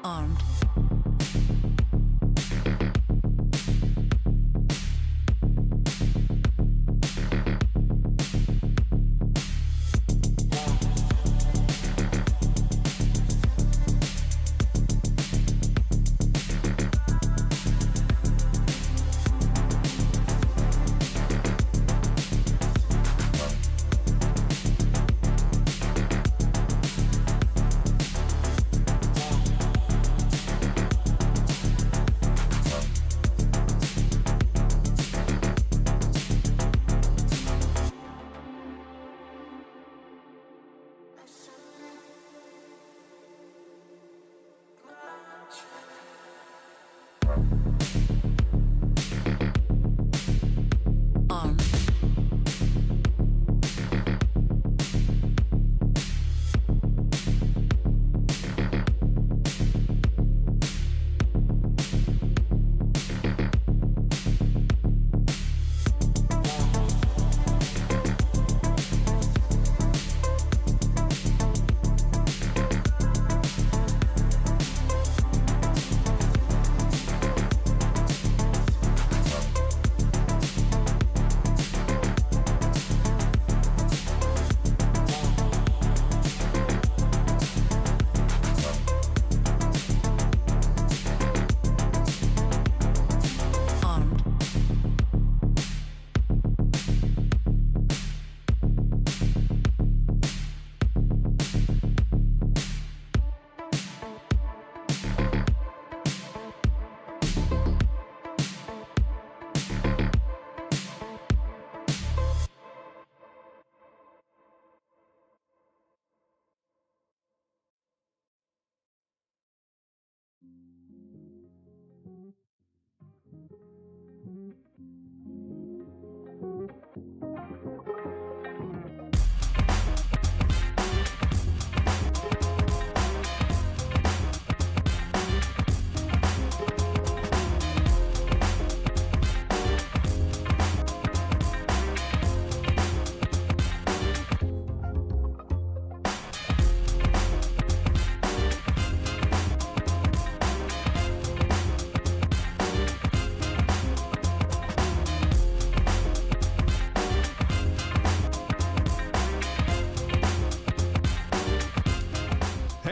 Armed.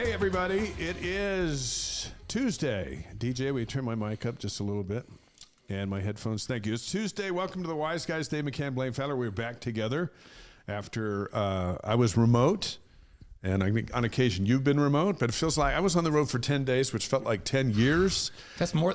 Everybody, it is Tuesday. DJ, will you turn my mic up just a little bit? And my headphones, thank you. It's Tuesday. Welcome to the Wise Guys. Dave McCann, Blaine Fowler. We're back together after I was remote. And I think on occasion you've been remote, but it feels like I was on the road for 10 days, which felt like 10 years. That's more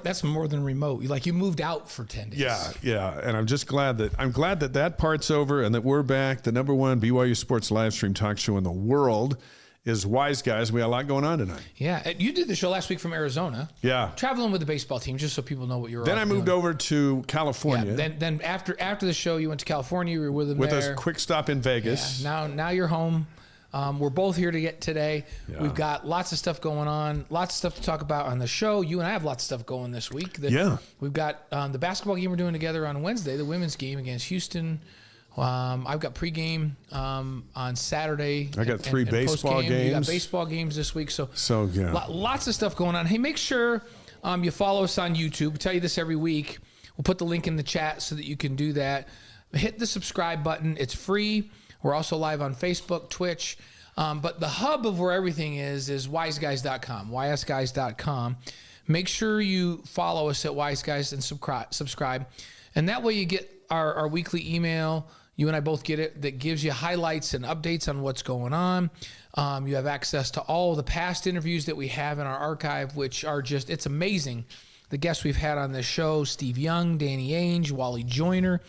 than remote. Like you moved out for 10 days. Yeah. And I'm just glad that part's over and that we're back. The number one BYU Sports Livestream talk show in the world is Wise Guys. We got a lot going on tonight. Yeah. You did the show last week from Arizona. Yeah. Traveling with the baseball team, just so people know what you're Then I moved over to California. Yeah. Then after the show, you went to California. You were with them with there. a quick stop in Vegas. Yeah. Now you're home. We're both here today. Yeah. We've got lots of stuff going on, lots of stuff to talk about on the show. You and I have lots of stuff going this week. We've got the basketball game we're doing together on Wednesday, the women's game against Houston. I've got pregame on Saturday. I got three baseball games. You got baseball games this week. So yeah. Lots of stuff going on. Hey, make sure you follow us on YouTube. We tell you this every week. We'll put the link in the chat so that you can do that. Hit the subscribe button. It's free. We're also live on Facebook, Twitch. But the hub of where everything is wiseguys.com, ysguys.com. Make sure you follow us at Wise Guys and subscribe. And that way you get our weekly email. You and I both get it. That gives you highlights and updates on what's going on. You have access to all the past interviews that we have in our archive, which are just, it's amazing. The guests we've had on this show, Steve Young, Danny Ainge, Wally Joyner,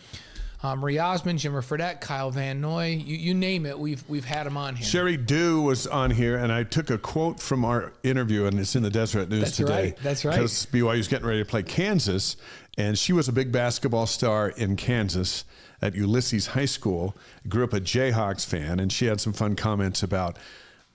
Marie Osmond, Jimmer Fredette, Kyle Van Noy, you name it, we've had them on here. Sherry Dew was on here, and I took a quote from our interview, and it's in the Deseret News today. That's right. Because BYU's getting ready to play Kansas, and she was a big basketball star in Kansas at Ulysses High School. Grew up a Jayhawks fan, and she had some fun comments about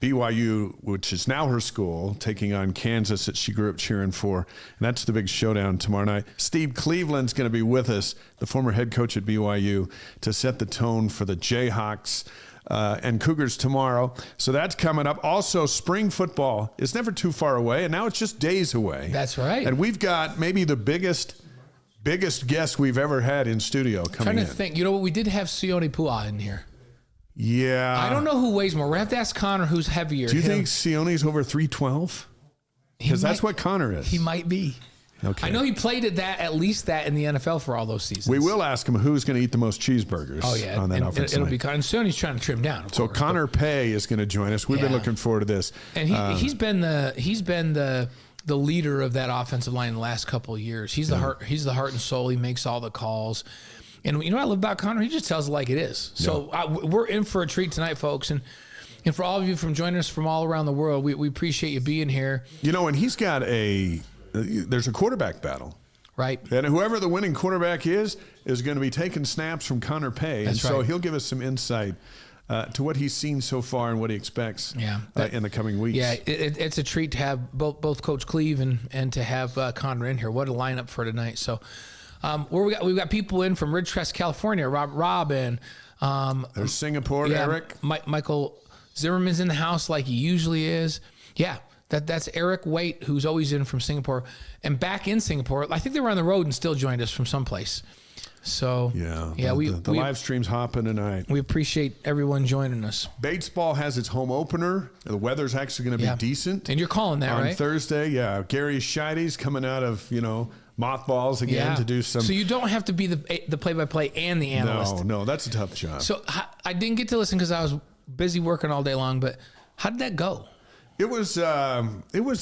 BYU, which is now her school, taking on Kansas that she grew up cheering for. And that's the big showdown tomorrow night. Steve Cleveland's going to be with us, the former head coach at BYU, to set the tone for the Jayhawks. and Cougars tomorrow. So that's coming up. Also, spring football is never too far away, and now it's just days away. That's right. And we've got maybe the biggest guest we've ever had in studio coming in. I'm trying to think. You know what? We did have Sione Pua in here. Yeah. I don't know who weighs more. We're going to have to ask Connor who's heavier. Do you think Sione's over 312? Because that's what Connor is. He might be. Okay. I know he played at least that in the NFL for all those seasons. We will ask him who's going to eat the most cheeseburgers on that offensive it'll line. be Connor. And Sione's trying to trim down. So course, Connor Pay is going to join us. We've been looking forward to this. And he's been the leader of that offensive line the last couple of years. He's the heart and soul. He makes all the calls. And you know what I love about Connor? He just tells it like it is. So we're in for a treat tonight, folks. And for all of you from joining us from all around the world, we appreciate you being here. You know, and he's got there's a quarterback battle. Right. And whoever the winning quarterback is going to be taking snaps from Connor Pay. That's and so right. he'll give us some insight to what he's seen so far and what he expects in the coming weeks. Yeah, it's a treat to have both Coach Cleve and to have Connor in here. What a lineup for tonight. So we've got people in from Ridgecrest, California. Rob and there's Singapore, Eric. Michael Zimmerman's in the house like he usually is. Yeah. That's Eric Waite, who's always in from Singapore, and back in Singapore. I think they were on the road and still joined us from someplace. So the live stream's hopping tonight. We appreciate everyone joining us. Batesball has its home opener. The weather's actually going to be decent. And you're calling that, on right? Thursday. Yeah, Gary Scheide's coming out of mothballs again to do some. So you don't have to be the play-by-play and the analyst. No, that's a tough job. So I didn't get to listen because I was busy working all day long. But how did that go? It was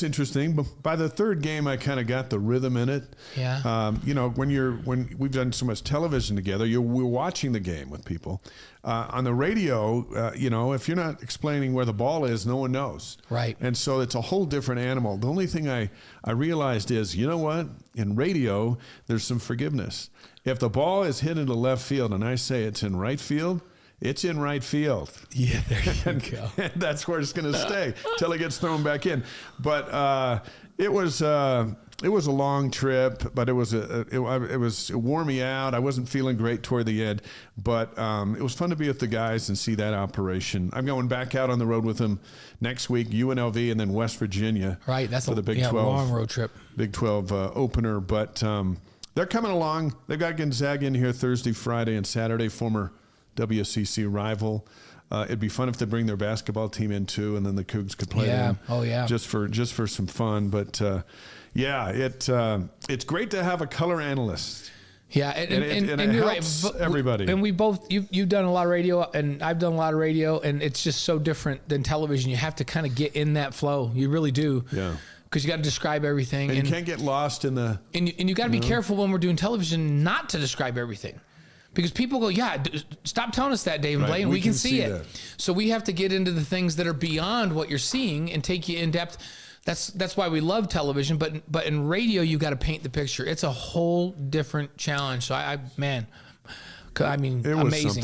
interesting, but by the third game, I kind of got the rhythm in it. Yeah. When we've done so much television together, we're watching the game with people. On the radio, if you're not explaining where the ball is, no one knows. Right. And so it's a whole different animal. The only thing I realized is, you know what? In radio, there's some forgiveness. If the ball is hit into left field and I say it's in right field, it's in right field. Yeah, there you go. And that's where it's going to stay till it gets thrown back in. But it was a long trip, but it wore me out. I wasn't feeling great toward the end, but it was fun to be with the guys and see that operation. I'm going back out on the road with them next week, UNLV and then West Virginia. Right, that's for the Big 12 long road trip. Big 12 opener, but they're coming along. They've got Gonzaga in here Thursday, Friday, and Saturday. Former WCC rival. It'd be fun if they bring their basketball team in too, and then the Cougs could play them. Oh yeah. Just for some fun. But it's great to have a color analyst. Yeah, and it you're helps right. everybody. And we both you've done a lot of radio, and I've done a lot of radio, and it's just so different than television. You have to kind of get in that flow. You really do. Yeah. Because you got to describe everything, and you can't get lost in the. And you got to be careful when we're doing television not to describe everything. Because people go, stop telling us that, Dave and Blaine. We can see it. So we have to get into the things that are beyond what you're seeing and take you in depth. That's why we love television. But in radio, you got to paint the picture. It's a whole different challenge. So amazing,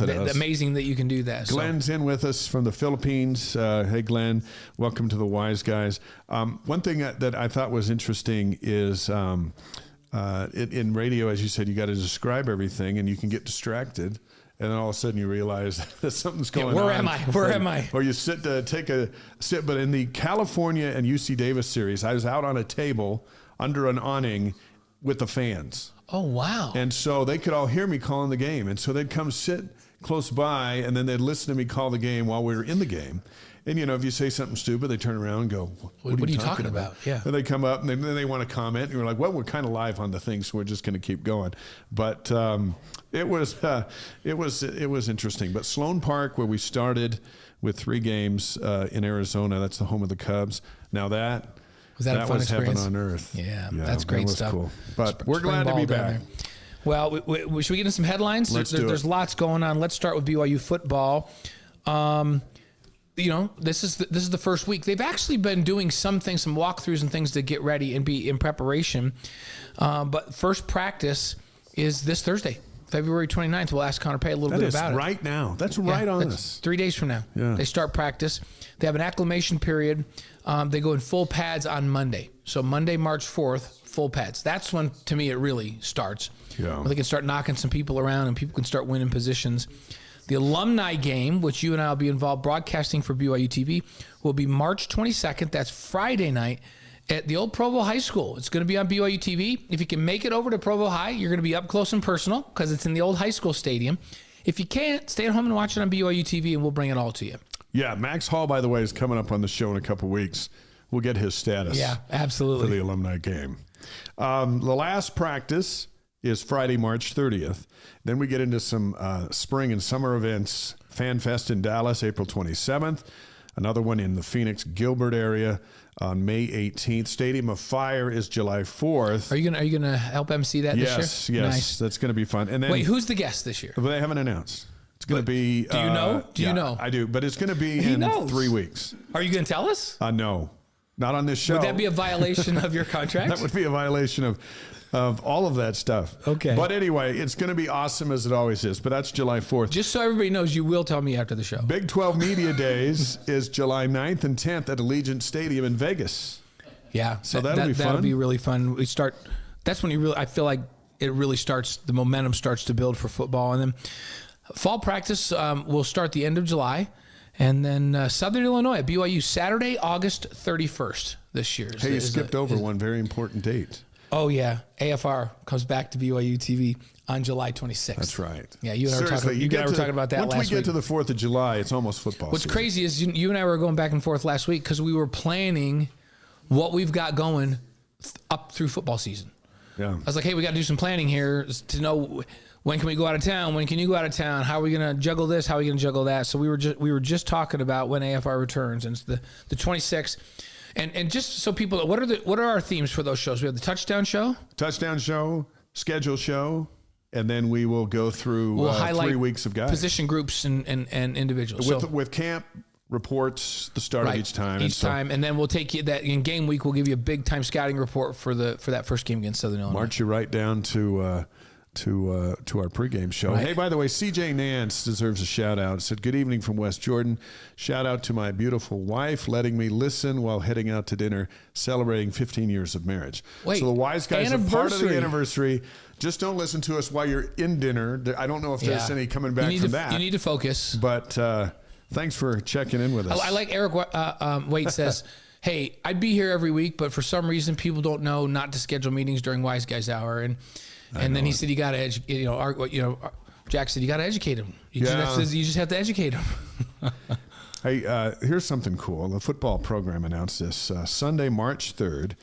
amazing that you can do that. Glenn's in with us from the Philippines. Hey, Glenn, welcome to the Wise Guys. One thing that I thought was interesting is. In radio, as you said, you got to describe everything, and you can get distracted, and then all of a sudden you realize that something's going on. Where am I? Or you sit to take a sit. But in the California and UC Davis series, I was out on a table under an awning with the fans. Oh, wow. And so they could all hear me calling the game, and so they'd come sit close by, and then they'd listen to me call the game while we were in the game. And, if you say something stupid, they turn around and go, what are you talking about? Yeah. And they come up and then they want to comment. And you're like, well, we're kind of live on the thing, so we're just going to keep going. But it was interesting. But Sloan Park, where we started with 3 games in Arizona, that's the home of the Cubs. Now that was a fun experience? Heaven on earth. Yeah, that's great stuff. Cool. But we're glad to be back. Well, should we get into some headlines? There's lots going on. Let's start with BYU football. This is the first week. They've actually been doing some walkthroughs and things to get ready and be in preparation. But first practice is this Thursday, February 29th. We'll ask Connor Pay a little bit about it. Right now. That's right on us. 3 days from now. Yeah. They start practice. They have an acclimation period. They go in full pads on Monday. So Monday, March 4th, full pads. That's when, to me, it really starts. Yeah. Where they can start knocking some people around and people can start winning positions. The alumni game, which you and I will be involved broadcasting for BYU TV, will be March 22nd. That's Friday night at the old Provo High School. It's going to be on BYU TV. If you can make it over to Provo High, you're going to be up close and personal because it's in the old high school stadium. If you can't, stay at home and watch it on BYU TV, and we'll bring it all to you. Yeah, Max Hall, by the way, is coming up on the show in a couple weeks. We'll get his status. Yeah, absolutely. For the alumni game. The last practice is Friday, March 30th. Then we get into some spring and summer events. Fan Fest in Dallas, April 27th. Another one in the Phoenix, Gilbert area on May 18th. Stadium of Fire is July 4th. Are you gonna help MC that this year? Yes. Nice. That's going to be fun. And then, wait, who's the guest this year? They haven't announced. It's going to be. Do you know? Do you know? I do, but it's going to be in 3 weeks. Are you going to tell us? No, not on this show. Would that be a violation of your contract? That would be a violation of all of that stuff. Okay. But anyway, it's going to be awesome as it always is. But that's July 4th. Just so everybody knows, you will tell me after the show. Big 12 Media Days is July 9th and 10th at Allegiant Stadium in Vegas. Yeah. So that'll be fun. That'll be really fun. That's when I feel like it really starts, the momentum starts to build for football. And then fall practice will start the end of July. And then Southern Illinois at BYU, Saturday, August 31st this year. Hey, you skipped over one very important date. Oh, yeah. AFR comes back to BYU TV on July 26th. That's right. Yeah, you and I were talking about that last week. Once we get to the 4th of July, it's almost football What's season. crazy is you and I were going back and forth last week because we were planning what we've got going up through football season. Yeah. I was like, hey, we got to do some planning here to know when can we go out of town? When can you go out of town? How are we going to juggle this? How are we going to juggle that? So we were just talking about when AFR returns, and it's the 26th. And just so people, what are our themes for those shows? We have the touchdown show, schedule show, and then we will go through 3 weeks of guys, position groups and individuals with camp reports the start of each time. And then we'll take you that in game week. We'll give you a big time scouting report for that first game against Southern Illinois. March you right down to our pregame show. Right. Hey, by the way, CJ Nance deserves a shout out. Said, good evening from West Jordan. Shout out to my beautiful wife letting me listen while heading out to dinner, celebrating 15 years of marriage. Wait, so the wise guys are part of the anniversary. Just don't listen to us while you're in dinner. I don't know if there's any coming back from that. You need to focus. But thanks for checking in with us. I like Eric Waite says, hey, I'd be here every week, but for some reason people don't know not to schedule meetings during Wise Guys Hour. And then he said, you got to educate, Jack said, you got to educate him. You just have to educate him. Hey, here's something cool. The football program announced this Sunday, March 3rd.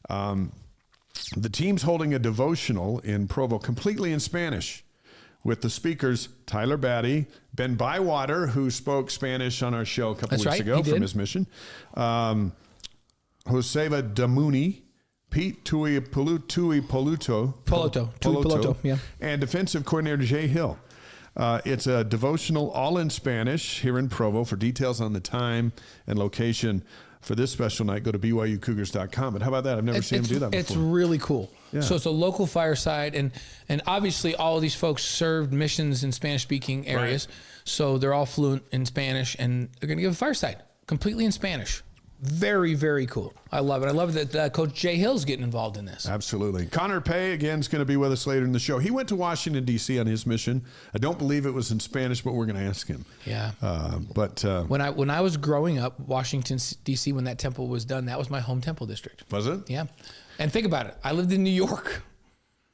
The team's holding a devotional in Provo completely in Spanish with the speakers Tyler Batty, Ben Bywater, who spoke Spanish on our show a couple weeks ago from his mission, Joseva Damuni, Pete Poluto, yeah, and defensive coordinator Jay Hill. It's a devotional all in Spanish here in Provo. For details on the time and location for this special night, go to BYUCougars.com. But how about that? I've never seen them do that before. It's really cool. Yeah. So it's a local fireside, and obviously all of these folks served missions in Spanish-speaking areas, so they're all fluent in Spanish, and they're going to give a fireside completely in Spanish. Very, very cool. I love it. I love that Coach Jay Hill's getting involved in this. Absolutely. Connor Pay, again, is going to be with us later in the show. He went to Washington, D.C. on his mission. I don't believe it was in Spanish, but we're going to ask him. Yeah. When I was growing up, Washington, D.C., when that temple was done, that was my home temple district. Was it? Yeah. And think about it. I lived in New York.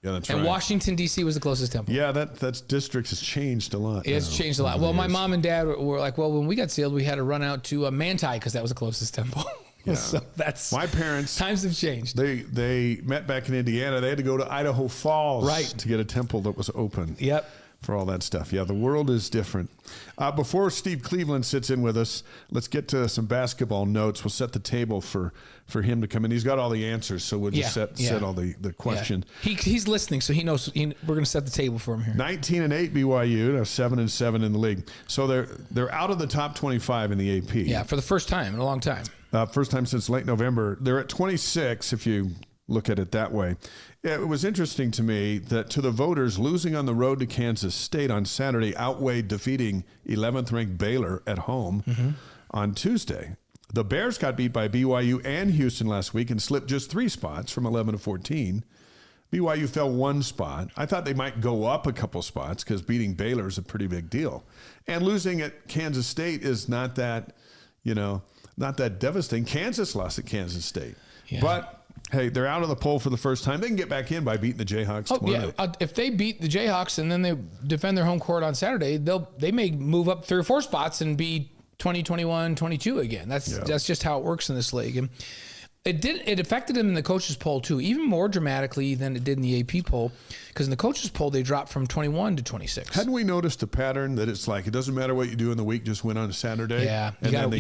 Yeah, that's right. And Washington, D.C. was the closest temple. Yeah, that district has changed a lot. It's changed a lot. Well, my mom and dad were like, well, when we got sealed, we had to run out to Manti because that was the closest temple. Yeah. So that's my parents. Times have changed. They met back in Indiana. They had to go to Idaho Falls to get a temple that was open. Yep. For all that stuff. Yeah, the world is different. Before Steve Cleveland sits in with us, let's get to some basketball notes. We'll set the table for him to come in. He's got all the answers, so we'll just set all the questions. Yeah. He's listening, so he knows we're going to set the table for him here. 19-8 BYU, now 7-7 in the league. So they're out of the top 25 in the AP. Yeah, for the first time in a long time. First time since late November. They're at 26 if you look at it that way. It was interesting to me that to the voters, losing on the road to Kansas State on Saturday outweighed defeating 11th ranked Baylor at home on Tuesday. The Bears got beat by BYU and Houston last week and slipped just 3 spots from 11 to 14. BYU fell one spot. I thought they might go up a couple spots because beating Baylor is a pretty big deal. And losing at Kansas State is not that devastating. Kansas lost at Kansas State. Yeah. But, hey, they're out of the poll for the first time. They can get back in by beating the Jayhawks tomorrow. Yeah. If they beat the Jayhawks and then they defend their home court on Saturday, they may move up 3 or 4 spots and be 20, 21, 22 again. That's just how it works in this league. And it affected them in the coaches poll too, even more dramatically than it did in the AP poll, because in the coaches poll they dropped from 21 to 26. Hadn't we noticed a pattern that it's like it doesn't matter what you do in the week, just win on Saturday? Yeah, you got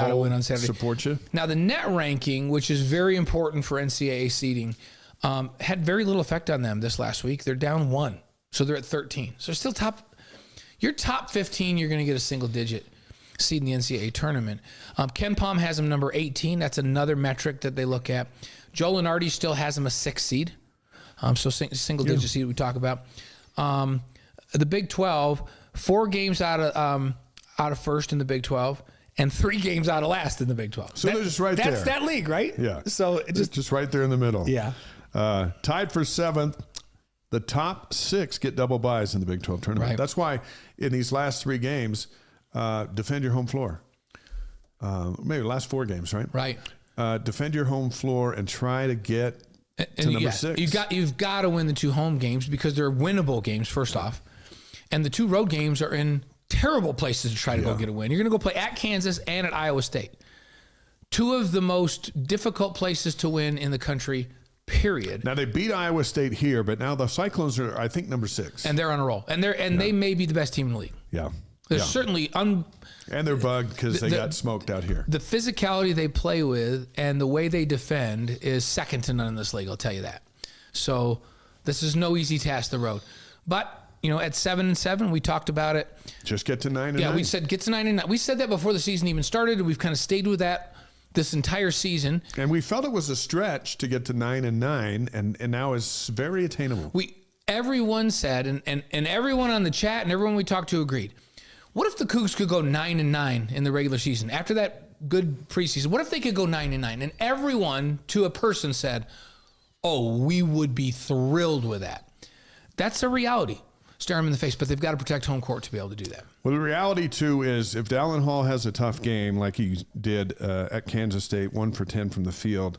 to win on Saturday. Support you. Now the net ranking, which is very important for NCAA seeding, had very little effect on them this last week. They're down 1, so they're at 13. So still top. Your top 15, you're going to get a single digit seed in the NCAA tournament. Ken Pom has them number 18. That's another metric that they look at. Joe Lunardi still has them a 6 seed. So single digit seed we talk about. The Big 12, 4 games out of first in the Big 12 and 3 games out of last in the Big 12. So they're just right there. That's that league, right? Yeah. So it's just right there in the middle. Yeah. Tied for 7th. The top 6 get double byes in the Big 12 tournament. Right. That's why in these last 3 games, defend your home floor. Maybe the last 4 games, right? Right. Defend your home floor and try to get to number 6. You've got to win the 2 home games because they're winnable games, first off. And the 2 road games are in terrible places to try to go get a win. You're going to go play at Kansas and at Iowa State. 2 of the most difficult places to win in the country, period. Now, they beat Iowa State here, but now the Cyclones are, I think, number 6. And they're on a roll. And they may be the best team in the league. Yeah. They're certainly and they're bugged because they got smoked out here. The physicality they play with and the way they defend is second to none in this league, I'll tell you that. So this is no easy task, the road. But, at 7-7, we talked about it. Just get to 9-9. Yeah, we said get to 9-9. We said that before the season even started, and we've kind of stayed with that this entire season. And we felt it was a stretch to get to 9-9, and now it's very attainable. Everyone said, and everyone on the chat and everyone we talked to agreed, what if the Cougs could go 9-9 in the regular season after that good preseason? What if they could go 9-9? And everyone, to a person, said, "Oh, we would be thrilled with that." That's a reality. Stare them in the face, but they've got to protect home court to be able to do that. Well, the reality too is if Dallin Hall has a tough game like he did at Kansas State, 1 for 10 from the field,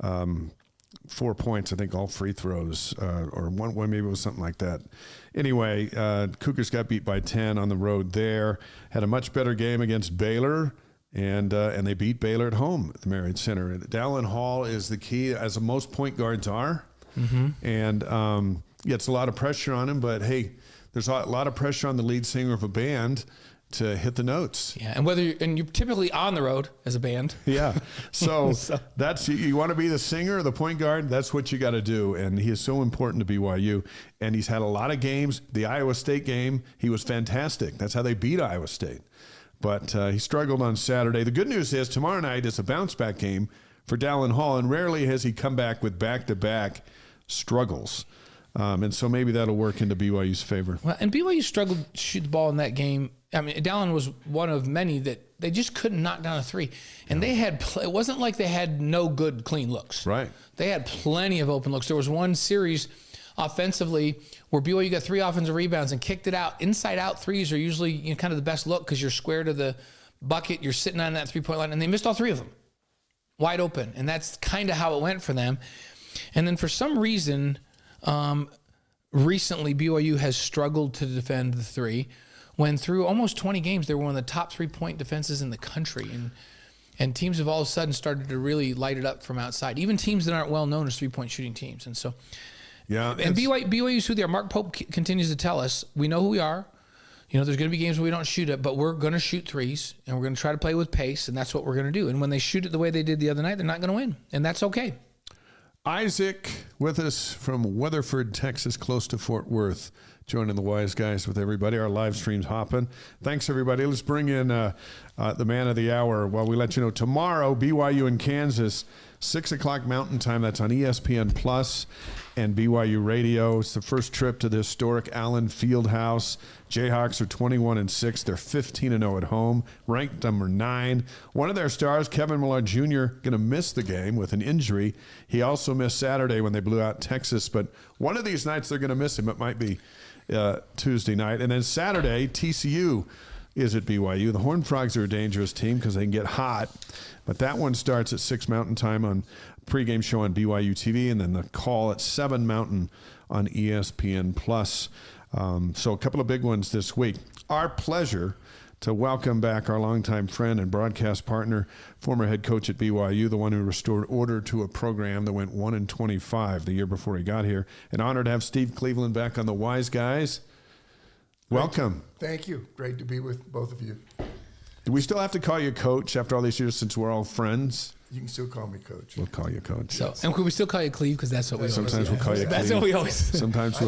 4 points, I think, all free throws, or one, maybe it was something like that. Anyway, Cougars got beat by 10 on the road there. Had a much better game against Baylor, and they beat Baylor at home at the Marriott Center. Dallin Hall is the key, as most point guards are, and gets a lot of pressure on him. But hey, there's a lot of pressure on the lead singer of a band to hit the notes. Yeah, and you're typically on the road as a band. Yeah. So that's, you want to be the singer or the point guard, that's what you got to do. And he is so important to BYU. And he's had a lot of games. The Iowa State game, he was fantastic. That's how they beat Iowa State. But he struggled on Saturday. The good news is tomorrow night is a bounce back game for Dallin Hall, and rarely has he come back with back-to-back struggles. And so maybe that'll work into BYU's favor. Well, and BYU struggled to shoot the ball in that game. I mean, Dallin was one of many that they just couldn't knock down a 3. And they had, it wasn't like they had no good, clean looks. Right. They had plenty of open looks. There was one series offensively where BYU got 3 offensive rebounds and kicked it out. Inside-out threes are usually kind of the best look because you're square to the bucket. You're sitting on that 3-point line. And they missed all 3 of them. Wide open. And that's kind of how it went for them. And then for some reason, recently BYU has struggled to defend the 3. When through almost 20 games, they were one of the top 3-point defenses in the country. And teams have all of a sudden started to really light it up from outside. Even teams that aren't well known as 3-point shooting teams. And so, yeah. And BYU's who they are. Mark Pope continues to tell us, we know who we are. There's going to be games where we don't shoot it, but we're going to shoot 3s, and we're going to try to play with pace, and that's what we're going to do. And when they shoot it the way they did the other night, they're not going to win, and that's okay. Isaac with us from Weatherford, Texas, close to Fort Worth, joining the Wise Guys with everybody. Our live stream's hopping. Thanks, everybody. Let's bring in the man of the hour while we let you know tomorrow, BYU in Kansas, 6 o'clock Mountain Time. That's on ESPN Plus and BYU Radio. It's the first trip to the historic Allen Fieldhouse. Jayhawks are 21-6. They're 15-0 at home, ranked number 9. One of their stars, Kevin Millard Jr., going to miss the game with an injury. He also missed Saturday when they blew blew out Texas. But one of these nights they're going to miss him. It might be Tuesday night. And then Saturday, TCU is at BYU. The Horned Frogs are a dangerous team because they can get hot. But that one starts at 6 Mountain Time on pregame show on BYU TV, and then the call at 7 Mountain on ESPN+. So a couple of big ones this week. Our pleasure to welcome back our longtime friend and broadcast partner, former head coach at BYU, the one who restored order to a program that went 1-25 the year before he got here. An honor to have Steve Cleveland back on the Wise Guys. Welcome. Thank you. Great to be with both of you. Do we still have to call you coach after all these years since we're all friends? You can still call me coach. We'll call you coach. So, and could we still call you Cleve? Because that's what we Sometimes always we'll call you Cleve. That's what we always say. Sometimes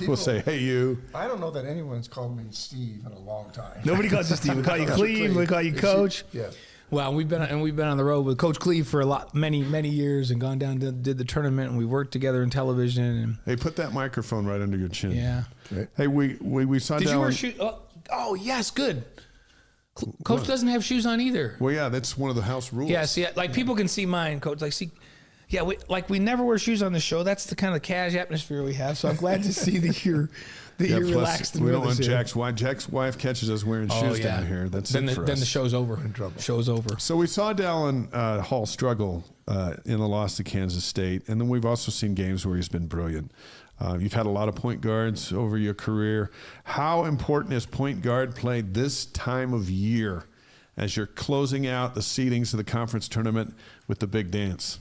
we'll say, hey, you. I don't know that anyone's called me Steve in a long time. Nobody calls you Steve. We call you Cleve. We call you Coach. Yeah. Well, we've been on the road with Coach Cleve for many years, and gone down to did the tournament, and we worked together in television. And Hey, put that microphone right under your chin. yeah. Okay. Hey, we saw Did down. you wear shoes? Oh yes, good. Coach doesn't have shoes on either. Well, yeah, that's one of the house rules. Yeah, see, like people can see mine, Coach. Yeah, we never wear shoes on the show. That's the kind of cash atmosphere we have. So I'm glad to see that you're Plus, relaxed. And we don't want here. Jack's wife. Jack's wife catches us wearing shoes down here. That's then it for then us. the show's over. in trouble. Show's over. So we saw Dallin Hall struggle in the loss to Kansas State, and then we've also seen games where he's been brilliant. You've had a lot of point guards over your career. How important is point guard play this time of year as you're closing out the seedings of the conference tournament with the big dance?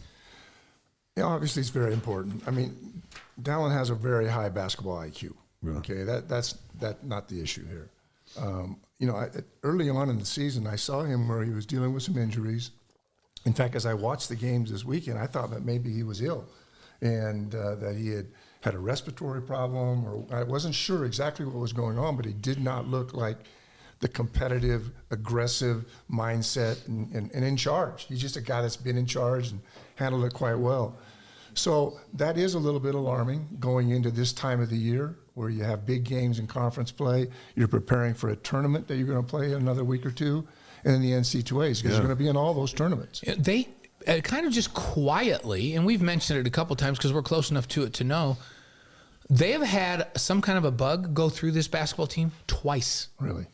Yeah, obviously it's very important. I mean, Dallin has a very high basketball IQ. Yeah. Okay, that's not the issue here. Early on in the season, I saw him where he was dealing with some injuries. In fact, as I watched the games this weekend, I thought that maybe he was ill and that he had a respiratory problem, or I wasn't sure exactly what was going on, but he did not look like the competitive, aggressive mindset and in charge. He's just a guy that's been in charge and handled it quite well. So that is a little bit alarming going into this time of the year where you have big games in conference play. You're preparing for a tournament that you're going to play in another week or two, and then the NCAAs, because you're going to be in all those tournaments. They kind of just quietly, and we've mentioned it a couple times because we're close enough to it to know, they have had some kind of a bug go through this basketball team twice. Really?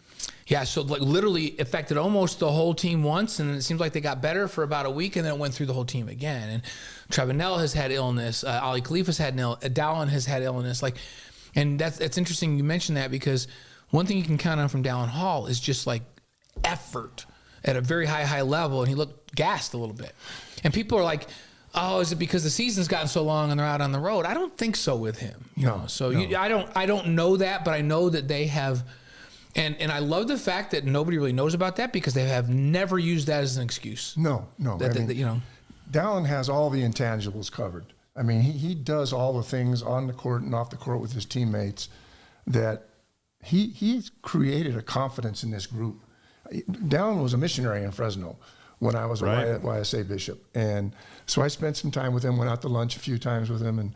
Yeah, so like literally affected almost the whole team once, and it seems like they got better for about a week, and then it went through the whole team again. And Trevenell has had illness, Ali Khalifa's had Dallin has had illness, and that's interesting you mentioned that, because one thing you can count on from Dallin Hall is just like effort at a very high level, and he looked gassed a little bit. And people are like, oh, is it because the season's gotten so long and they're out on the road? I don't think so with him. No. I don't know that, but I know that they have. And I love the fact that nobody really knows about that, because they have never used that as an excuse. No. Dallin has all the intangibles covered. I mean, he does all the things on the court and off the court with his teammates that he's created a confidence in this group. Dallin was a missionary in Fresno when I was a YSA bishop. And so I spent some time with him, went out to lunch a few times with him, and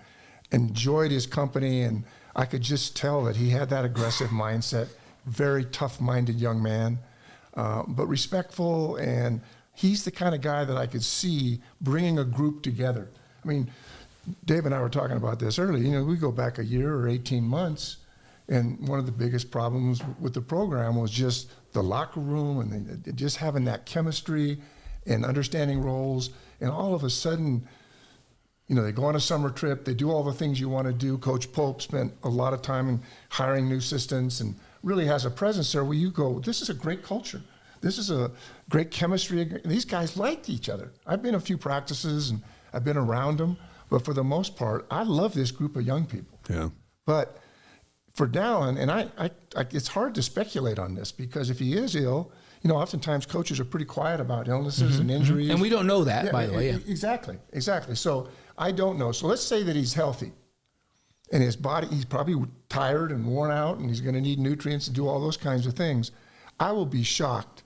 enjoyed his company. And I could just tell that he had that aggressive mindset. Very tough-minded young man, but respectful, and he's the kind of guy that I could see bringing a group together. I mean, Dave and I were talking about this earlier. We go back a year or 18 months, and one of the biggest problems with the program was just the locker room and just having that chemistry and understanding roles, and all of a sudden, they go on a summer trip, they do all the things you want to do. Coach Pope spent a lot of time in hiring new assistants and really has a presence there where you go, this is a great culture. This is a great chemistry. These guys liked each other. I've been a few practices and I've been around them, but for the most part, I love this group of young people. Yeah. But for Dallin, and I it's hard to speculate on this, because if he is ill, oftentimes coaches are pretty quiet about illnesses and injuries. And we don't know that, by the way. Yeah. Exactly. So I don't know. So let's say that he's healthy. And his body, he's probably tired and worn out, and he's going to need nutrients to do all those kinds of things. I will be shocked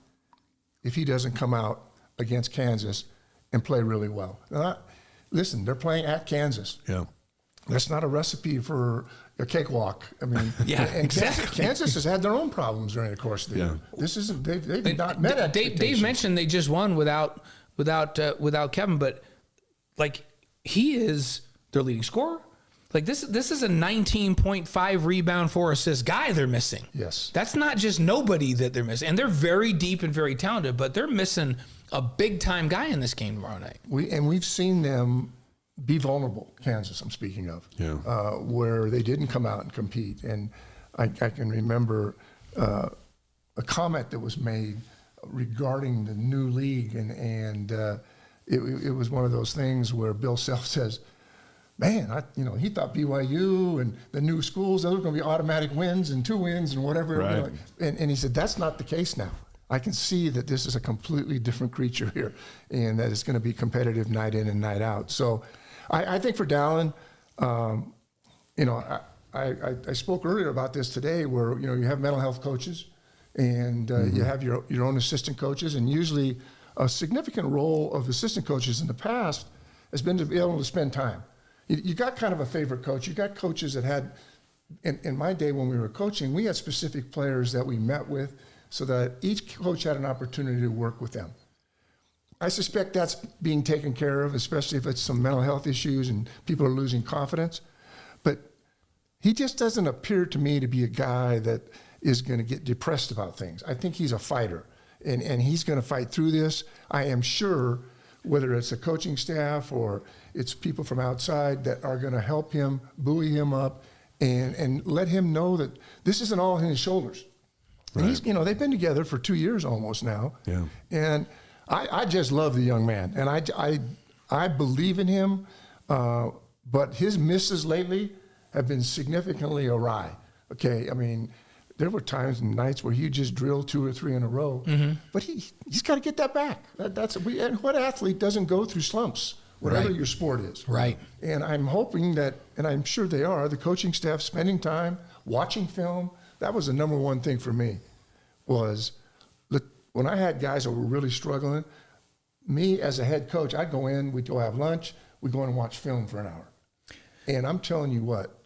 if he doesn't come out against Kansas and play really well. Now, listen, they're playing at Kansas. Yeah. That's not a recipe for a cakewalk. I mean, Yeah, and exactly. Kansas has had their own problems during the course of the year. This isn't, they've not met expectations. Dave mentioned they just won without Kevin, but like he is their leading scorer. Like this is a 19.5 rebound, 4 assist guy they're missing. Yes. That's not just nobody that they're missing. And they're very deep and very talented, but they're missing a big-time guy in this game tomorrow night. We've seen them be vulnerable, Kansas I'm speaking of, where they didn't come out and compete. And I can remember a comment that was made regarding the new league, and it was one of those things where Bill Self says, man, he thought BYU and the new schools, those were going to be automatic wins and 2 wins and whatever. Right. And he said, that's not the case now. I can see that this is a completely different creature here and that it's going to be competitive night in and night out. So I think for Dallin, I spoke earlier about this today where, you have mental health coaches and you have your own assistant coaches, and usually a significant role of assistant coaches in the past has been to be able to spend time. You got kind of a favorite coach. You got coaches that had, in my day when we were coaching, we had specific players that we met with so that each coach had an opportunity to work with them. I suspect that's being taken care of, especially if it's some mental health issues and people are losing confidence. But he just doesn't appear to me to be a guy that is going to get depressed about things. I think he's a fighter, and he's going to fight through this. I am sure whether it's the coaching staff or it's people from outside that are going to help him, buoy him up, and let him know that this isn't all on his shoulders. Right. And they've been together for 2 years almost now. Yeah. And I just love the young man, and I believe in him, but his misses lately have been significantly awry. Okay, I mean, there were times and nights where he just drilled 2 or 3 in a row, but he's got to get that back. And what athlete doesn't go through slumps, whatever your sport is? Right. And I'm hoping that, and I'm sure they are, the coaching staff spending time watching film. That was the number one thing for me. Was look, when I had guys that were really struggling, me as a head coach, I'd go in, we'd go have lunch, we'd go in and watch film for an hour. And I'm telling you what,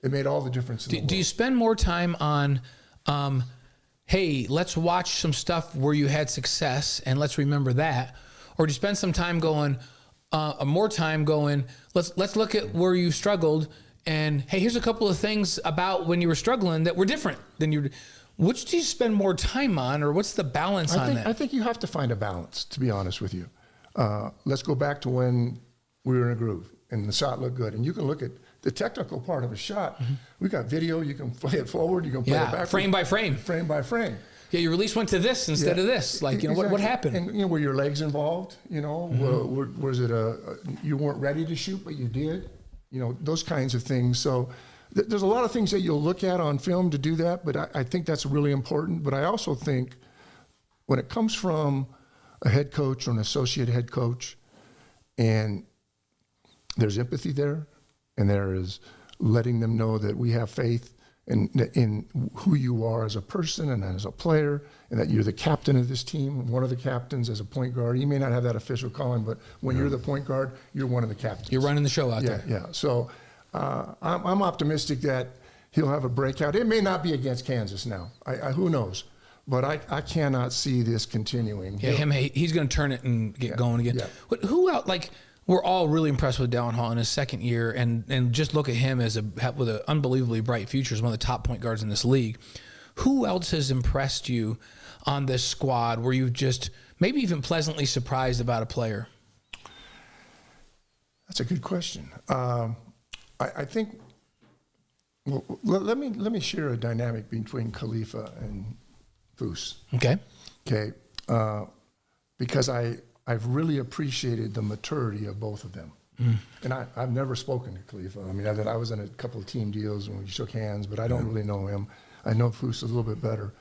it made all the difference in the world. Do you spend more time on, hey, let's watch some stuff where you had success and let's remember that? Or do you spend some time going, more time going, let's look at where you struggled and, hey, here's a couple of things about when you were struggling that were different than you. Which do you spend more time on, or what's the balance on that? I think you have to find a balance, to be honest with you. Let's go back to when we were in a groove and the shot looked good. And you can look at the technical part of a shot. Mm-hmm. We got video. You can play it forward. You can play it back. Frame by frame. Frame by frame. Yeah, your release went to this instead of this. Like, exactly. What happened? And, were your legs involved? Was it you weren't ready to shoot, but you did? Those kinds of things. So there's a lot of things that you'll look at on film to do that, but I think that's really important. But I also think when it comes from a head coach or an associate head coach, and there's empathy there, and there is letting them know that we have faith in who you are as a person and as a player, and that you're the captain of this team, one of the captains as a point guard. You may not have that official calling, but when you're the point guard, you're one of the captains. You're running the show out there. Yeah. So I'm optimistic that he'll have a breakout. It may not be against Kansas now. Who knows? But I cannot see this continuing. Yeah, he's going to turn it and get going again. Yeah. But who else? Like, we're all really impressed with Dallin Hall in his second year, and just look at him with an unbelievably bright future as one of the top point guards in this league. Who else has impressed you on this squad where you've just maybe even pleasantly surprised about a player? That's a good question. I think. Well, let me share a dynamic between Khalifa and Foose. Okay. Because I've really appreciated the maturity of both of them. And I've never spoken to Khalifa. I mean, I was in a couple of team deals when we shook hands, but I don't really know him. I know Foose a little bit better.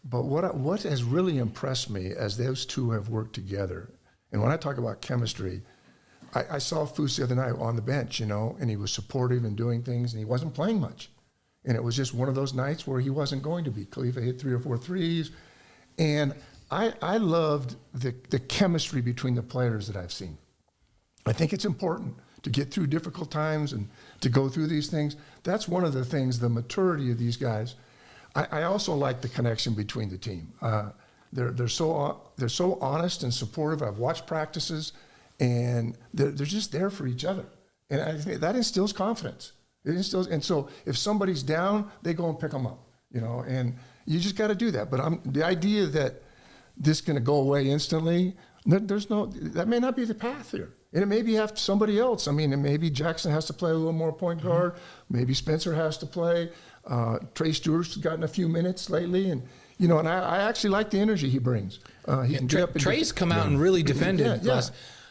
But what has really impressed me as those two have worked together, and when I talk about chemistry, I saw Foose the other night on the bench, and he was supportive and doing things, and he wasn't playing much. And it was just one of those nights where he wasn't going to be. Khalifa hit 3 or 4 threes, and I loved the chemistry between the players that I've seen. I think it's important to get through difficult times and to go through these things. That's one of the things, the maturity of these guys. I also like the connection between the team. They're so honest and supportive. I've watched practices, and they're just there for each other. And I think that instills confidence. It instills, and so if somebody's down, they go and pick them up, and you just got to do that. But the idea that this is going to go away instantly, that may not be the path here. And it may be after somebody else. I mean, maybe Jackson has to play a little more point guard. Maybe Spencer has to play. Trey Stewart's gotten a few minutes lately, and and I actually like the energy he brings. He can get up. Trey's come out and really defended. Yeah.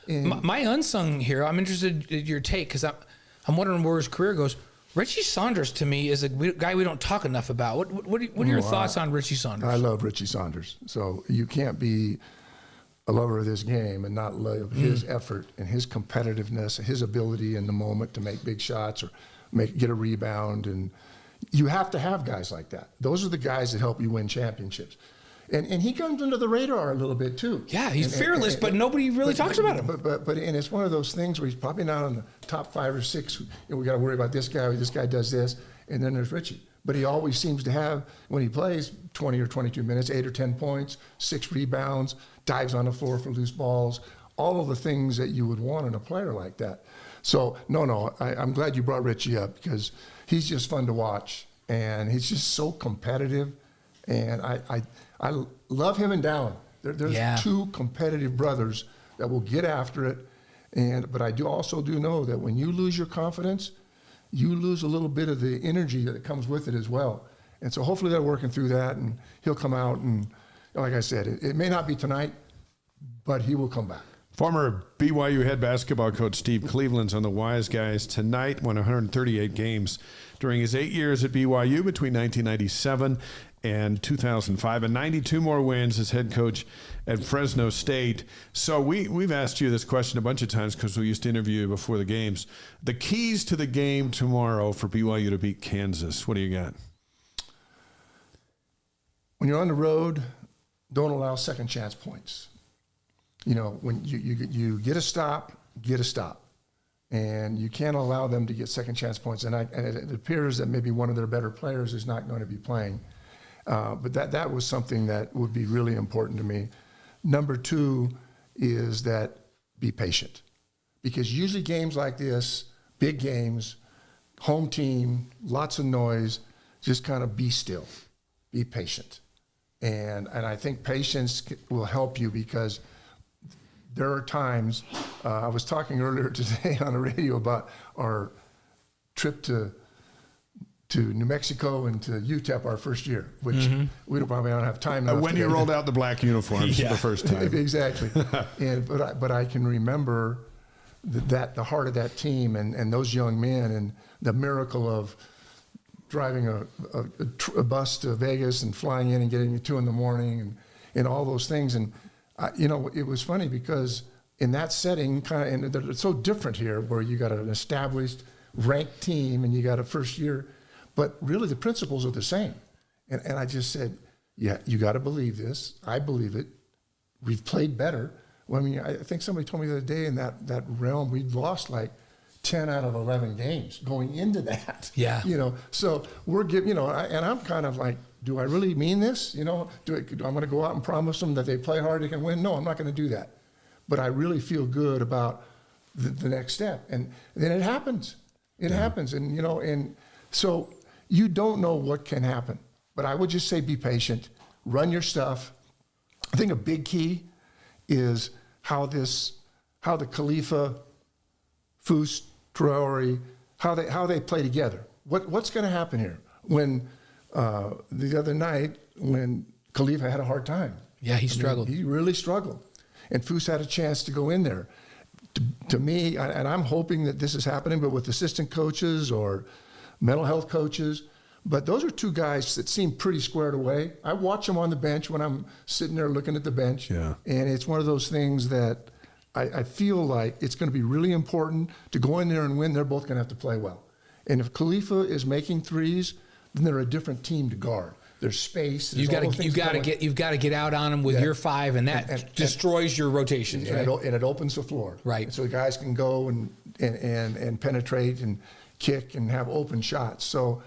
My unsung hero, I'm interested in your take because I'm wondering where his career goes. Richie Saunders to me is a guy we don't talk enough about. What are your thoughts on Richie Saunders? I love Richie Saunders. So you can't be a lover of this game and not love his effort and his competitiveness, his ability in the moment to make big shots or get a rebound. And you have to have guys like that. Those are the guys that help you win championships. And he comes under the radar a little bit too. Yeah, he's fearless, but nobody really talks about him. But it's one of those things where he's probably not on the top 5 or 6. We got to worry about this guy. This guy does this, and then there's Richie. But he always seems to have, when he plays 20 or 22 minutes, 8 or 10 points, 6 rebounds, dives on the floor for loose balls, all of the things that you would want in a player like that. So I'm glad you brought Richie up because he's just fun to watch, and he's just so competitive, and I love him and Dallin. There's 2 competitive brothers that will get after it. But I also do know that when you lose your confidence, you lose a little bit of the energy that comes with it as well. And so hopefully they're working through that, and he'll come out. And like I said, it may not be tonight, but he will come back. Former BYU head basketball coach Steve Cleveland's on the Wise Guys tonight. Won 138 games during his 8 years at BYU between 1997 and 2005, and 92 more wins as head coach at Fresno State. So we've asked you this question a bunch of times because we used to interview you before the games. The keys to the game tomorrow for BYU to beat Kansas, what do you got? When you're on the road, don't allow second chance points. When you get a stop, and you can't allow them to get second chance points. And it appears that maybe one of their better players is not going to be playing. But that was something that would be really important to me. Number 2 is that be patient. Because usually games like this, big games, home team, lots of noise, just kind of be still, be patient. And I think patience will help you because there are times, I was talking earlier today on the radio about our trip to New Mexico and to UTEP our first year, which we probably don't have time enough. When you rolled out the black uniforms for the first time. Exactly. But I can remember the heart of that team and those young men and the miracle of driving a bus to Vegas and flying in and getting at 2 a.m. and all those things. And, it was funny because in that setting, and it's so different here where you got an established ranked team and you got a first year, but really the principles are the same. And I just said, yeah, you got to believe this. I believe it. We've played better. Well, I mean, I think somebody told me the other day in that realm, we'd lost like 10 out of 11 games going into that. Yeah. So we're giving, and I'm kind of like, do I really mean this? I'm going to go out and promise them that they play hard, they can win? No, I'm not going to do that. But I really feel good about the next step. And then it happens. It happens. And, and so you don't know what can happen. But I would just say be patient, run your stuff. I think a big key is how the Khalifa, Foose, Traore, how they play together. What's going to happen here when the other night when Khalifa had a hard time? Yeah, he struggled. He really struggled, and Foose had a chance to go in there. To me, and I'm hoping that this is happening, but with assistant coaches or mental health coaches. But those are 2 guys that seem pretty squared away. I watch them on the bench when I'm sitting there looking at the bench. Yeah. And it's one of those things that I feel like it's going to be really important to go in there and win. They're both going to have to play well. And if Khalifa is making threes, then they're a different team to guard. There's space. You've got to get out on them with your 5, and that destroys your rotations. And, right? It opens the floor. Right. And so the guys can go and penetrate and kick and have open shots. So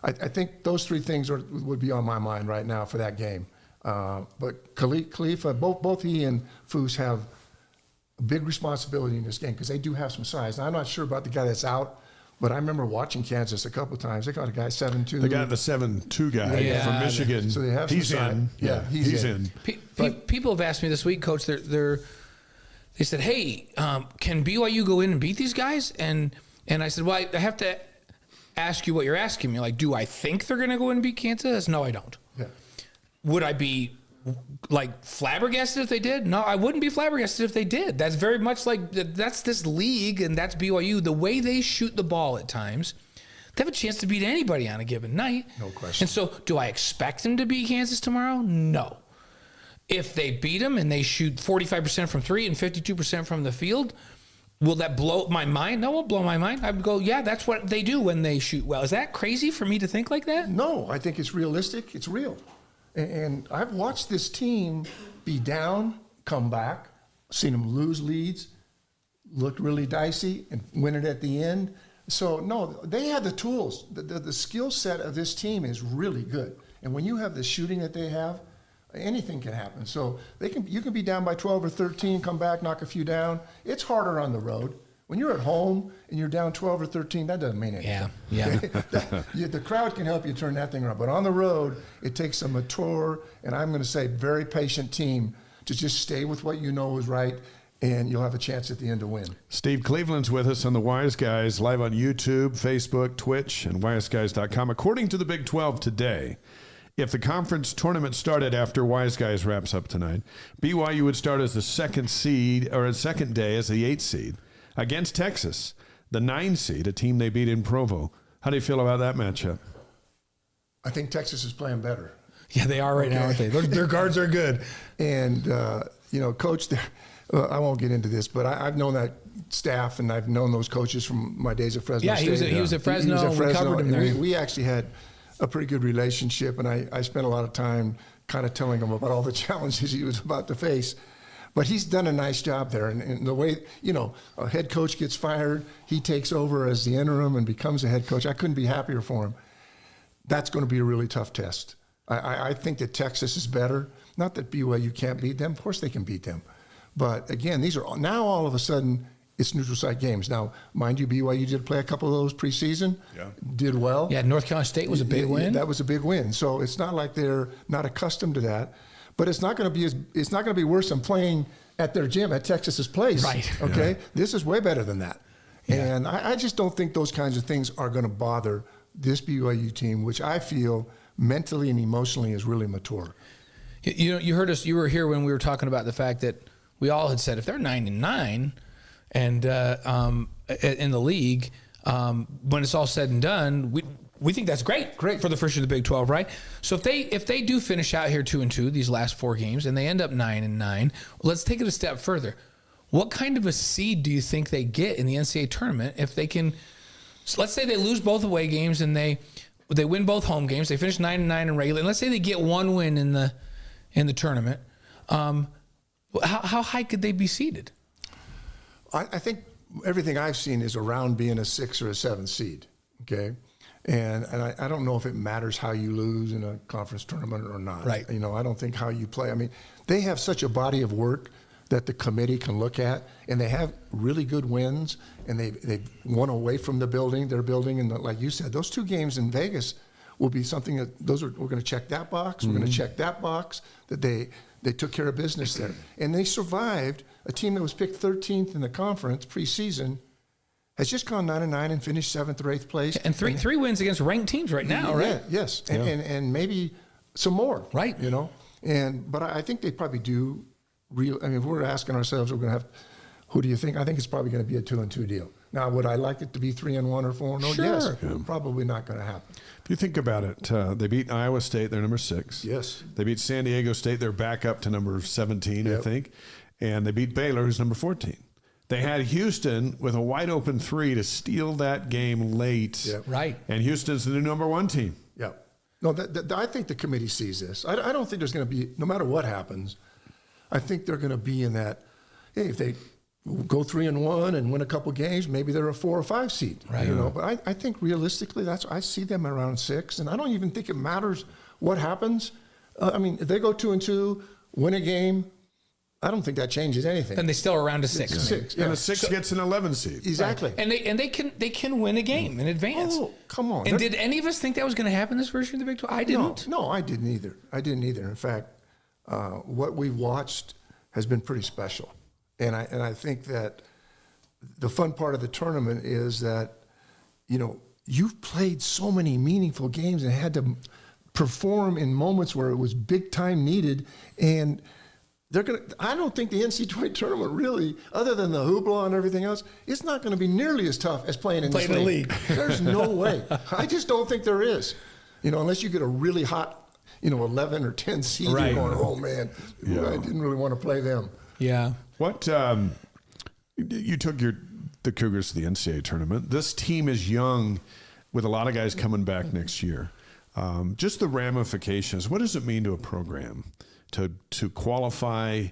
I think those 3 things would be on my mind right now for that game. But Khalifa, both he and Foose have a big responsibility in this game because they do have some size. Now, I'm not sure about the guy that's out, but I remember watching Kansas a couple of times. They got a guy 7'2". They got the 7'2" guy from Michigan. So they have he's some size. in. Yeah, he's in. People have asked me this week, Coach. They said, "Hey, can BYU go in and beat these guys?" And I said, "Well, I have to ask you what you're asking me. Like, do I think they're going to go in and beat Kansas? No, I don't. Yeah. Would I be like flabbergasted if they did? No, I wouldn't be flabbergasted if they did. That's very much like that's this league and that's BYU. The way they shoot the ball at times, they have a chance to beat anybody on a given night. No question. And so, do I expect them to beat Kansas tomorrow? No. If they beat them and they shoot 45% from three and 52% from the field, will that blow my mind? No, it won't blow my mind. I would go, yeah, that's what they do when they shoot well. Is that crazy for me to think like that? No, I think it's realistic. It's real. And I've watched this team be down, come back, seen them lose leads, look really dicey, and win it at the end. So, no, they have the tools. The skill set of this team is really good. And when you have the shooting that they have, anything can happen. So you can be down by 12 or 13, come back, knock a few down. It's harder on the road. When you're at home and you're down 12 or 13, that doesn't mean anything. Yeah. The crowd can help you turn that thing around. But on the road, it takes a mature, and I'm going to say very patient team to just stay with what you know is right, and you'll have a chance at the end to win. Steve Cleveland's with us on the Wise Guys, live on YouTube, Facebook, Twitch, and wiseguys.com. According to the Big 12 today, if the conference tournament started after Wise Guys wraps up tonight, BYU would start as the second seed, or a second day as the 8th seed, against Texas, the 9 seed, a team they beat in Provo. How do you feel about that matchup? I think Texas is playing better. Yeah, they are right now, aren't they? Their guards are good. And, Coach, I won't get into this, but I've known that staff and I've known those coaches from my days at Fresno State. He was at Fresno. We covered him there. We actually had a pretty good relationship, and I spent a lot of time kind of telling him about all the challenges he was about to face. But he's done a nice job there. And the way, a head coach gets fired, he takes over as the interim and becomes a head coach. I couldn't be happier for him. That's going to be a really tough test. I think that Texas is better. Not that BYU can't beat them. Of course they can beat them. But, again, these are now all of a sudden it's neutral site games. Now, mind you, BYU did play a couple of those preseason. Yeah. Did well. Yeah, North Carolina State was a big win. That was a big win. So it's not like they're not accustomed to that. But it's not going to be worse than playing at their gym at Texas's place. Right. Okay? Yeah. This is way better than that. Yeah. And I just don't think those kinds of things are going to bother this BYU team, which I feel mentally and emotionally is really mature. You heard us. You were here when we were talking about the fact that we all had said if they're 9-9 and in the league, when it's all said and done, we think that's great for the first year of the Big 12, right? So if they do finish out here 2-2 these last 4 games and they end up 9-9, let's take it a step further. What kind of a seed do you think they get in the NCAA tournament if they can? So let's say they lose both away games and they win both home games. They finish 9-9 in regular, and let's say they get 1 win in the tournament. How high could they be seeded? I think everything I've seen is around being a 6 or a 7 seed. Okay. And I don't know if it matters how you lose in a conference tournament or not. Right. I don't think how you play. I mean, they have such a body of work that the committee can look at, and they have really good wins, and they've won away from their building, and like you said, those 2 games in Vegas will be something that we're going to check that box. Mm-hmm. We're going to check that box that they took care of business there. And they survived. A team that was picked 13th in the conference preseason has just gone 9-9 and finished 7th or 8th place. And three wins against ranked teams right now, right? Yeah, yes. And maybe some more. Right. But I think they probably do if we're asking ourselves, we're going to have, who do you think? I think it's probably going to be a 2-2 deal. Now, would I like it to be 3-1 or 4-0? Sure. Yes. Probably not going to happen. If you think about it, they beat Iowa State, they're number 6. Yes. They beat San Diego State, they're back up to number 17, Yep. I think. And they beat Baylor, who's number 14. They had Houston with a wide open 3 to steal that game late. Yep. Right. And Houston's the new number 1 team. Yeah. No, I think the committee sees this. I don't think there's going to be, no matter what happens, I think they're going to be in that, hey, if they go 3-1 and win a couple games, maybe they're a 4 or 5 seed. Right. But I think realistically, I see them around 6, and I don't even think it matters what happens. If they go 2-2, win a game, I don't think that changes anything. And they still are around a 6. Six, And a 6 gets an 11 seed. Exactly. Right. And they can win a game in advance. Oh, come on. And did any of us think that was going to happen this first year in the Big 12? I didn't. No, I didn't either. In fact, what we've watched has been pretty special. And I think that the fun part of the tournament is that, you've played so many meaningful games and had to perform in moments where it was big time needed. And I don't think the NCAA tournament really, other than the hoopla and everything else, it's not going to be nearly as tough as playing in this league. There's no way. I just don't think there is. Unless you get a really hot, 11 or 10 seed, right. You're going, oh man, I didn't really want to play them. Yeah. What you took the Cougars to the NCAA tournament. This team is young, with a lot of guys coming back next year. Just the ramifications. What does it mean to a program to qualify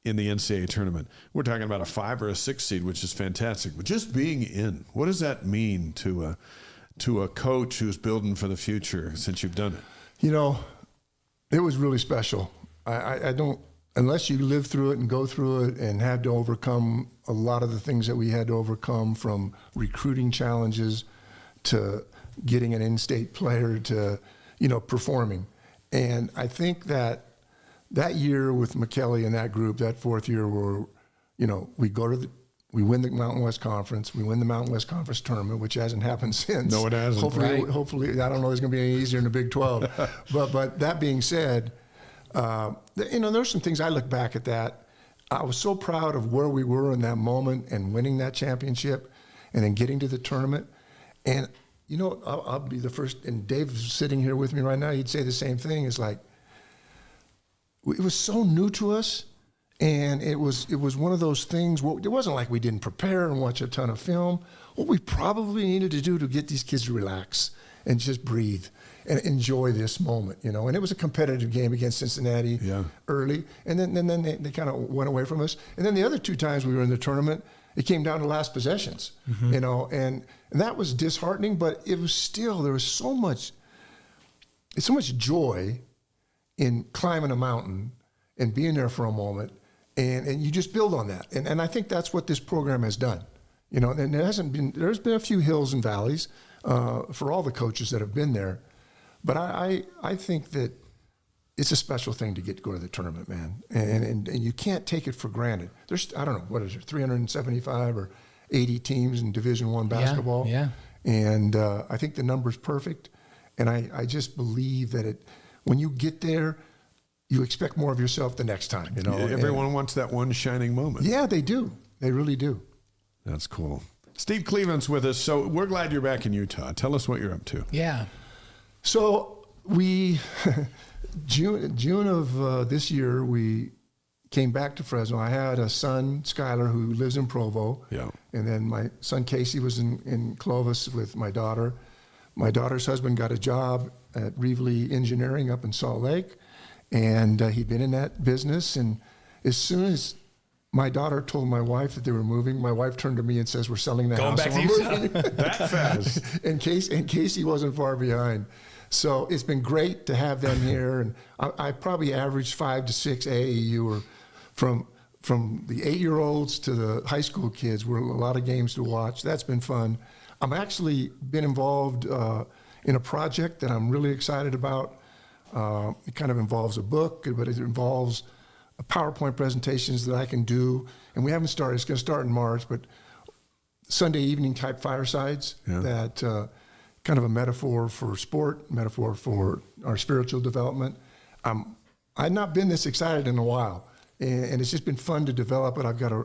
in the NCAA tournament? We're talking about a 5 or a 6 seed, which is fantastic. But just being in, what does that mean to a coach who's building for the future since you've done it? It was really special. I don't, unless you live through it and go through it and had to overcome a lot of the things that we had to overcome, from recruiting challenges to getting an in-state player to, performing. And I think that year with McKelly and that group, that 4th year, where, we win the Mountain West Conference, we win the Mountain West Conference tournament, which hasn't happened since. No, it hasn't. Hopefully, I don't know if it's going to be any easier in the Big 12. but that being said, there's some things I look back at that. I was so proud of where we were in that moment and winning that championship and then getting to the tournament. And, I'll be the first, and Dave's sitting here with me right now, he'd say the same thing. It's like, it was so new to us. And it was one of those things. It wasn't like we didn't prepare and watch a ton of film. What we probably needed to do to get these kids to relax and just breathe and enjoy this moment, And it was a competitive game against Cincinnati early, and then they kind of went away from us. And then the other 2 times we were in the tournament, it came down to last possessions, and that was disheartening. But it was still, there was so much joy in climbing a mountain and being there for a moment. And you just build on that. And I think that's what this program has done. And there's been a few hills and valleys for all the coaches that have been there. But I think that it's a special thing to go to the tournament, man. And you can't take it for granted. There's, I don't know, what is there, 375 or 80 teams in Division I basketball. Yeah. And I think the number's perfect. And I just believe that when you get there, you expect more of yourself the next time, Everyone wants that one shining moment. Yeah, they do. They really do. That's cool. Steve Cleveland's with us, so we're glad you're back in Utah. Tell us what you're up to. Yeah. So we, June of this year, we came back to Fresno. I had a son, Skylar, who lives in Provo. Yeah. And then my son, Casey, was in Clovis with my daughter. My daughter's husband got a job at Reevely Engineering up in Salt Lake. And he'd been in that business. And as soon as my daughter told my wife that they were moving, my wife turned to me and says, "We're selling the house." Going back to Utah. That fast. And Casey wasn't far behind. So it's been great to have them here. And I probably averaged 5 to 6 AAU, or from the 8-year-olds to the high school kids. Were a lot of games to watch. That's been fun. I'm actually been involved in a project that I'm really excited about. It kind of involves a book, but it involves PowerPoint presentations that I can do. And we haven't started. It's going to start in March, but Sunday evening type firesides that kind of a metaphor for sport, metaphor for our spiritual development. I've not been this excited in a while, and it's just been fun to develop it. I've got a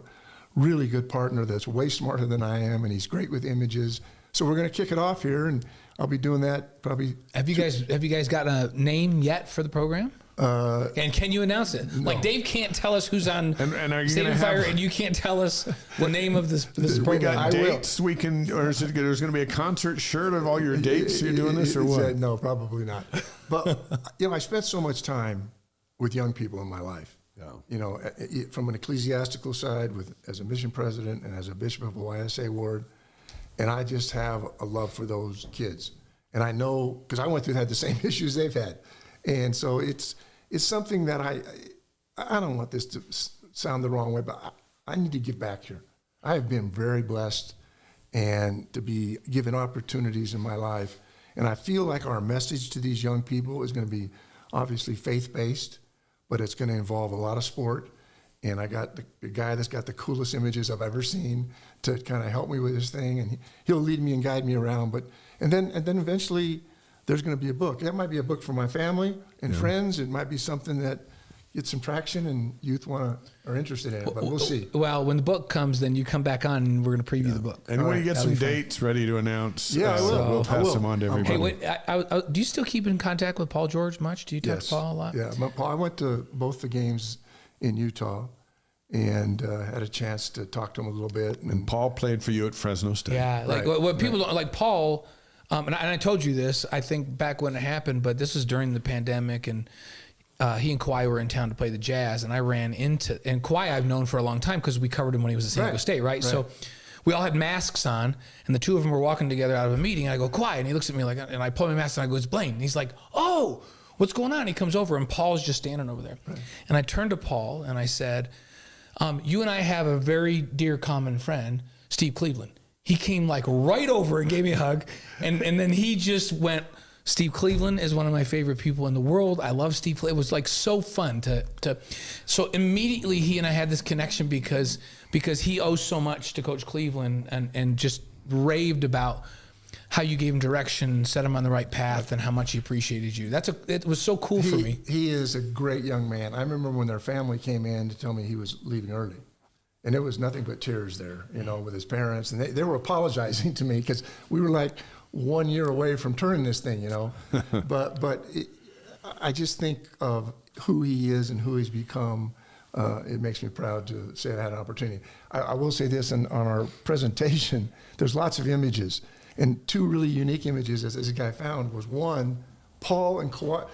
really good partner that's way smarter than I am, and he's great with images. So we're going to kick it off here, and I'll be doing that probably. Have you guys got a name yet for the program? And can you announce it? No. Like Dave can't tell us who's on and are you Stadium Fire, and you can't tell us the name of this program. We got dates. We can, or is it? There's going to be a concert shirt of all your dates. You're doing this, or what? No, probably not. But I spent so much time with young people in my life. Yeah. From an ecclesiastical side, as a mission president and as a bishop of a YSA ward, and I just have a love for those kids. And I know, because I went through the same issues they've had. And so it's something that I don't want this to sound the wrong way, but I need to give back here. I have been very blessed and to be given opportunities in my life. And I feel like our message to these young people is going to be obviously faith-based, but it's going to involve a lot of sport. And I got the guy that's got the coolest images I've ever seen to kind of help me with this thing, and he'll lead me and guide me around. And then eventually there's going to be a book. That might be a book for my family and friends. It might be something that gets some traction and youth are interested in it, but we'll see. Well, when the book comes, then you come back on and we're going to preview the book. And when you get some dates ready to announce, I will. We'll pass them on to everybody. Hey, wait, do you still keep in contact with Paul George much? Do you talk to Paul a lot? Yeah, Paul, I went to both the games in Utah and had a chance to talk to him a little bit. And Paul played for you at Fresno State. Yeah, like what people don't, like Paul, and I told you this, I think back when it happened, but this was during the pandemic, and he and Kawhi were in town to play the Jazz, and I ran into, and Kawhi I've known for a long time because we covered him when he was at San Diego State, right? So we all had masks on, and the two of them were walking together out of a meeting, and I go, Kawhi, and he looks at me like, and I pull my mask, and I go, it's Blaine. And he's like, oh, what's going on? And he comes over, and Paul's just standing over there. Right. And I turned to Paul, and I said, you and I have a very dear common friend, Steve Cleveland. He came like right over and gave me a hug, and then he just went, Steve Cleveland is one of my favorite people in the world. I love Steve. It was like so fun so immediately he and I had this connection because he owes so much to Coach Cleveland and just raved about how you gave him direction, set him on the right path, and how much he appreciated you. It was so cool for me. He is a great young man. I remember when their family came in to tell me he was leaving early. And it was nothing but tears there, with his parents. And they were apologizing to me because we were like 1 year away from turning this thing, But I just think of who he is and who he's become. It makes me proud to say I had an opportunity. I will say this, on our presentation, there's lots of images. And two really unique images, as this guy found, was one, Paul and Kawhi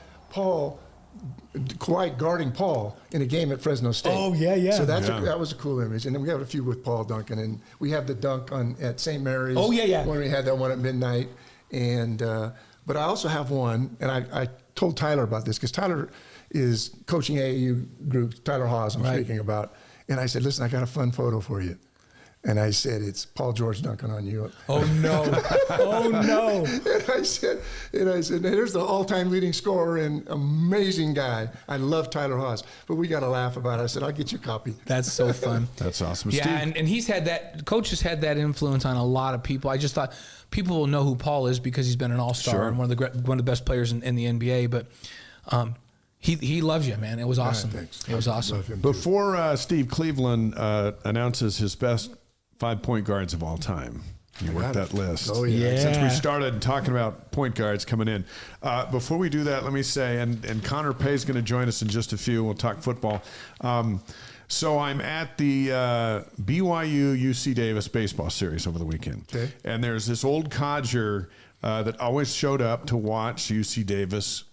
guarding Paul in a game at Fresno State. Oh, yeah. So that was a cool image. And then we have a few with Paul Duncan, and we have the dunk at St. Mary's. Oh, yeah. When we had that one at midnight. And but I also have one, and I told Tyler about this because Tyler is coaching AAU group, Tyler Haas I'm speaking about. And I said, listen, I got a fun photo for you. And I said, it's Paul George dunking on you. Oh, no. Oh, no. And I said, here's the all-time leading scorer and amazing guy. I love Tyler Haas, but we got to laugh about it. I said, I'll get you a copy. That's so fun. That's awesome. Yeah, Steve? and he's had that, Coach has had that influence on a lot of people. I just thought people will know who Paul is because he's been an all-star and one of the best players in the NBA, but he loves you, man. It was awesome. Thanks. It was awesome. Before Steve Cleveland announces his best 5 point guards of all time, you worked that list. Oh, yeah. Since we started talking about point guards coming in. Before we do that, let me say, and Connor Pay is going to join us in just a few. We'll talk football. So I'm at the BYU UC Davis baseball series over the weekend. Okay. And there's this old codger that always showed up to watch UC Davis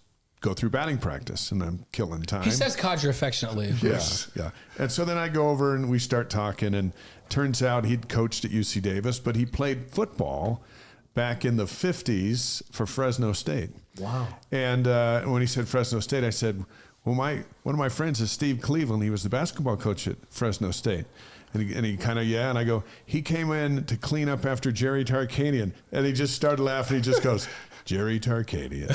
go through batting practice, and I'm killing time. He says codger affectionately. Yes. Yeah. And so then I go over and we start talking, and turns out he'd coached at UC Davis, but he played football back in the 50s for Fresno State. Wow. And when he said Fresno State, I said, well, one of my friends is Steve Cleveland. He was the basketball coach at Fresno State. And he kind of, and I go, he came in to clean up after Jerry Tarkanian. And he just started laughing. He just goes, Jerry Tarkanian.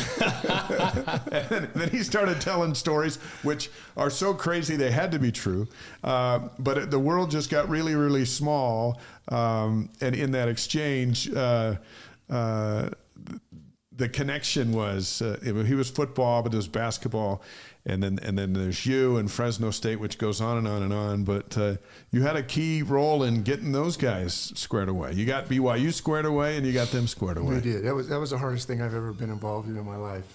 And then he started telling stories which are so crazy they had to be true. But the world just got really, really small. And in that exchange, the connection was he was football, but it was basketball. And then there's you and Fresno State, which goes on and on and on. But you had a key role in getting those guys squared away. You got BYU squared away, and you got them squared away. We did. That was the hardest thing I've ever been involved in my life.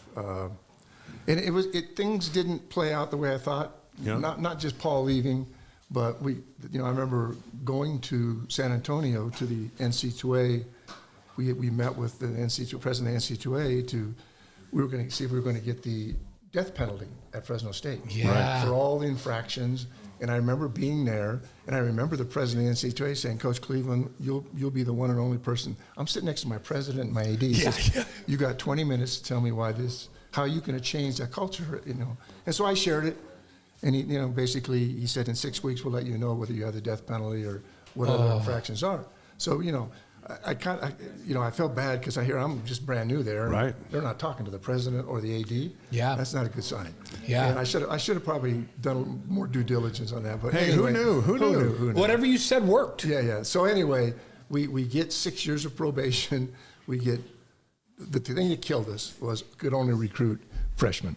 And things didn't play out the way I thought. Yeah. Not just Paul leaving, but I remember going to San Antonio to the NCAA. We met with the president of the NCAA we were going to see if we were going to get the death penalty at Fresno State for all the infractions. And I remember being there, and I remember the president of the NCAA saying, Coach Cleveland, you'll be the one and only person. I'm sitting next to my president and my AD. He says, you got 20 minutes to tell me how you can change that culture, And so I shared it, And he, basically he said in 6 weeks we'll let you know whether you have the death penalty or what other infractions are. So, I felt bad because I hear I'm just brand new there. Right. They're not talking to the president or the AD. Yeah. That's not a good sign. Yeah. And I should have probably done more due diligence on that. But Hey, anyway, who knew? Whatever you said worked. Yeah. So anyway, we get 6 years of probation. We get the thing that killed us was could only recruit freshmen.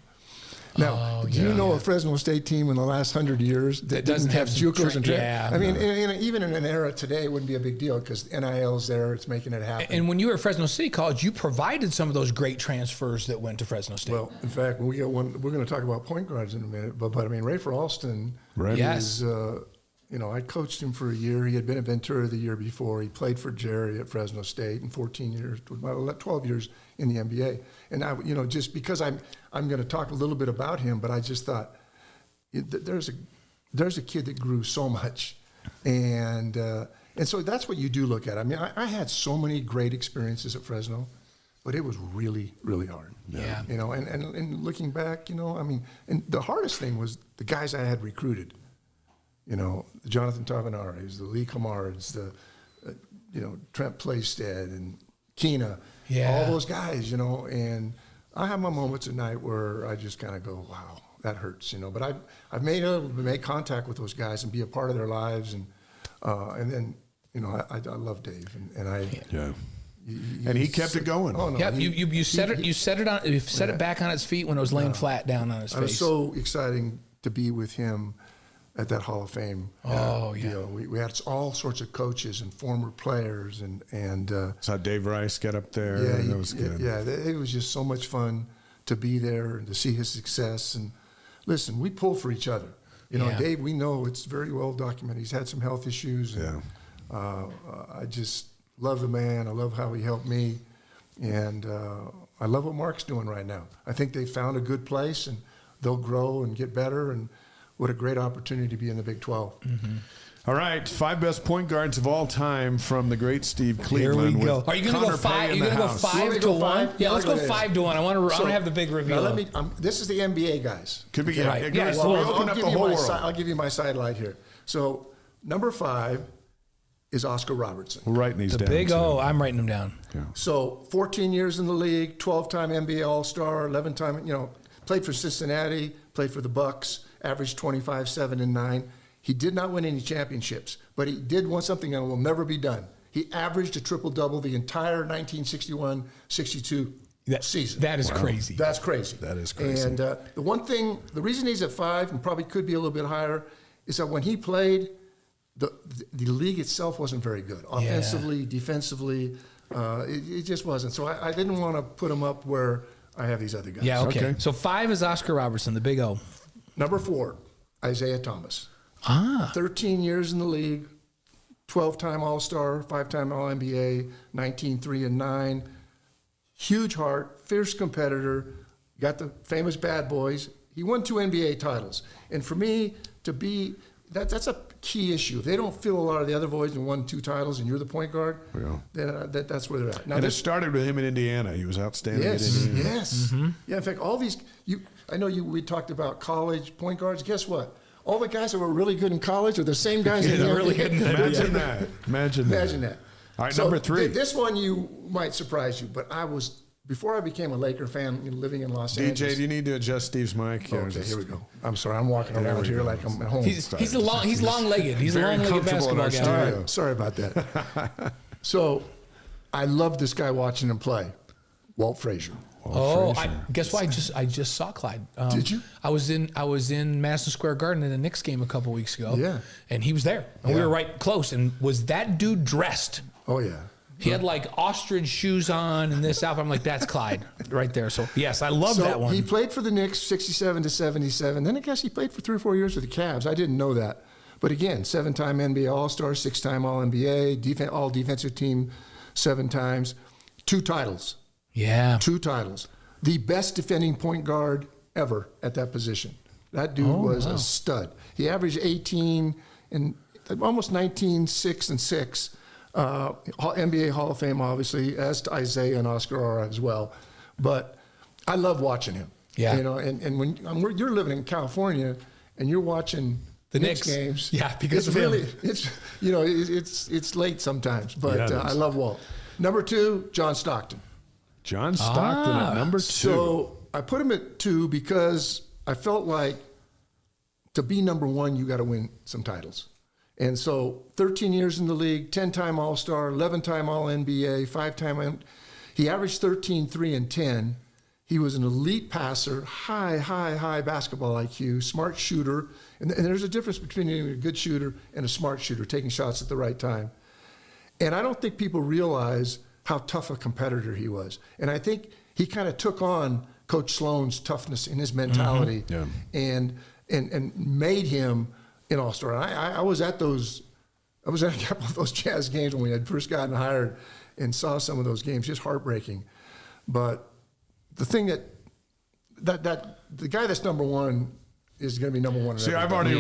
Now, do you know a Fresno State team in the last 100 years that doesn't have JUCOs and yeah. I mean, even in an era today, it wouldn't be a big deal because NIL's there; it's making it happen. And when you were at Fresno City College, you provided some of those great transfers that went to Fresno State. Well, in fact, when we get one, we're going to talk about point guards in a minute. But I mean, Rafer Alston, Yes. is, I coached him for a year. He had been at Ventura the year before. He played for Jerry at Fresno State in 14 years, 12 years in the NBA. And I, just because I'm going to talk a little bit about him, but I just thought there's a kid that grew so much, and so that's what you do look at. I mean, I had so many great experiences at Fresno, but it was really, really hard. Yeah. And looking back, I mean, and the hardest thing was the guys I had recruited. The Jonathan Tavanares, the Lee Camards, the Trent Playstead and Keena, all those guys, and I have my moments at night where I just kind of go, wow, that hurts, but I've made contact with those guys and be a part of their lives, and then I love Dave, and I and he kept it going. Oh no, Yep, you set it back on its feet when it was laying flat down on its face. It was so exciting to be with him at that Hall of Fame. We had all sorts of coaches and former players, and saw Dave Rice get up there. Yeah, that was good. It was just so much fun to be there and to see his success. And listen, we pull for each other. Dave, we know it's very well documented. He's had some health issues. And, I just love the man. I love how he helped me, and I love what Mark's doing right now. I think they found a good place, and they'll grow and get better. And what a great opportunity to be in the Big 12. Mm-hmm. All right, 5 best point guards of all time from the great Steve Cleveland. Here we go. Are you going to go 5? Are you going to go 5-1? Yeah, let's go 5-1. I want to have the big reveal. This is the NBA guys. Could be right. Yeah, Well, we open up the whole world. I'll give you my sidelight here. So number 5 is Oscar Robertson. We're writing these the down. Big O. I'm writing them down. Yeah. So 14 years in the league, 12-time NBA All-Star, 11-time. Played for Cincinnati, played for the Bucks. Averaged 25, 7, and 9. He did not win any championships, but he did want something that will never be done. He averaged a triple-double the entire 1961-62 season. That is crazy. That's crazy. That is crazy. And the reason he's at 5 and probably could be a little bit higher is that when he played, the league itself wasn't very good. Offensively, defensively, it just wasn't. So I didn't want to put him up where I have these other guys. Yeah, okay. So 5 is Oscar Robertson, the Big O. Number 4, Isaiah Thomas. 13 years in the league, 12-time All-Star, 5-time All-NBA, 19, 3, and 9. Huge heart, fierce competitor, got the famous Bad Boys. He won 2 NBA titles. And for me, that's a key issue. If they don't feel a lot of the other boys and won 2 titles and you're the point guard, then that's where they're at. Now, and it started with him in Indiana. He was outstanding at Indiana. Yes. Mm-hmm. Yeah, in fact, all these, I know we talked about college point guards. Guess what? All the guys that were really good in college are the same guys that are really good in the NBA. Imagine that. All right, so number 3. This one might surprise you, but before I became a Laker fan living in Los Angeles. DJ, do you need to adjust Steve's mic? Okay, here we go. I'm sorry, I'm walking around here like I'm at home. He's long-legged. He's a long-legged basketball guy. All right, sorry about that. So I love this guy watching him play, Walt Frazier. Guess what? I just saw Clyde. Did you? I was in Madison Square Garden in a Knicks game a couple weeks ago. Yeah. And he was there. And we were right close. And was that dude dressed? Oh, yeah. He had like ostrich shoes on and this outfit. I'm like, that's Clyde right there. So, yes, I love that one. He played for the Knicks 67 to 77. Then I guess he played for 3 or 4 years with the Cavs. I didn't know that. But again, 7-time NBA All-Star, 6-time All-NBA, all defensive team 7 times. 2 titles. Yeah. 2 titles. The best defending point guard ever at that position. That dude was a stud. He averaged 18 and almost 19, 6, and 6. NBA Hall of Fame, obviously, as to Isaiah and Oscar are as well. But I love watching him. Yeah. And when you're living in California and you're watching the Knicks Knicks games. Yeah, because it's of really, him. it's late sometimes, but I love Walt. Number 2, John Stockton. John Stockton at number 2. So I put him at 2 because I felt like to be number 1, you got to win some titles. And so 13 years in the league, 10-time All-Star, 11-time All-NBA, 5-time. He averaged 13, 3, and 10. He was an elite passer, high basketball IQ, smart shooter. And there's a difference between a good shooter and a smart shooter, taking shots at the right time. And I don't think people realize how tough a competitor he was. And I think he kind of took on Coach Sloan's toughness in his mentality and made him an All-Star. I was at a couple of those Jazz games when we had first gotten hired and saw some of those games, just heartbreaking. But the thing that the guy that's number 1 is going to be number 1. See, I've already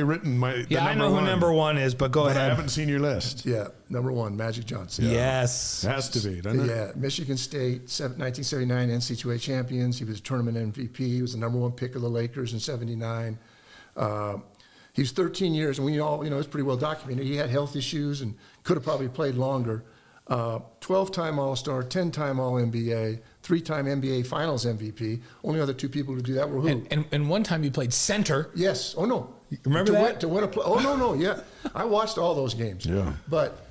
written my. I know who number 1 is, but go ahead. I haven't seen your list. Yeah, number 1, Magic Johnson. Yes, has to be, doesn't it? Yeah, Michigan State, 1979 NCAA champions. He was a tournament MVP. He was the number 1 pick of the Lakers in '79. He was 13 years, and we all, it's pretty well documented. He had health issues and could have probably played longer. 12-time All-Star, 10-time All-NBA, 3-time NBA Finals MVP. Only other 2 people to do that were who? And one time you played center. Yes. Oh, no. Remember that? To win a play. Oh, no, yeah. I watched all those games. Yeah. But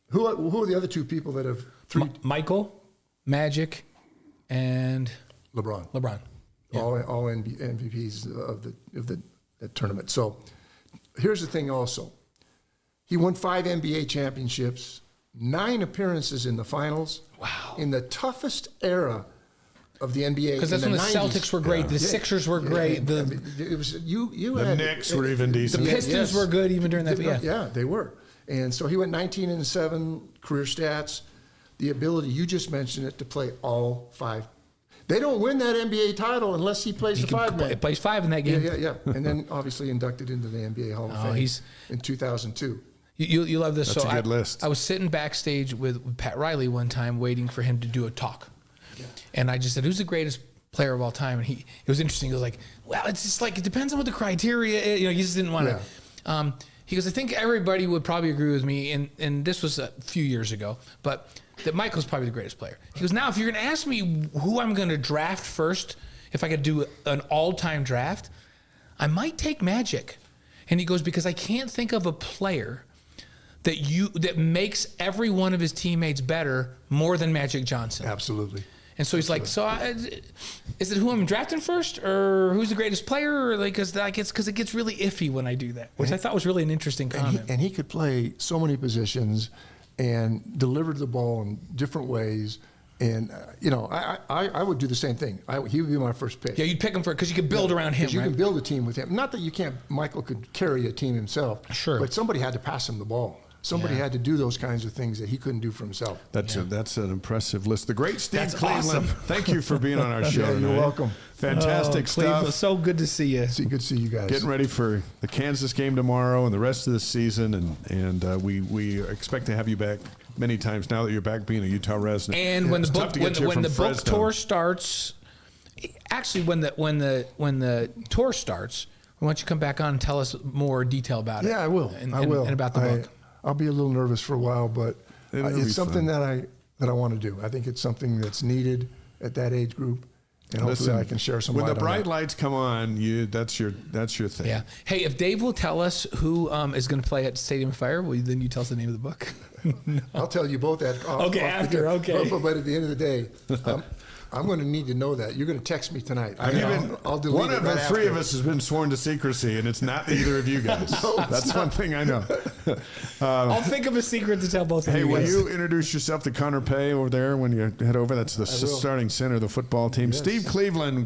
who are the other 2 people that have 3? Michael, Magic, and LeBron. Yeah. All MVPs of the tournament. So here's the thing also. He won 5 NBA championships, 9 appearances in the finals. Wow. In the toughest era of the NBA. Because that's when the 90s. Celtics were great. The Sixers were great. The Knicks were even decent. The Pistons were good even during that. Yeah, they were. And so he went 19-7 career stats. The ability, you just mentioned it, to play all 5. They don't win that NBA title unless he plays the 5-man. He plays 5 in that game. Yeah. And then obviously inducted into the NBA Hall of Fame in 2002. You love this. That's a good list. I was sitting backstage with Pat Riley one time waiting for him to do a talk. Yeah. And I just said, who's the greatest player of all time? And it was interesting. He was like, well, it's just like, it depends on what the criteria is. He just didn't want to. He goes, I think everybody would probably agree with me, and this was a few years ago, but that Michael's probably the greatest player. He goes, now, if you're going to ask me who I'm going to draft first, if I could do an all-time draft, I might take Magic. And he goes, because I can't think of a player that makes every one of his teammates better more than Magic Johnson. Absolutely. And so he's like, is it who I'm drafting first, or who's the greatest player? Or like, because it gets really iffy when I do that, which I thought was really an interesting comment. And he could play so many positions and deliver the ball in different ways. And I would do the same thing. He would be my first pick. Yeah, you'd pick him because you could build around him. You can build a team with him. Not that you can't. Michael could carry a team himself. Sure. But somebody had to pass him the ball. Somebody had to do those kinds of things that he couldn't do for himself. That's an impressive list. The great Steve Cleveland. Awesome. Thank you for being on our show. You're welcome. Fantastic stuff. So good to see you. Good to see you guys. Getting ready for the Kansas game tomorrow and the rest of the season, and we expect to have you back many times now that you're back being a Utah resident. And when the book tour starts, actually when the tour starts, we want you to come back on and tell us more detail about it. Yeah, I will. And about the book. I'll be a little nervous for a while, but it's something that I want to do. I think it's something that's needed at that age group, and hopefully I can share some light on that. When the bright lights come on, that's your thing. Yeah. Hey, if Dave will tell us who is going to play at Stadium of Fire, will you then tell us the name of the book? No. I'll tell you both that. After. But at the end of the day, I'm going to need to know that. You're going to text me tonight. I'll delete one it of right the after. 3 of us has been sworn to secrecy, and it's not either of you guys. That's one thing I know. I'll think of a secret to tell both of you guys. Hey, will you introduce yourself to Connor Pay over there when you head over? That's the starting center of the football team. Yes. Steve Cleveland,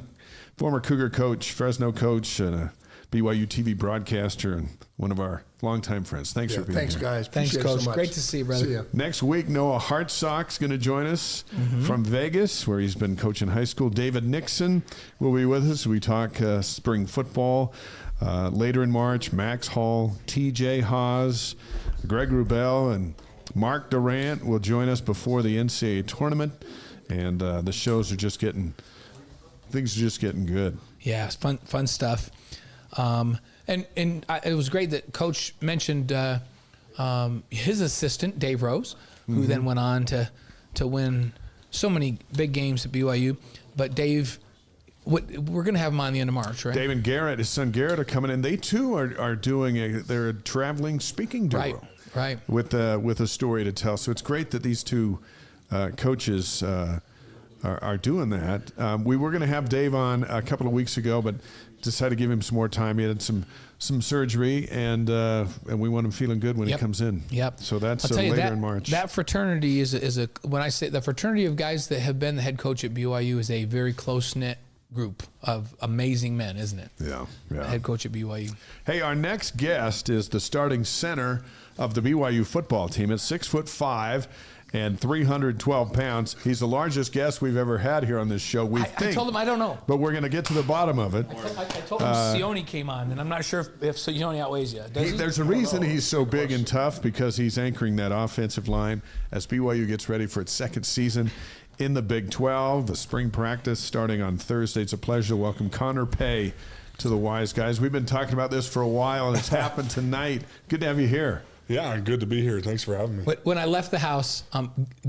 former Cougar coach, Fresno coach, and a BYU TV broadcaster, and one of our longtime friends. Thanks for being here. Thanks, guys. Thanks, Appreciate Coach. So much. Great to see you, brother. See ya. Next week, Noah Hartsock's going to join us from Vegas, where he's been coaching high school. David Nixon will be with us. We talk spring football. Later in March, Max Hall, TJ Haas, Greg Wrubell, and Mark Durant will join us before the NCAA tournament. And the shows are things are just getting good. Yeah, it's fun stuff. It was great that Coach mentioned his assistant, Dave Rose, who then went on to win so many big games at BYU. But Dave, we're going to have him on the end of March, right? Dave and Garrett, his son Garrett, are coming in. They too are doing they're a traveling speaking duo, right, with a story to tell. So it's great that these two coaches are doing that. We were going to have Dave on a couple of weeks ago, but decided to give him some more time. He had some surgery, and we want him feeling good when he comes in. Yep. So that's I'll tell you, later in March. That fraternity is a when I say the fraternity of guys that have been the head coach at BYU is a very close knit group of amazing men, isn't it? Yeah. Head coach at BYU. Hey, our next guest is the starting center of the BYU football team. It's 6'5" and 312 pounds. He's the largest guest we've ever had here on this show. I told him I don't know, but we're going to get to the bottom of it. I told him Sione came on, and I'm not sure if Sione outweighs you. There's a reason he's so big and tough, because he's anchoring that offensive line as BYU gets ready for its second season in the Big 12. The spring practice starting on Thursday. It's a pleasure to welcome Connor Pay to the Wise Guys. We've been talking about this for a while, and it's happened tonight. Good to have you here. Yeah, good to be here. Thanks for having me. When I left the house,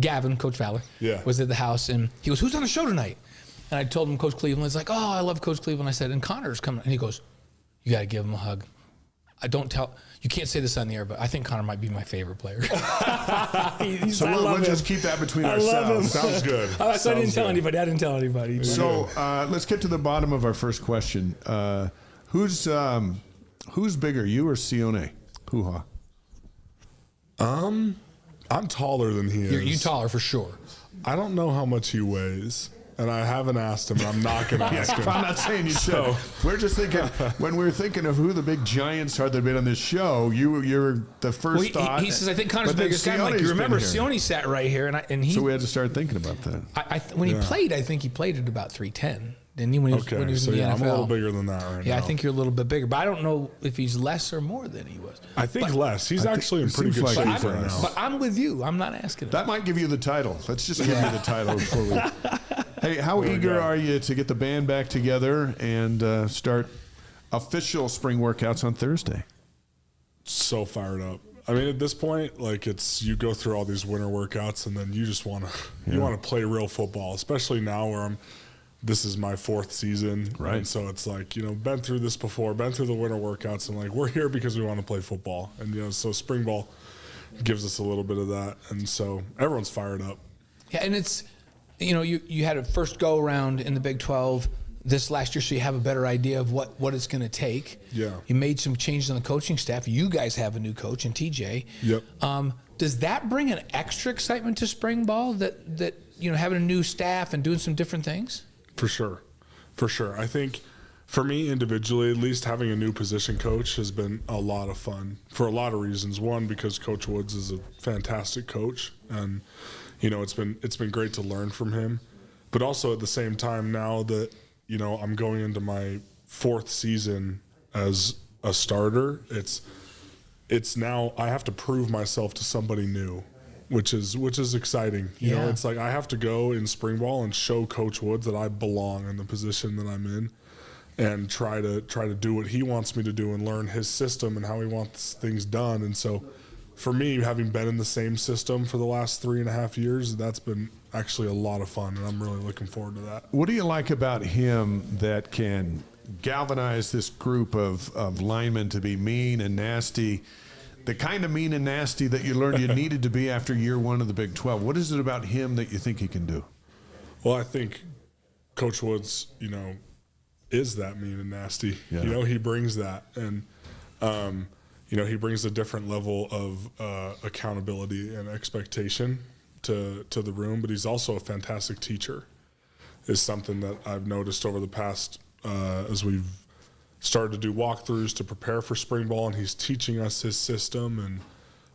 Gavin, Coach Fowler, was at the house, and he goes, "Who's on the show tonight?" And I told him Coach Cleveland. He's like, "Oh, I love Coach Cleveland." I said, "And Connor's coming." And he goes, "You got to give him a hug." You can't say this on the air, but I think Connor might be my favorite player. So we'll just keep that between ourselves. Sounds good. I didn't tell anybody. I didn't tell anybody. So let's get to the bottom of our first question. Who's bigger, you or Sione? Hoo-ha. I'm taller than he is. You're taller for sure. I don't know how much he weighs, and I haven't asked him, and I'm not going to ask him. I'm not saying you should. We're just thinking, when we were thinking of who the big giants are that have been on this show, you're the first thought. He says, "I think Connor's But then biggest guy." I'm like, Sione's you remember been here. Sione sat right here, and he. So we had to start thinking about that. When he played, I think he played at about 310. Didn't he? When he was in the NFL. I'm a little bigger than that right now. Yeah, I think you're a little bit bigger, but I don't know if he's less or more than he was. I think less. He's actually in pretty good shape right now. But I'm with you. I'm not asking him. That might give you the title. Let's just give you the title before we. Hey, how eager are you to get the band back together and start official spring workouts on Thursday? So fired up. I mean, at this point, you go through all these winter workouts, and then you just want to play real football, especially now where this is my fourth season. Right. And so it's been through this before, been through the winter workouts, and we're here because we want to play football. And, so spring ball gives us a little bit of that. And so everyone's fired up. Yeah, and it's, you had a first go around in the Big 12 this last year, so you have a better idea of what it's going to take. Yeah. You made some changes on the coaching staff. You guys have a new coach in TJ. Yep. Does that bring an extra excitement to spring ball that having a new staff and doing some different things? For sure. I think for me individually, at least, having a new position coach has been a lot of fun for a lot of reasons. One, because Coach Woods is a fantastic coach, and it's been great to learn from him. But also at the same time, now that I'm going into my fourth season as a starter, it's now I have to prove myself to somebody new. Which is exciting. You know, it's I have to go in spring ball and show Coach Woods that I belong in the position that I'm in, and try to do what he wants me to do and learn his system and how he wants things done. And so, for me, having been in the same system for the last 3.5 years, that's been actually a lot of fun, and I'm really looking forward to that. What do you like about him that can galvanize this group of linemen to be mean and nasty? The kind of mean and nasty that you learned you needed to be after year one of the Big 12. What is it about him that you think he can do? Well, I think Coach Woods, is that mean and nasty. Yeah. He brings that. And, he brings a different level of accountability and expectation to the room. But he's also a fantastic teacher, is something that I've noticed over the past, as we've started to do walkthroughs to prepare for spring ball, and he's teaching us his system,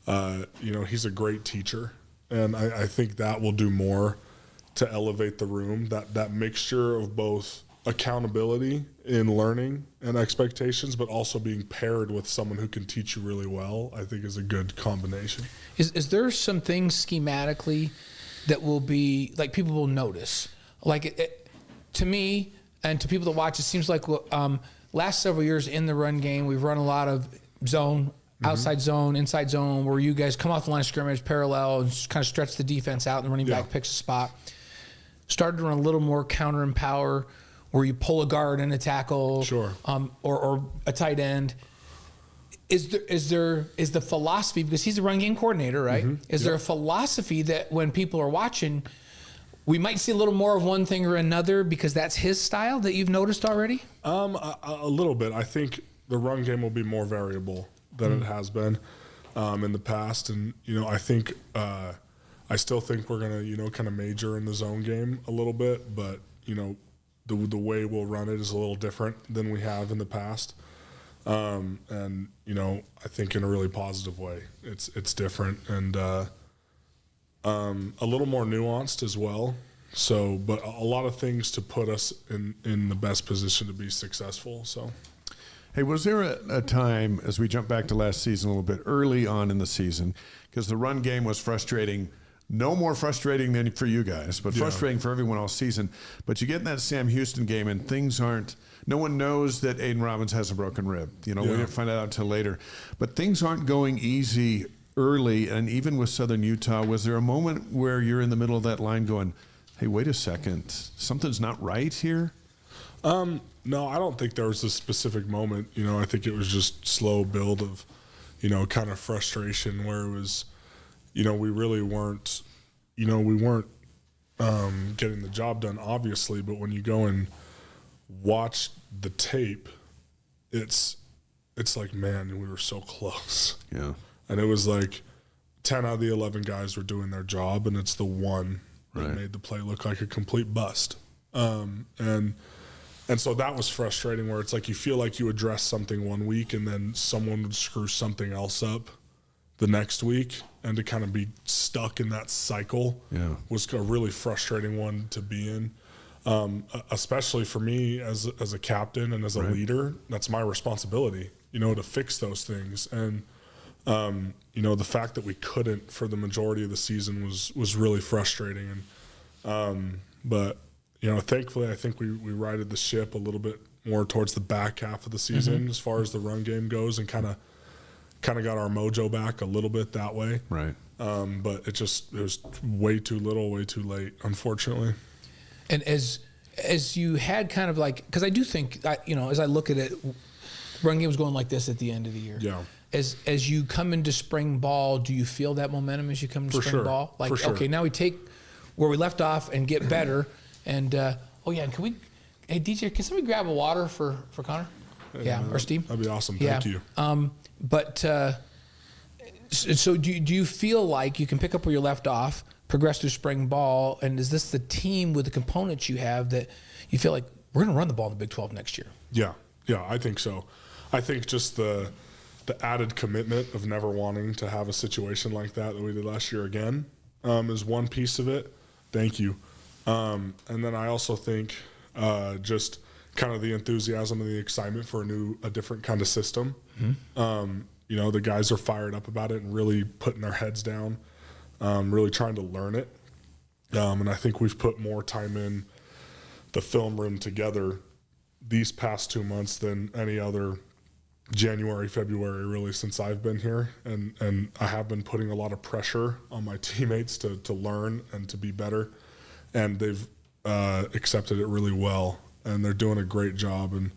and he's a great teacher, and I think that will do more to elevate the room. That mixture of both accountability in learning and expectations, but also being paired with someone who can teach you really well, I think is a good combination. Is there some things schematically that will be people will notice? To me and to people that watch, it seems like last several years in the run game, we've run a lot of zone, outside zone, inside zone, where you guys come off the line of scrimmage, parallel, and just kind of stretch the defense out, and the running back picks a spot. Started to run a little more counter and power, where you pull a guard and a tackle, or a tight end. Is the philosophy, because he's a run game coordinator, right? Is there a philosophy that when people are watching, we might see a little more of one thing or another because that's his style that you've noticed already? A little bit. I think the run game will be more variable than it has been in the past. And, I think I still think we're going to, kind of major in the zone game a little bit. But, the way we'll run it is a little different than we have in the past. And, I think in a really positive way. It's different and a little more nuanced as well. So, but a lot of things to put us in the best position to be successful. So. Hey, was there a time, as we jump back to last season a little bit, early on in the season, because the run game was frustrating, no more frustrating than for you guys, but frustrating for everyone all season. But you get in that Sam Houston game and things aren't, no one knows that Aiden Robbins has a broken rib. We didn't find that out until later. But things aren't going easy early, and even with Southern Utah, was there a moment where you're in the middle of that line going, hey, wait a second, something's not right here? No, I don't think there was a specific moment. I think it was just slow build of, kind of frustration where it was, we really weren't, we weren't getting the job done, obviously. But when you go and watch the tape, it's like, man, we were so close. Yeah. And it was like 10 out of the 11 guys were doing their job, and it's the one that made the play look like a complete bust. And so that was frustrating where it's like you feel like you address something one week and then someone would screw something else up the next week, and to kind of be stuck in that cycle was a really frustrating one to be in, especially for me as a captain and as a leader. That's my responsibility, to fix those things. And, the fact that we couldn't for the majority of the season was really frustrating. And but thankfully, I think we righted the ship a little bit more towards the back half of the season as far as the run game goes, and kind of got our mojo back a little bit that way. Right. But it was way too little, way too late, unfortunately. And as you had kind of like, because I do think, as I look at it, run game was going like this at the end of the year. Yeah. As you come into spring ball, do you feel that momentum as you come into spring ball? Like, okay, now we take where we left off and get better. And, can hey, DJ, can somebody grab a water for Connor? Or Steve? That'd be awesome. Thank you. So do you feel like you can pick up where you left off, progress through spring ball, and is this the team with the components you have that you feel like we're going to run the ball in the Big 12 next year? Yeah, I think so. I think just the added commitment of never wanting to have a situation like that we did last year again is one piece of it. Thank you. And then I also think just kind of the enthusiasm and the excitement for a different kind of system. The guys are fired up about it and really putting their heads down, really trying to learn it. And I think we've put more time in the film room together these past 2 months than any other January, February, really, since I've been here. And I have been putting a lot of pressure on my teammates to learn and to be better. And they've accepted it really well, and they're doing a great job. And,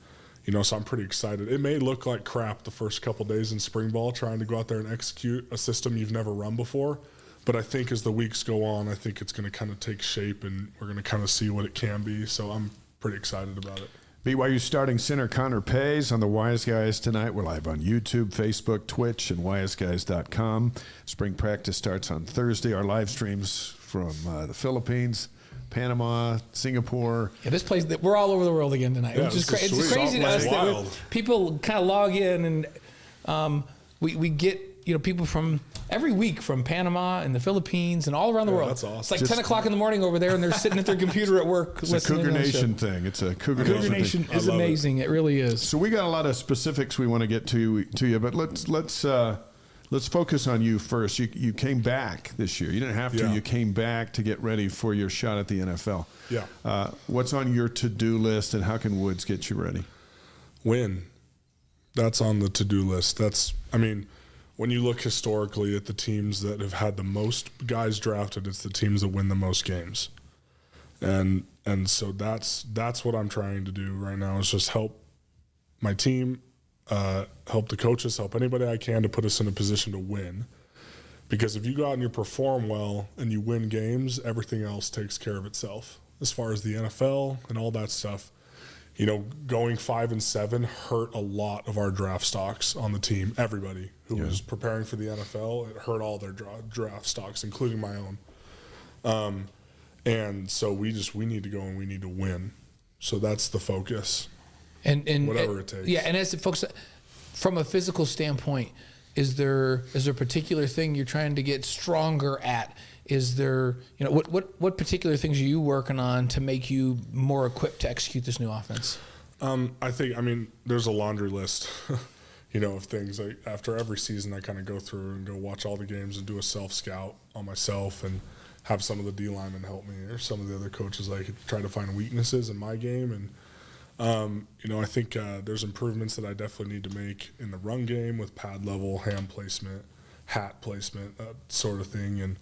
so I'm pretty excited. It may look like crap the first couple days in spring ball, trying to go out there and execute a system you've never run before. But I think as the weeks go on, I think it's going to kind of take shape, and we're going to kind of see what it can be. So I'm pretty excited about it. BYU starting center Connor Pays on the Wise Guys tonight. We're live on YouTube, Facebook, Twitch, and wiseguys.com. Spring practice starts on Thursday. Our live streams from the Philippines, Panama, Singapore. Yeah, this place, we're all over the world again tonight. Yeah, it's crazy to us that people kind of log in, and we get people from every week from Panama and the Philippines and all around the world. That's awesome. It's like 10 o'clock in the morning over there, and they're sitting at their computer at work listening. It's a Cougar Nation thing. It's a Cougar Nation thing. is amazing. It really is. So we got a lot of specifics we want to get to you, but let's focus on you first. You came back this year. You didn't have to. Yeah. You came back to get ready for your shot at the NFL. Yeah. What's on your to-do list, and how can Woods get you ready? win. That's on the to-do list. When you look historically at the teams that have had the most guys drafted, it's the teams that win the most games. And so that's what I'm trying to do right now, is just help my team, help the coaches, help anybody I can to put us in a position to win. Because if you go out and you perform well and you win games, everything else takes care of itself. As far as the NFL and all that stuff, going 5-7 hurt a lot of our draft stocks on the team. Everybody who was preparing for the NFL, it hurt all their draft stocks, including my own. And so we need to go and we need to win. So that's the focus. And whatever it takes. Yeah, and as folks, from a physical standpoint, is there a particular thing you're trying to get stronger at? Is there, what particular things are you working on to make you more equipped to execute this new offense? There's a laundry list, of things. After every season, I kind of go through and go watch all the games and do a self-scout on myself and have some of the D linemen help me, or some of the other coaches. I could try to find weaknesses in my game. And, I think there's improvements that I definitely need to make in the run game with pad level, hand placement, hat placement, that sort of thing. And,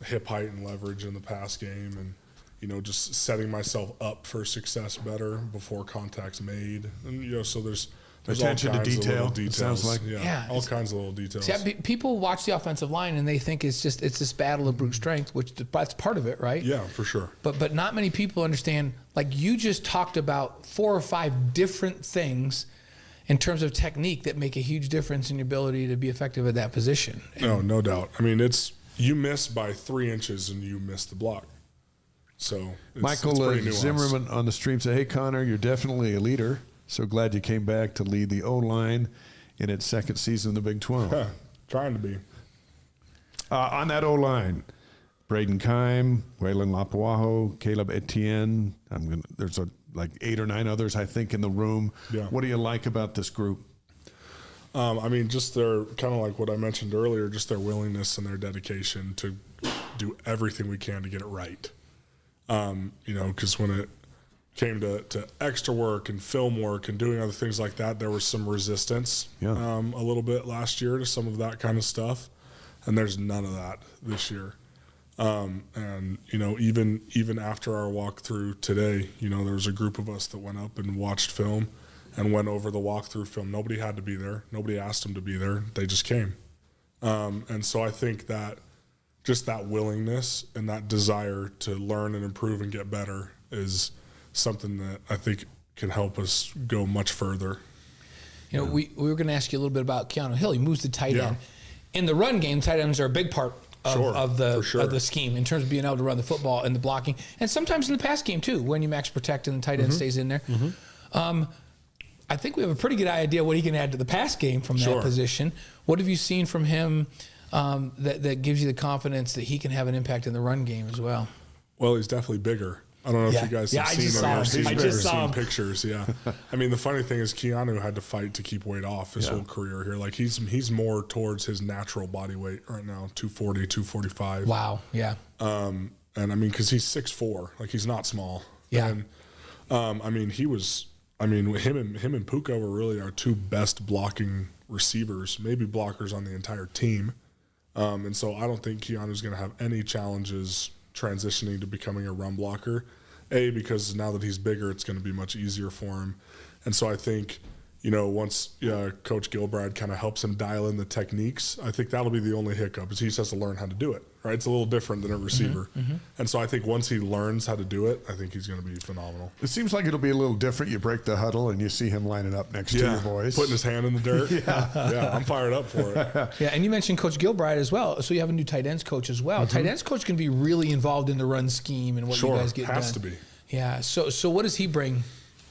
hip height and leverage in the pass game, and, just setting myself up for success better before contact's made. And, so there's attention to detail. It sounds like, all kinds of little details. See, people watch the offensive line and they think it's this battle of brute strength, which that's part of it, right? Yeah, for sure. But not many people understand, like you just talked about 4 or 5 different things in terms of technique that make a huge difference in your ability to be effective at that position. No doubt. You miss by 3 inches and you miss the block. So Michael Zimmerman on the stream said, "Hey Connor, you're definitely a leader. So glad you came back to lead the O-line in its second season in the Big 12. Trying to be. On that O-line, Braden Keim, Waylon Lapuaho, Caleb Etienne. There's 8 or 9 others, I think, in the room. Yeah. What do you like about this group? Just their, kind of like what I mentioned earlier, just their willingness and their dedication to do everything we can to get it right. Because when it came to extra work and film work and doing other things like that, there was some resistance a little bit last year to some of that kind of stuff. And there's none of that this year. Even after our walkthrough today, there was a group of us that went up and watched film and went over the walkthrough film. Nobody had to be there. Nobody asked them to be there. They just came. And so I think that just that willingness and that desire to learn and improve and get better is something that I think can help us go much further. We were going to ask you a little bit about Keanu Hill. He moves the tight end. In the run game, tight ends are a big part of the scheme in terms of being able to run the football and the blocking, and sometimes in the pass game too, when you max protect and the tight end stays in there. I think we have a pretty good idea what he can add to the pass game from that position. What have you seen from him that gives you the confidence that he can have an impact in the run game as well? Well, he's definitely bigger. I don't know if you guys have seen him. I just saw him. Pictures. Yeah. The funny thing is Keanu had to fight to keep weight off his whole career here. Like he's more towards his natural body weight right now, 240, 245. Wow. Yeah. And because he's 6'4", like he's not small. Yeah. And he was. Him and Puka were really our 2 best blocking receivers, maybe blockers on the entire team. And so I don't think Keanu's going to have any challenges transitioning to becoming a run blocker. Because now that he's bigger, it's going to be much easier for him. And so I think, once Coach Gilbride kind of helps him dial in the techniques, I think that'll be the only hiccup is he just has to learn how to do it, right? It's a little different than a receiver. And so I think once he learns how to do it, I think he's going to be phenomenal. It seems like it'll be a little different. You break the huddle and you see him lining up next to your boys. Putting his hand in the dirt. Yeah, I'm fired up for it. Yeah, and you mentioned Coach Gilbride as well. So you have a new tight ends coach as well. Tight ends coach can be really involved in the run scheme and what you guys get done. Has to be. Yeah, so what does he bring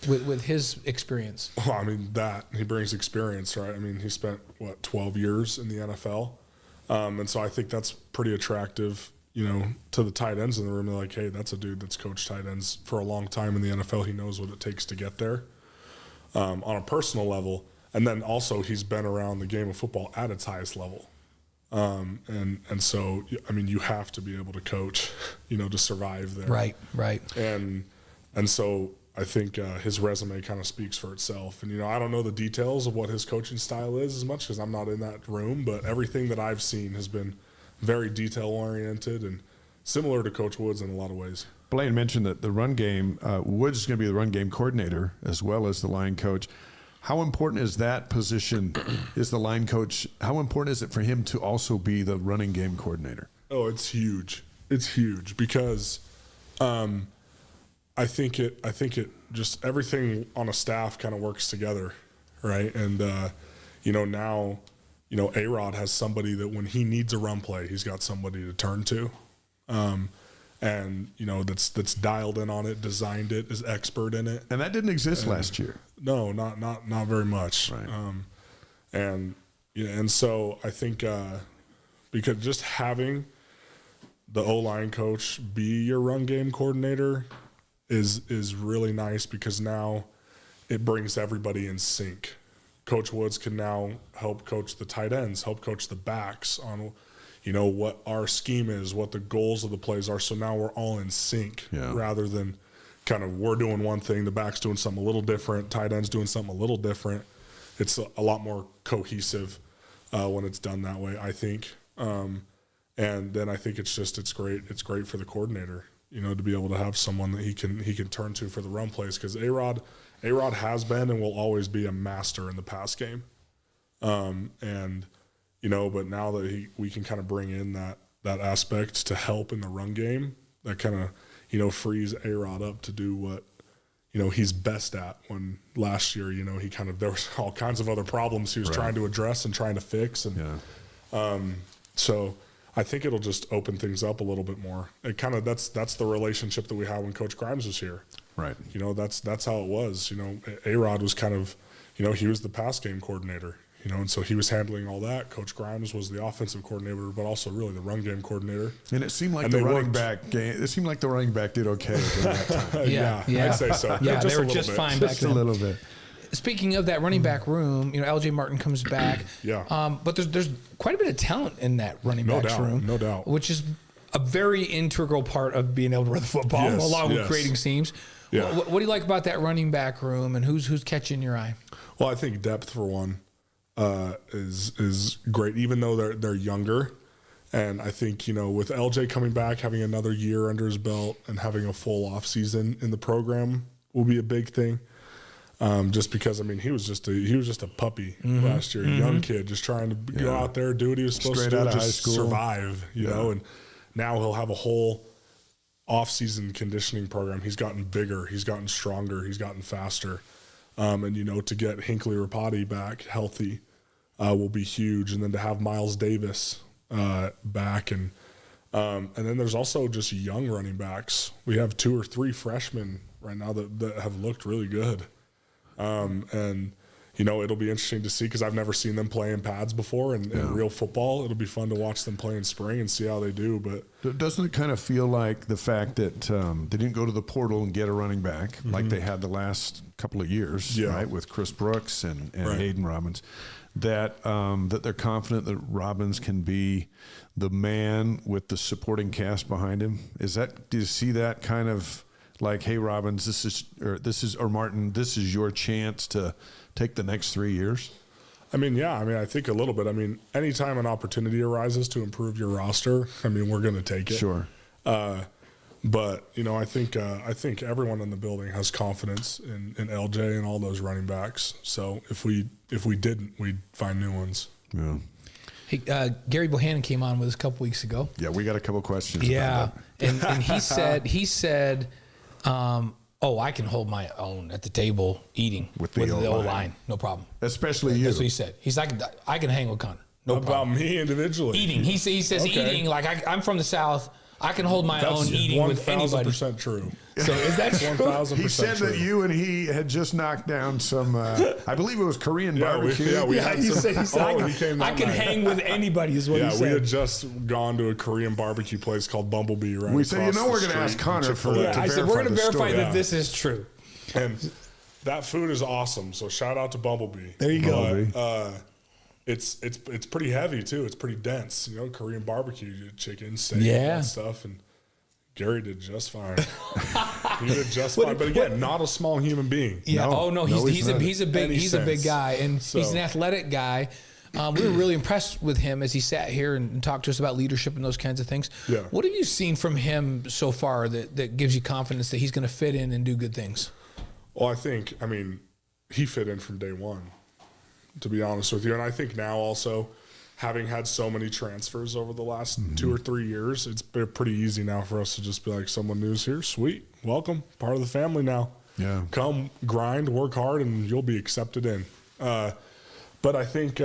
with his experience? Well, that he brings experience, right? He spent 12 years in the NFL, and so I think that's pretty attractive, to the tight ends in the room. They're like, hey, that's a dude that's coached tight ends for a long time in the NFL. He knows what it takes to get there, on a personal level, and then also he's been around the game of football at its highest level, and so you have to be able to coach, to survive there. Right. And so. I think his resume kind of speaks for itself. And, I don't know the details of what his coaching style is as much because I'm not in that room, but everything that I've seen has been very detail-oriented and similar to Coach Woods in a lot of ways. Blaine mentioned that the run game, Woods is going to be the run game coordinator as well as the line coach. How important is that position, is the line coach, how important is it for him to also be the running game coordinator? Oh, it's huge. It's huge because I think it just everything on a staff kind of works together, right? And, now, A-Rod has somebody that when he needs a run play, he's got somebody to turn to. And that's dialed in on it, designed it, is expert in it. And that didn't exist last year. No, not very much. Right. And so I think because just having the O-line coach be your run game coordinator is really nice because now it brings everybody in sync. Coach Woods can now help coach the tight ends, help coach the backs on what our scheme is, what the goals of the plays are. So now we're all in sync rather than kind of we're doing one thing, the back's doing something a little different, tight end's doing something a little different. It's a lot more cohesive when it's done that way, I think. And then I think it's great. It's great for the coordinator, to be able to have someone that he can turn to for the run plays because A-Rod has been and will always be a master in the pass game. But now that we can kind of bring in that aspect to help in the run game, that kind of, frees A-Rod up to do what, he's best at. When last year, there was all kinds of other problems he was trying to address and trying to fix. And so I think it'll just open things up a little bit more. It kind of, that's the relationship that we had when Coach Grimes was here. Right. That's how it was. A-Rod was kind of, he was the pass game coordinator. And so he was handling all that. Coach Grimes was the offensive coordinator, but also really the run game coordinator. And it seemed like the running back did okay during that time. yeah, I'd say so. Yeah, just they were just fine back then. Just a little bit. Speaking of that running back room, LJ Martin comes back. But there's quite a bit of talent in that running backs room. No doubt. Which is a very integral part of being able to run the football, along with creating seams. Yeah. What do you like about that running back room, and who's catching your eye? Well, I think depth for one. Is great, even though they're younger. And I think, with LJ coming back, having another year under his belt and having a full off season in the program will be a big thing. Just because, he was just a puppy last year, a young kid, just trying to go out there, do what he was supposed to do, just survive, know, and now he'll have a whole off season conditioning program. He's gotten bigger, he's gotten stronger, he's gotten faster. And to get Hinckley Rapati back healthy will be huge. And then to have Miles Davis back. And then there's also just young running backs. We have 2 or 3 freshmen right now that have looked really good. And, it'll be interesting to see because I've never seen them play in pads before in real football. It'll be fun to watch them play in spring and see how they do. But doesn't it kind of feel like the fact that they didn't go to the portal and get a running back like they had the last couple of years, right, with Chris Brooks and Hayden Robbins, that they're confident that Robbins can be the man with the supporting cast behind him? Do you see that kind of like, hey, Robbins, or Martin, this is your chance to take the next 3 years? I think a little bit. Anytime an opportunity arises to improve your roster, we're going to take it. Sure. But I think everyone in the building has confidence in LJ and all those running backs. So if we didn't, we'd find new ones. Yeah. Hey, Gary Bohannon came on with us a couple weeks ago. Yeah, we got a couple questions. About that. and he said, I can hold my own at the table eating with the O-line. No problem. Especially you. That's what he said. He's like, I can hang with Connor. No problem. About me individually. Eating. He says eating, like I'm from the South. I can hold my own eating with anybody. That's 1,000% true. So is that 1,000% He said true. that you and he had just knocked down some, I believe it was Korean barbecue. We had he said I can hang with anybody is what he said. We had just gone to a Korean barbecue place called Bumblebee. Right. We said, we're going to ask Connor I said, we're going to verify that this is true. And that food is awesome. So shout out to Bumblebee. There you go. It's pretty heavy too. It's pretty dense. Korean barbecue, chicken, steak, and that stuff, and Gary did just fine. He did just fine, but again, not a small human being. Yeah. He's a big guy, and he's an athletic guy. We were really impressed with him as he sat here and talked to us about leadership and those kinds of things. Yeah. What have you seen from him so far that gives you confidence that he's going to fit in and do good things? Well, I mean, he fit in from day one, to be honest with you. And I think now also, having had so many transfers over the last 2 or 3 years, it's been pretty easy now for us to just be like, someone new's here, sweet, welcome, part of the family now. Yeah. Come, grind, work hard, and you'll be accepted in. But I think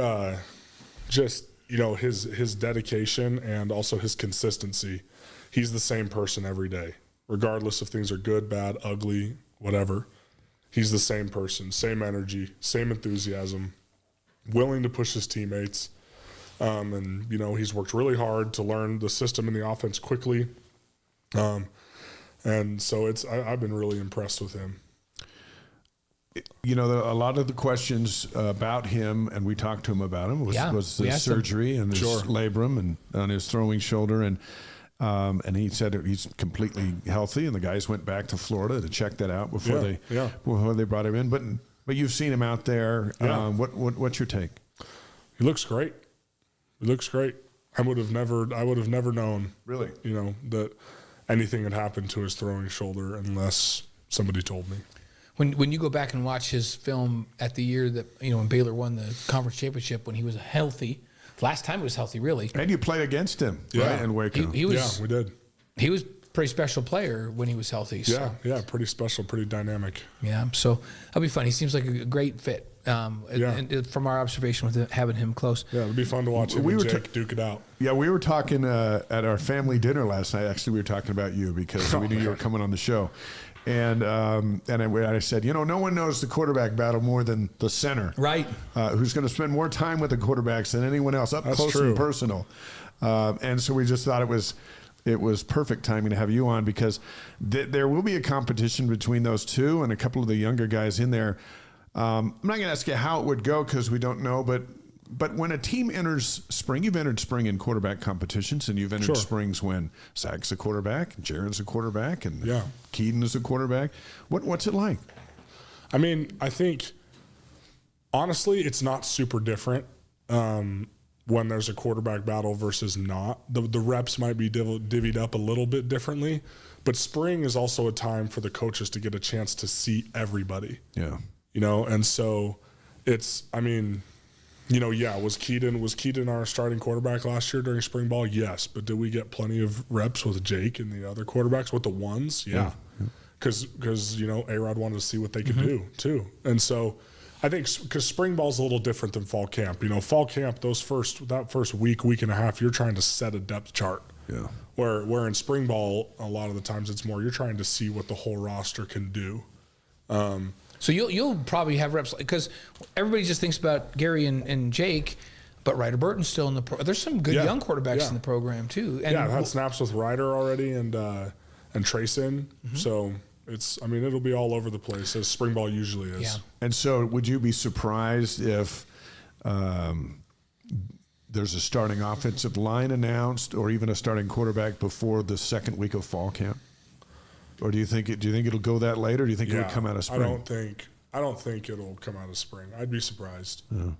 just, his dedication and also his consistency, he's the same person every day, regardless if things are good, bad, ugly, whatever. He's the same person, same energy, same enthusiasm, willing to push his teammates. And, he's worked really hard to learn the system and the offense quickly. And so I've been really impressed with him. A lot of the questions about him, and we talked to him about him, was the surgery and his labrum and on his throwing shoulder. And he said he's completely healthy, and the guys went back to Florida to check that out before they brought him in. But you've seen him out there. Yeah. What's your take? He looks great. He looks great. I would have never known, really, that anything had happened to his throwing shoulder unless somebody told me. When you go back and watch his film at the year that when Baylor won the conference championship, when he was healthy, last time he was healthy, really. And you played against him, right? In Waco. He was, we did. He was a pretty special player when he was healthy. So. Yeah, pretty special, pretty dynamic. Yeah, so that'll be fun. He seems like a great fit. And from our observation with having him close. Yeah, it'd be fun to watch him and Jake duke it out. Yeah, we were talking at our family dinner last night. Actually, we were talking about you because we knew you were coming on the show. And I said, no one knows the quarterback battle more than the center, right? Who's going to spend more time with the quarterbacks than anyone else, up close and personal. And so we just thought it was perfect timing to have you on because there will be a competition between those two and a couple of the younger guys in there. I'm not going to ask you how it would go because we don't know, but when a team enters spring, you've entered spring in quarterback competitions, and you've entered springs when Zach's a quarterback, Jaron's a quarterback, and Keaton is a quarterback. What's it like? I mean, I think, honestly, it's not super different when there's a quarterback battle versus not. The reps might be divvied up a little bit differently, but spring is also a time for the coaches to get a chance to see everybody. Yeah. And so it's, was Keaton our starting quarterback last year during spring ball? Yes. But did we get plenty of reps with Jake and the other quarterbacks with the ones? Yeah. Because A-Rod wanted to see what they could do too. And so I think because spring ball is a little different than fall camp. Fall camp, that first week and a half, you're trying to set a depth chart. Yeah. Where in spring ball, a lot of the times it's more you're trying to see what the whole roster can do. So you'll probably have reps because everybody just thinks about Gary and Jake, but Ryder Burton's still in the there's some good young quarterbacks in the program too. And I've had snaps with Ryder already and Trayson. So it'll be all over the place as spring ball usually is. Yeah. And so would you be surprised if there's a starting offensive line announced or even a starting quarterback before the second week of fall camp? Or do you think it'll go that late, or do you think it would come out of spring? I don't think it'll come out of spring. I'd be surprised. Yeah.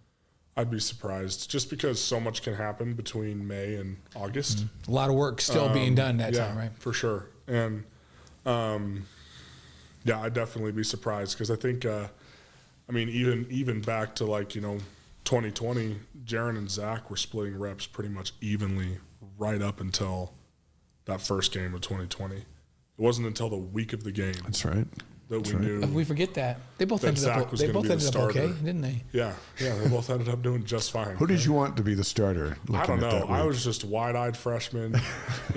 I'd be surprised just because so much can happen between May and August. A lot of work still being done that time, right? For sure. And I'd definitely be surprised because I think even back to 2020, Jaron and Zach were splitting reps pretty much evenly right up until that first game of 2020. It wasn't until the week of the game. That's right. That we knew. We forget that. They both ended up okay, didn't they? Yeah. They both ended up doing just fine. Who did you want to be the starter? I don't know. I was just a wide-eyed freshman.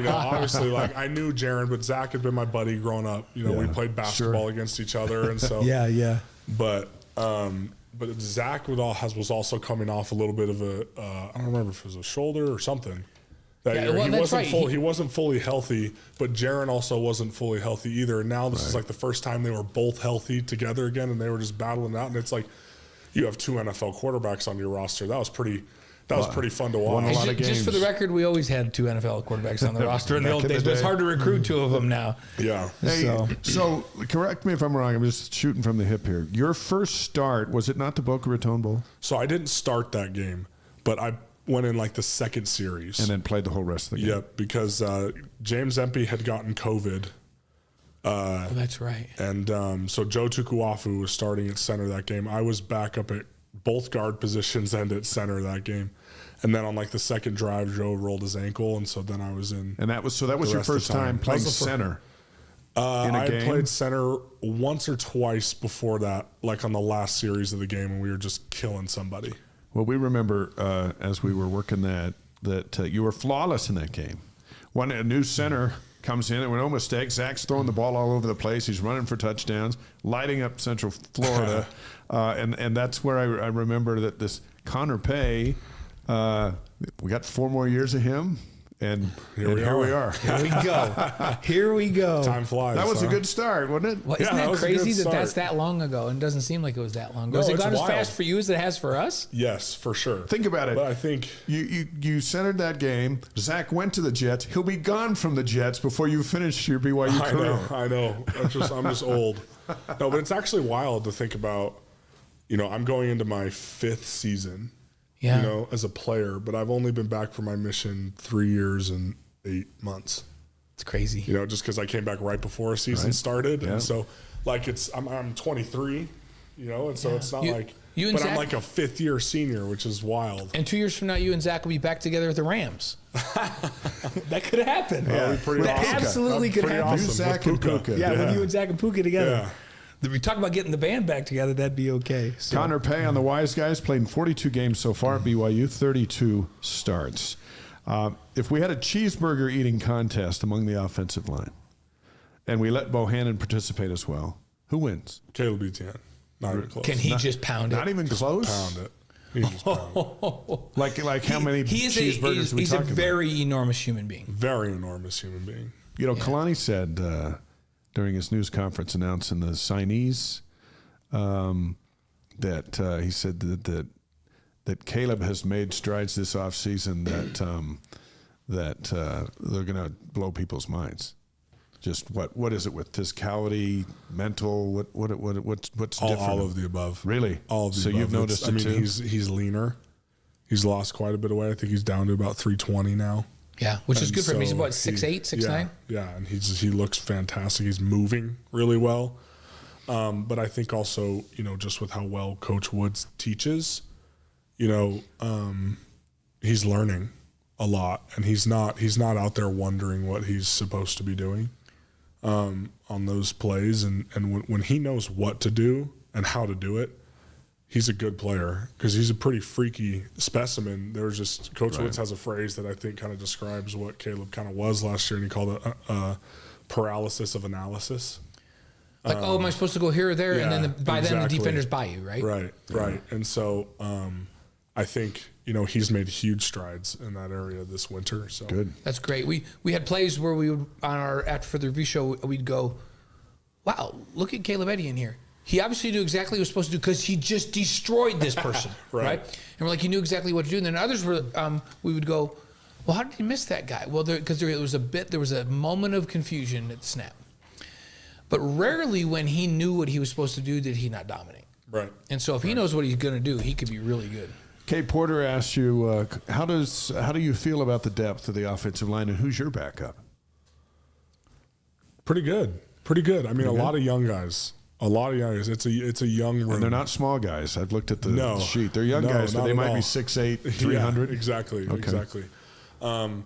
Obviously, I knew Jaron, but Zach had been my buddy growing up. We played basketball against each other, and so yeah. But Zach was also coming off a little bit of I don't remember if it was a shoulder or something. He wasn't fully healthy, but Jaron also wasn't fully healthy either. And now this is the first time they were both healthy together again, and they were just battling out. And it's like you have two NFL quarterbacks on your roster. That was pretty That was pretty fun to watch. Won a lot of games. Just for the record, we always had 2 NFL quarterbacks on the roster in the old days, but it's hard to recruit 2 of them now. Yeah. Hey, so correct me if I'm wrong. I'm just shooting from the hip here. Your first start, was it not the Boca Raton Bowl? So I didn't start that game, but I went in like the second series. And then played the whole rest of the game. Yep, because James Empey had gotten COVID. Oh, that's right. And so Joe Tukuafu was starting at center that game. I was back up at both guard positions and at center that game. And then on like the second drive, Joe rolled his ankle, and so then I was in. And that was your first time playing center. I had played center once or twice before that, like on the last series of the game, and we were just killing somebody. Well, we remember as we were working that you were flawless in that game. When a new center comes in, and with no mistake, Zach's throwing the ball all over the place. He's running for touchdowns, lighting up Central Florida, and that's where I remember that this Connor Pay. We got 4 more years of him, and here we are. Here we go. Here we go. Time flies. That was a good start, wasn't it? Well, isn't that crazy that's that long ago? And it doesn't seem like it was that long ago. Has it gone as fast for you as it has for us? Yes, for sure. Think about it. But I think you centered that game. Zach went to the Jets. He'll be gone from the Jets before you finish your BYU career. I know. I'm just old. No, but it's actually wild to think about. I'm going into my 5th season. Yeah. As a player, but I've only been back for my mission 3 years and 8 months. It's crazy. Just because I came back right before a season started, and so like I'm 23, and so it's not like. But Zach, I'm like a 5th year senior, which is wild. And 2 years from now, you and Zach will be back together at the Rams. That could happen. Yeah, that absolutely could happen. Awesome. Zach and Puka. With you and Zach and Puka together. Yeah. We talk about getting the band back together, that'd be okay. So. Connor Pay on the Wise Guys played in 42 games so far at BYU, 32 starts. If we had a cheeseburger eating contest among the offensive line, and we let Bohannon participate as well, who wins? Caleb Etienne. Not even close. Can he just pound it? Not even close? Pound it. He just pound it. Like how many cheeseburgers we talking about? He's a very enormous human being. Very enormous human being. Kalani said during his news conference announcing the signees that he said that Caleb has made strides this offseason that they're going to blow people's minds. Just what is it with physicality, mental? What's different? All of the above. Really? All of the above. So you've noticed it too? He's leaner. He's lost quite a bit of weight. I think he's down to about 320 now. Yeah, which is good for him. He's about 6'8", 6'9". Yeah, and he looks fantastic. He's moving really well. But I think also, just with how well Coach Woods teaches, he's learning a lot, and he's not out there wondering what he's supposed to be doing on those plays. And when he knows what to do and how to do it, he's a good player because he's a pretty freaky specimen. There's just Coach Woods has a phrase that I think kind of describes what Caleb kind of was last year, and he called it paralysis of analysis. Like, am I supposed to go here or there? And then then the defender's by you, right? Right. And so I think, he's made huge strides in that area this winter. So good. That's great. We had plays where we would, for the review show, we'd go, wow, look at Caleb Eddy in here. He obviously knew exactly what he was supposed to do because he just destroyed this person, right? And we're like, he knew exactly what to do. And then others were, we would go, well, how did he miss that guy? Well, because there was a moment of confusion at the snap. But rarely when he knew what he was supposed to do did he not dominate. Right. And so if he knows what he's going to do, he could be really good. Kate Porter asked you, how do you feel about the depth of the offensive line, and who's your backup? Pretty good. I mean, a lot of young guys. It's a young room. And they're not small guys. I've looked at the sheet. They're young guys, but they might be 6'8", 300. Yeah, exactly. Okay. Exactly. And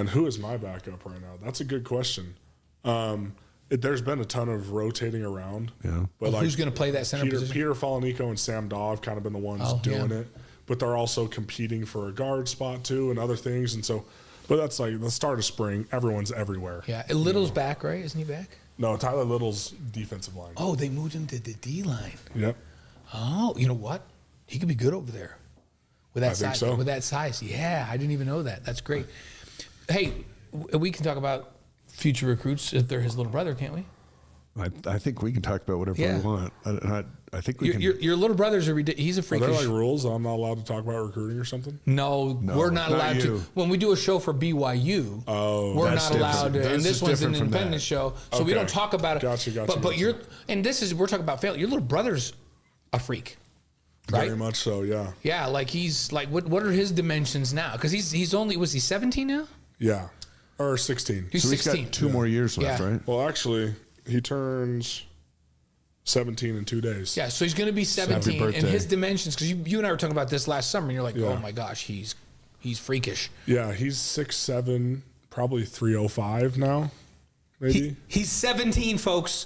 who is my backup right now? That's a good question. There's been a ton of rotating around. Yeah. But who's going to play that center position? Peter Falanico and Sam Daw have kind of been the ones doing it. But they're also competing for a guard spot too and other things. And so, but that's like the start of spring. Everyone's everywhere. Yeah. Little's back, right? Isn't he back? No, Tyler Little's defensive line. Oh, they moved him to the D line. Yep. Oh, you know what? He could be good over there with that size. So. With that size, yeah, I didn't even know that. That's great. Hey, we can talk about future recruits if they're his little brother, can't we? I think we can talk about whatever we want. I think we can. Your little brothers are ridiculous. He's a Are freakish. there like rules? I'm not allowed to talk about recruiting or something? No, we're not allowed to. When we do a show for BYU, we're not allowed to. And this one's an independent show, so we don't talk about it. Gotcha. But we're talking about failure. Your little brother's a freak. Right? Very much so, yeah. Yeah, like he's like, what are his dimensions now? Because he's only, was he 17 now? Yeah, or 16. He's so 16. He's got 2 more years left, right? Well, actually, he turns 17 in 2 days. Yeah, so he's going to be 17, and his dimensions, because you and I were talking about this last summer, and you're like, oh my gosh, he's freakish. Yeah, he's 6'7", probably 305 now, maybe. He's 17, folks,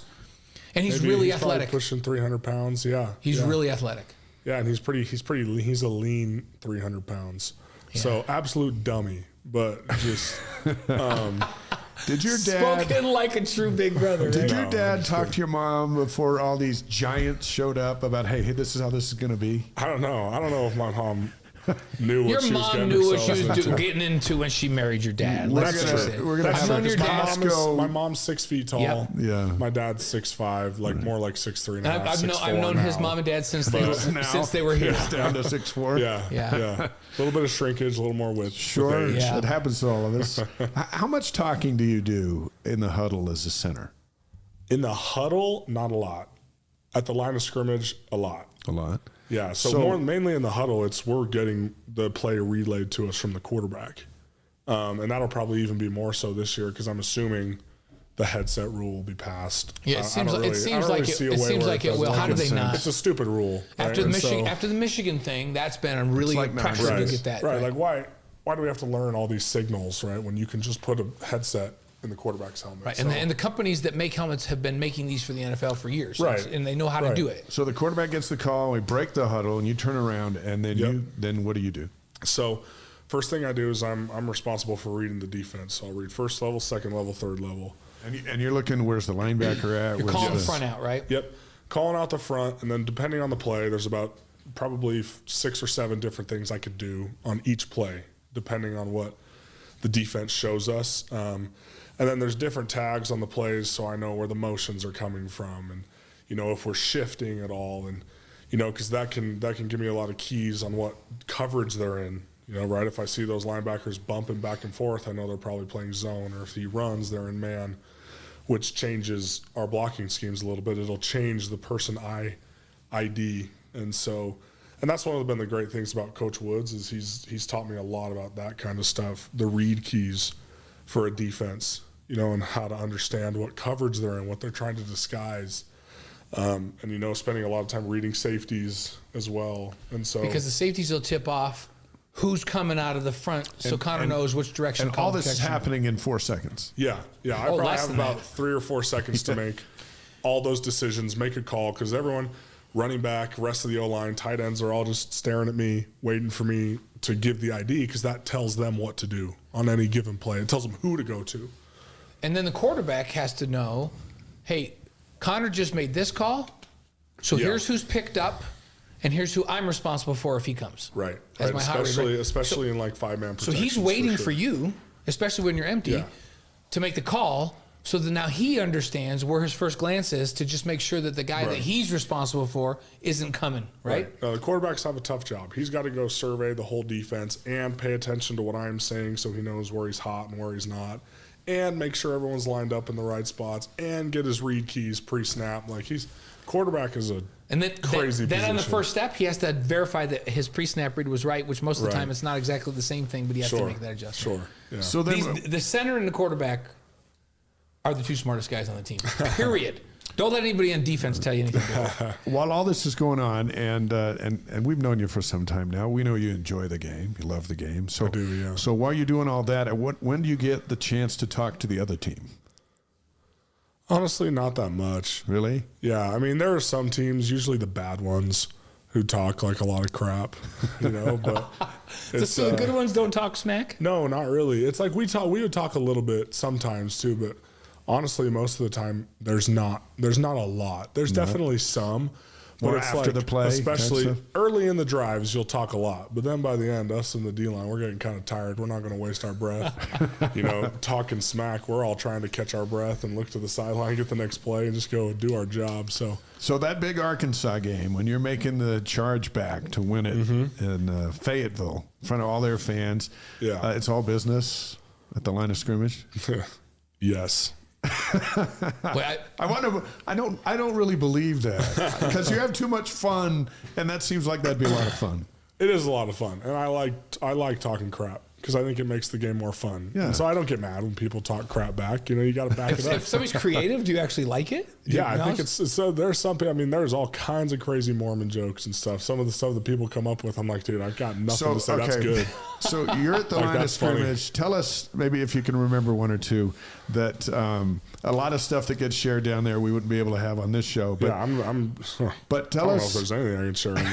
and he's Maybe really he's athletic. Pushing 300 pounds, yeah. He's really athletic. Yeah, and he's a lean 300 pounds. Yeah. So absolute dummy, but just. Did your dad spoken like a true big brother? Did your dad talk to your mom before all these giants showed up about, hey, this is how this is going to be? I don't know if my mom knew what she was getting Your mom knew what she was getting into when she married your dad. We're going to have your dad. My mom's 6 feet tall. Yep. Yeah. My dad's 6'5", like more like 6'3" and a half. I've known his mom and dad since they were here. It's down to 6'4". Yeah. A little bit of shrinkage, a little more width. Sure, it happens to all of us. How much talking do you do in the huddle as a center? In the huddle, not a lot. At the line of scrimmage, a lot. A lot. Yeah, so mainly in the huddle, we're getting the play relayed to us from the quarterback. And that'll probably even be more so this year because I'm assuming the headset rule will be passed. Yeah, it seems like it will. How do they not? It's a stupid rule. After the Michigan thing, that's been a really pressure to get that. Right, like why do we have to learn all these signals, right, when you can just put a headset in the quarterback's helmet? Right, and the companies that make helmets have been making these for the NFL for years. Right. And they know how to do it. So the quarterback gets the call, we break the huddle, and you turn around, and then then what do you do? So first thing I do is I'm responsible for reading the defense. So I'll read first level, second level, third level. And you're looking, where's the linebacker at? You're calling the front out, right? Yep. Calling out the front, and then depending on the play, there's about probably 6 or 7 different things I could do on each play, depending on what the defense shows us. And then there's different tags on the plays, so I know where the motions are coming from, and if we're shifting at all, and because that can give me a lot of keys on what coverage they're in. Right? If I see those linebackers bumping back and forth, I know they're probably playing zone, or if he runs, they're in man, which changes our blocking schemes a little bit. It'll change the person ID, and that's one of the great things about Coach Woods is he's taught me a lot about that kind of stuff, the read keys for a defense, and how to understand what coverage they're in, what they're trying to disguise, and spending a lot of time reading safeties as well, and so because the safeties will tip off who's coming out of the front, so Connor knows which direction. And all this is happening in 4 seconds. Yeah. I probably have about 3 or 4 seconds to make all those decisions, make a call, because everyone, running back, rest of the O-line, tight ends are all just staring at me, waiting for me to give the ID, because that tells them what to do on any given play. It tells them who to go to. And then the quarterback has to know, hey, Connor just made this call, so here's who's picked up. And here's who I'm responsible for if he comes. Right. As my especially in like 5-man protection. So he's waiting for you, especially when you're empty, to make the call. So that now he understands where his first glance is to just make sure that the guy that he's responsible for isn't coming. Right. Now, the quarterbacks have a tough job. He's got to go survey the whole defense and pay attention to what I'm saying, so he knows where he's hot and where he's not, and make sure everyone's lined up in the right spots, and get his read keys pre-snap. Like quarterback is a crazy then on the position. first step, he has to verify that his pre-snap read was right, which most of the time it's not exactly the same thing, but he has to make that adjustment. Sure. Yeah. So then the center and the quarterback are the 2 smartest guys on the team. Period. Don't let anybody on defense tell you anything different. While all this is going on, and we've known you for some time now, we know you enjoy the game, you love the game. So I do, yeah. So while you're doing all that, when do you get the chance to talk to the other team? Honestly, not that much. Really? Yeah, I mean, there are some teams, usually the bad ones, who talk like a lot of crap, but So the good ones don't talk smack? No, not really. It's like we would talk a little bit sometimes too, but honestly, most of the time there's not a lot. There's definitely some, Or it's after like, the play, especially kind of early in the drives, you'll talk a lot. But then by the end, us in the D-line, we're getting kind of tired. We're not going to waste our breath, talking smack. We're all trying to catch our breath and look to the sideline, get the next play, and just go do our job. So that big Arkansas game, when you're making the charge back to win it in Fayetteville in front of all their fans, it's all business at the line of scrimmage. Yes. I don't really believe that, because you have too much fun, and that seems like that'd be a lot of fun. It is a lot of fun, and I like talking crap because I think it makes the game more fun. Yeah. And so I don't get mad when people talk crap back. You got to back it up. If somebody's creative, do you actually like it? Yeah, I think it's so. There's something. I mean, there's all kinds of crazy Mormon jokes and stuff. Some of the stuff that people come up with, I'm like, dude, I've got nothing to say. That's good. So you're at the line of scrimmage. Tell us, maybe if you can remember one or two, that a lot of stuff that gets shared down there we wouldn't be able to have on this show. But but tell us, I don't know if there's anything I can share on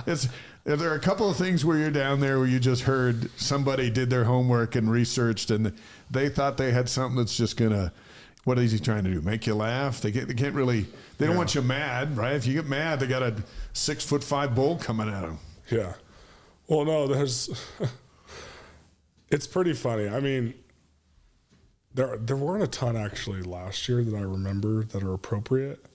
this show. There are a couple of things where you're down there where you just heard somebody did their homework and researched, and they thought they had something that's just gonna. What is he trying to do? Make you laugh? They can't really. They don't want you mad, right? If you get mad, they got a 6'5" bull coming at them. Yeah. Well, no, it's pretty funny. I mean, there weren't a ton actually last year that I remember that are appropriate.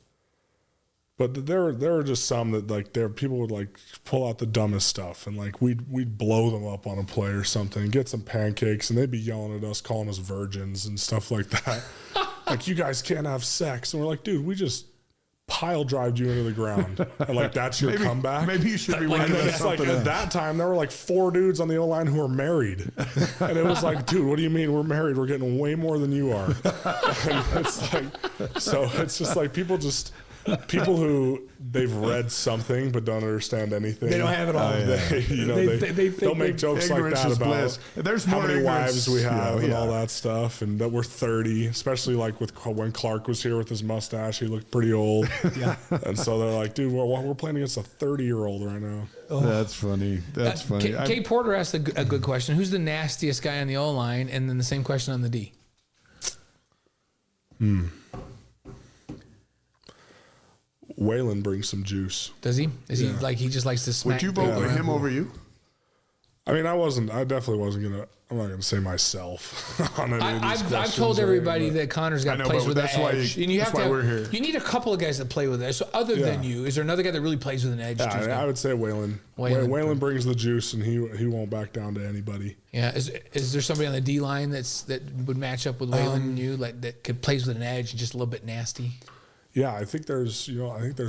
But there were just some that people would pull out the dumbest stuff, and we'd blow them up on a play or something, get some pancakes, and they'd be yelling at us, calling us virgins and stuff like that. You guys can't have sex, and we're like, dude, we just pile drived you into the ground, and that's your comeback. Maybe you should be working on something. At that time there were 4 dudes on the O-line who were married, and it was like, dude, what do you mean we're married? We're getting way more than you are. And it's just people who they've read something but don't understand anything. They don't have it all. They'll make jokes like that about bliss. There's how more many wives we have and all yeah. that stuff, and that we're 30, especially when Clark was here with his mustache, he looked pretty old. Yeah. And so they're like, dude, we're playing against a 30-year-old right now. Oh. That's funny. That's funny. Kate Porter asked a good question. Who's the nastiest guy on the O-line? And then the same question on the D. Waylon brings some juice. Does he? Is he he just likes to smack? Would you vote for him over you? I mean, I definitely wasn't gonna. I'm not gonna say myself on any of these questions. I've told everybody that Connor's got plays with the edge, and that's why we're here. You need a couple of guys that play with it. So other than you, is there another guy that really plays with an edge? Yeah, I would say Waylon. Waylon brings the juice, and he won't back down to anybody. Yeah, is there somebody on the D line that would match up with Waylon and you, that could plays with an edge and just a little bit nasty? Yeah, I think there's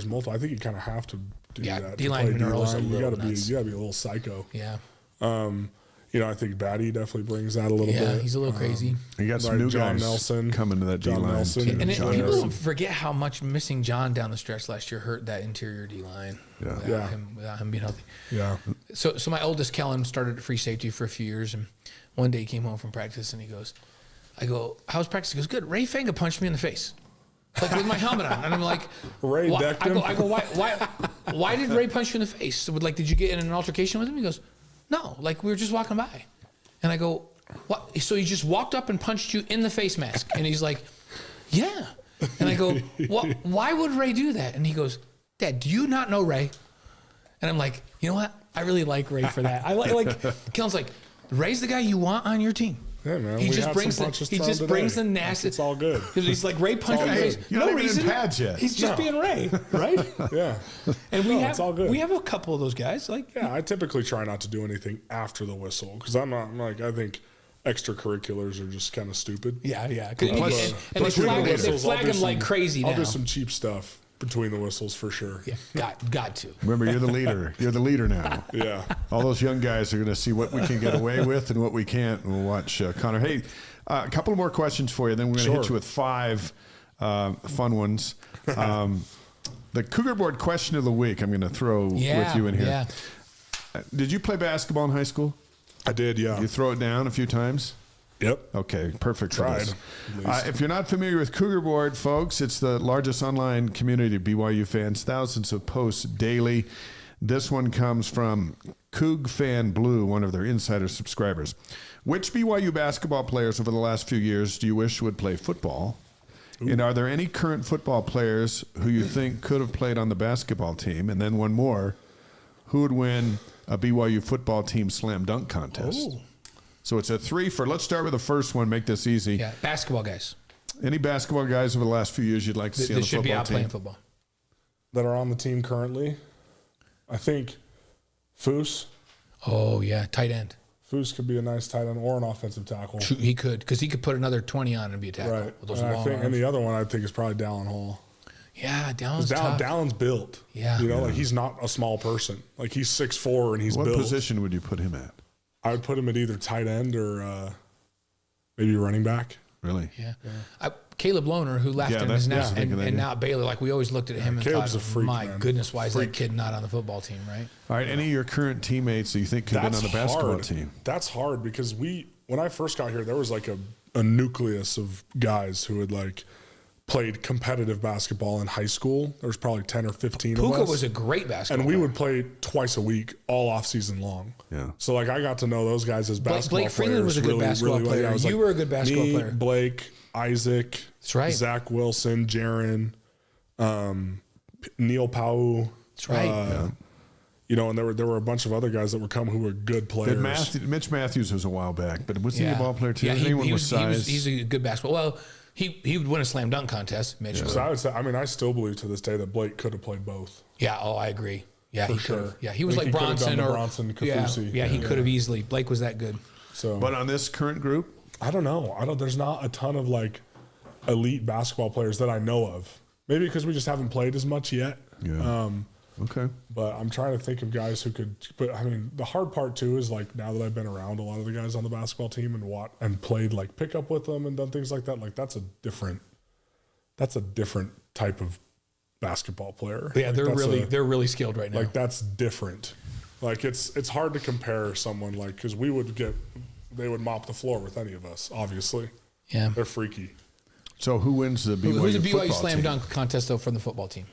multiple. I think you kind of have to do that. D-line You got to be a nuts. little psycho. Yeah. I think Batty definitely brings that a little bit. Yeah, he's a little crazy. You got some new John guys Nelson coming to that D-line. And people don't forget how much missing John down the stretch last year hurt that interior D-line. Without him being healthy. Yeah. So my oldest, Kellen, started at free safety for a few years, and one day he came home from practice, and I go, how's practice? He goes, good. Ray Fanga punched me in the face. With my helmet on, and I'm like, Ray decked him. I go, why did Ray punch you in the face? So did you get in an altercation with him? He goes, no, we were just walking by. And I go, what? So he just walked up and punched you in the face mask? And he's like, yeah. And I go, what? Why would Ray do that? And he goes, Dad, do you not know Ray? And I'm like, you know what? I really like Ray for that. I like Kellen's like, Ray's the guy you want on your team. Yeah, man. He just brings the nasty. It's all good. He's like Ray punched me in the face. No reason. Pads yet. He's just being Ray, right? Yeah. And it's all good. We have a couple of those guys. I typically try not to do anything after the whistle because I'm I think extracurriculars are just kind of stupid. Yeah. And they flag him like crazy now. I'll do some cheap stuff between the whistles for sure. Yeah, got to. Remember, you're the leader. You're the leader now. Yeah. All those young guys are going to see what we can get away with and what we can't. And we'll watch Connor. Hey, a couple more questions for you. Then we're going to hit you with 5 fun ones. The Cougar Board question of the week I'm going to throw with you in here. Yeah. Did you play basketball in high school? I did, yeah. You throw it down a few times? Yep. Okay, perfect. Tried. If you're not familiar with Cougar Board, folks, it's the largest online community of BYU fans, thousands of posts daily. This one comes from Coug Fan Blue, one of their insider subscribers. Which BYU basketball players over the last few years do you wish would play football? And are there any current football players who you think could have played on the basketball team? And then one more, who would win a BYU football team slam dunk contest? Ooh. So it's a 3 for, let's start with the first one, make this easy. Yeah, basketball guys. Any basketball guys over the last few years you'd like to see on They the should be football out team? playing football. That are on the team currently. I think Foose. Oh, yeah, tight end. Foose could be a nice tight end or an offensive tackle. He could, because he could put another 20 on and be a tackle. Right. With those And, long arms. and the other one I think is probably Dallin Hall. Yeah, Dallon's tough. Dallin's built. Yeah. You know, like he's not a small person. Like he's 6'4" and he's What built. position would you put him at? I would put him at either tight end or maybe running back. Really? Yeah. Caleb Lohner, who left and is now, and now at Baylor, like we always looked at him and Caleb's thought, a freak, my man. goodness, why is that kid not on the football team, right? All right, any of your current teammates that you think could have been on the basketball hard. team? That's hard because when I first got here, there was like a nucleus of guys who had like played competitive basketball in high school. There was probably 10 or 15 of Puka us. was a great basketball And we player. would play twice a week, all off season long. Yeah. So like I got to know those guys as basketball Blake Freeland players was a good basketball well. player. Yeah, I was You like, were a good basketball me, player. Blake, Isaac, That's right. Zach Wilson, Jaron, Neil Pau. That's right. You know, and there were a bunch of other guys that were coming who were good players. Mitch Matthews was a while back, but was he a ball player too? Yeah, Anyone with size? he's a good basketball. Well, he would win a slam dunk contest, Mitch. So I would say, I mean, I still believe to this day that Blake could have played both. Yeah, I agree. Yeah, he could sure. have. Yeah, he was I think like he could have Bronson done the or Bronson, yeah, Kaufusi. yeah, he could have easily. Blake was that good. So, But on this current group, I don't know. There's not a ton of like elite basketball players that I know of. Maybe because we just haven't played as much yet. Yeah. Okay. But I'm trying to think of guys who could. But I mean, the hard part too is like now that I've been around a lot of the guys on the basketball team and played like pickup with them and done things like that. Like that's a different type of basketball player. Yeah, Like, they're really skilled right now. like that's different. Like it's hard to compare someone like because they would mop the floor with any of us. Obviously, yeah. they're freaky. So who wins the BYU Who's the BYU football slam team? dunk contest though from the football team?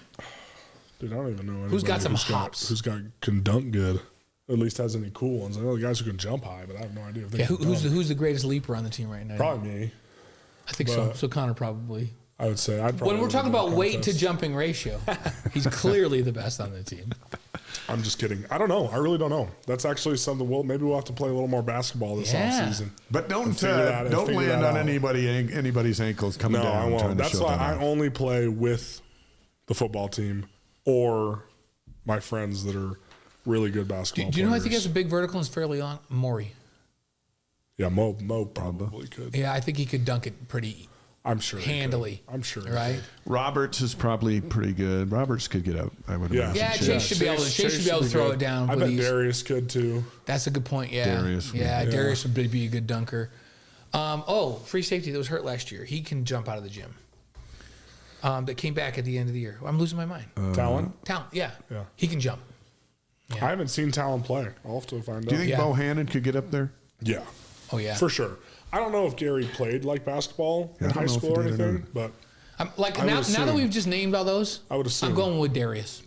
Dude, I don't even know anybody Who's got some hops? Who's can dunk good? At least has any cool ones. I know the guys who can jump high, but I have no idea if they Yeah, can dunk. who's the greatest leaper on the team right now? Probably me. I think so. but- So Connor probably. I would say I'd probably. When we're win talking the about dunk weight to contest. jumping ratio, he's clearly the best on the team. I'm just kidding. I don't know. I really don't know. That's actually something. Maybe we'll have to play a little more basketball this Yeah. offseason. But don't figure that land on out. anybody's ankles coming No, down. I trying won't. to That's show why them I off. only play with the football team or my friends that are really good basketball Do you know who I players. think has a big vertical and is fairly long? Maury. Yeah, Mo probably could. Yeah, I think he could dunk it pretty I'm sure he could. handily. I'm sure. he Right? Roberts is probably pretty good. Roberts could get out. I would Yeah. imagine. Yeah, Chase. Chase should be able to. Chase should be able to throw good. it down. I with bet ease. Darius could too. That's a good point. Yeah, Darius would- yeah, Yeah. Darius would be a good dunker. Free safety that was hurt last year. He can jump out of the gym. That came back at the end of the year. I'm losing my mind. Talent. Talent, yeah. Yeah. He can jump. I haven't seen Talent play. I'll have to find out. Do you think Yeah. Bohannon could get up there? Yeah, Oh yeah. for sure. I don't know if Gary played like basketball Yeah, I in don't high know if school or he did or anything, but I'm, I would now that assume. we've just named all those, I would assume. I'm going with Darius.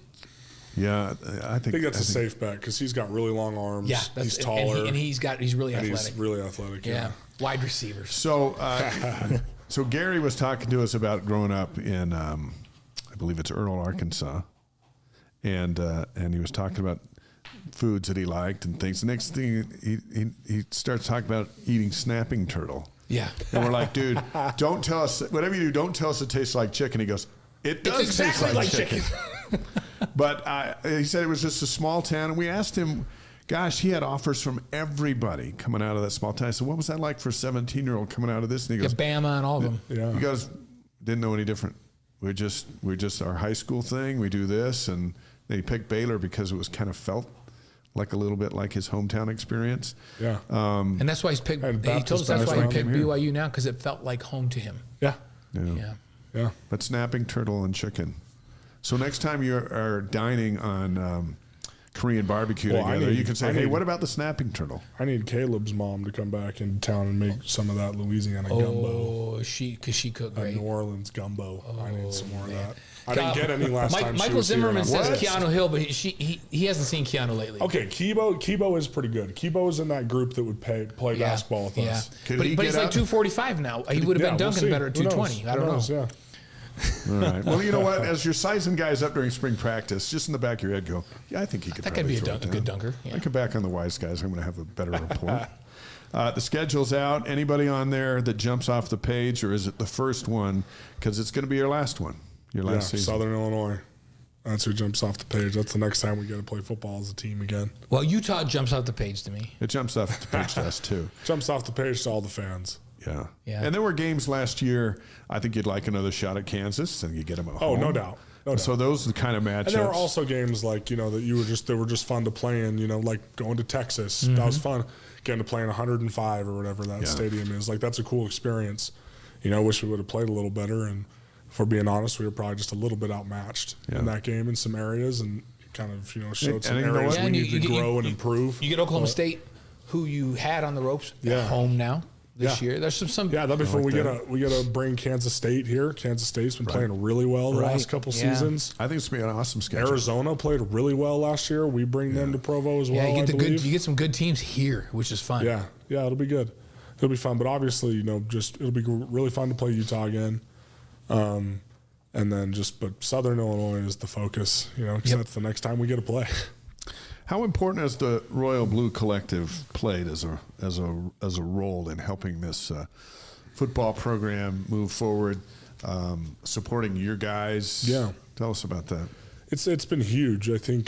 Yeah, I think that's a safe bet because he's got really long arms. Yeah, he's taller, and he's really and athletic. he's really athletic. yeah. Wide receivers. So, so Gary was talking to us about growing up in, I believe it's Earl, Arkansas, and he was talking about foods that he liked and things. The next thing he starts talking about eating snapping turtle. Yeah. And we're like, dude, don't tell us, whatever you do, don't tell us it tastes like chicken. He goes, it does It's exactly taste like chicken. But he said it was just a small town. And we asked him, gosh, he had offers from everybody coming out of that small town. I said, what was that like for a 17-year-old coming out of this? And he goes, Bama and all of them. Yeah. he goes, didn't know any different. We're just our high school thing. We do this. And then he picked Baylor because it was kind of felt like a little bit like his hometown experience. Yeah. And that's why he's picked. And He told Baptist us that's why he background. picked BYU now because it felt like home to him. Yeah. Yeah. Yeah. But snapping turtle and chicken. So next time you are dining on Korean barbecue Well, together, you can say, I hey, need- what about the snapping turtle? I need Caleb's mom to come back into town and make some of that Louisiana gumbo. Oh, because she cooked That great. New Orleans gumbo. I need some more of man. that. I didn't get any last time. she Michael was here, Zimmerman and I says was- Keanu Hill, but he hasn't seen Keanu lately. Okay, Kibo is pretty good. Kibo is in that group that would play Yeah. basketball with Yeah. us. Could But he he's get like up? 245 now. He would have been we'll dunking see. better at Who knows? 220. I don't Who knows? know. Yeah. All right. Well, you know what? As you're sizing guys up during spring practice, just in the back of your head, go, yeah, I think he could. That could be a good dunker. Yeah. I come back on the Wise Guys. I'm going to have a better report. The schedule's out. Anybody on there that jumps off the page, or is it the first one? Because it's going to be your last one. Your last season. Southern Illinois. That's who jumps off the page. That's the next time we get to play football as a team again. Well, Utah jumps off the page to me. It jumps off the page to us, too. Jumps off the page to all the fans. Yeah. Yeah. And there were games last year. I think you'd like another shot at Kansas, and you get them at home. Oh, no doubt. No doubt. So those are the kind of matchups. And there were also games like, that they were just fun to play in, like going to Texas. That was fun. Getting to play in 105 or whatever that stadium is. Like, that's a cool experience. I wish we would have played a little better. And if we're being honest, we were probably just a little bit outmatched in that game in some areas, and kind of, showed some areas we need to grow and improve. You get Oklahoma State, who you had on the ropes, at home now this year. There's some. Yeah, that'd be fun. We gotta bring Kansas State here. Kansas State's been playing really well the last couple seasons. I think it's gonna be an awesome schedule. Arizona played really well last year. We bring them to Provo as well. Yeah, you get some good teams here, which is fun. Yeah, it'll be good. It'll be fun, but obviously, it'll be really fun to play Utah again. And then but Southern Illinois is the focus, because that's the next time we get to play. How important has the Royal Blue Collective played as a role in helping this football program move forward, supporting your guys? Yeah, tell us about that. It's been huge. I think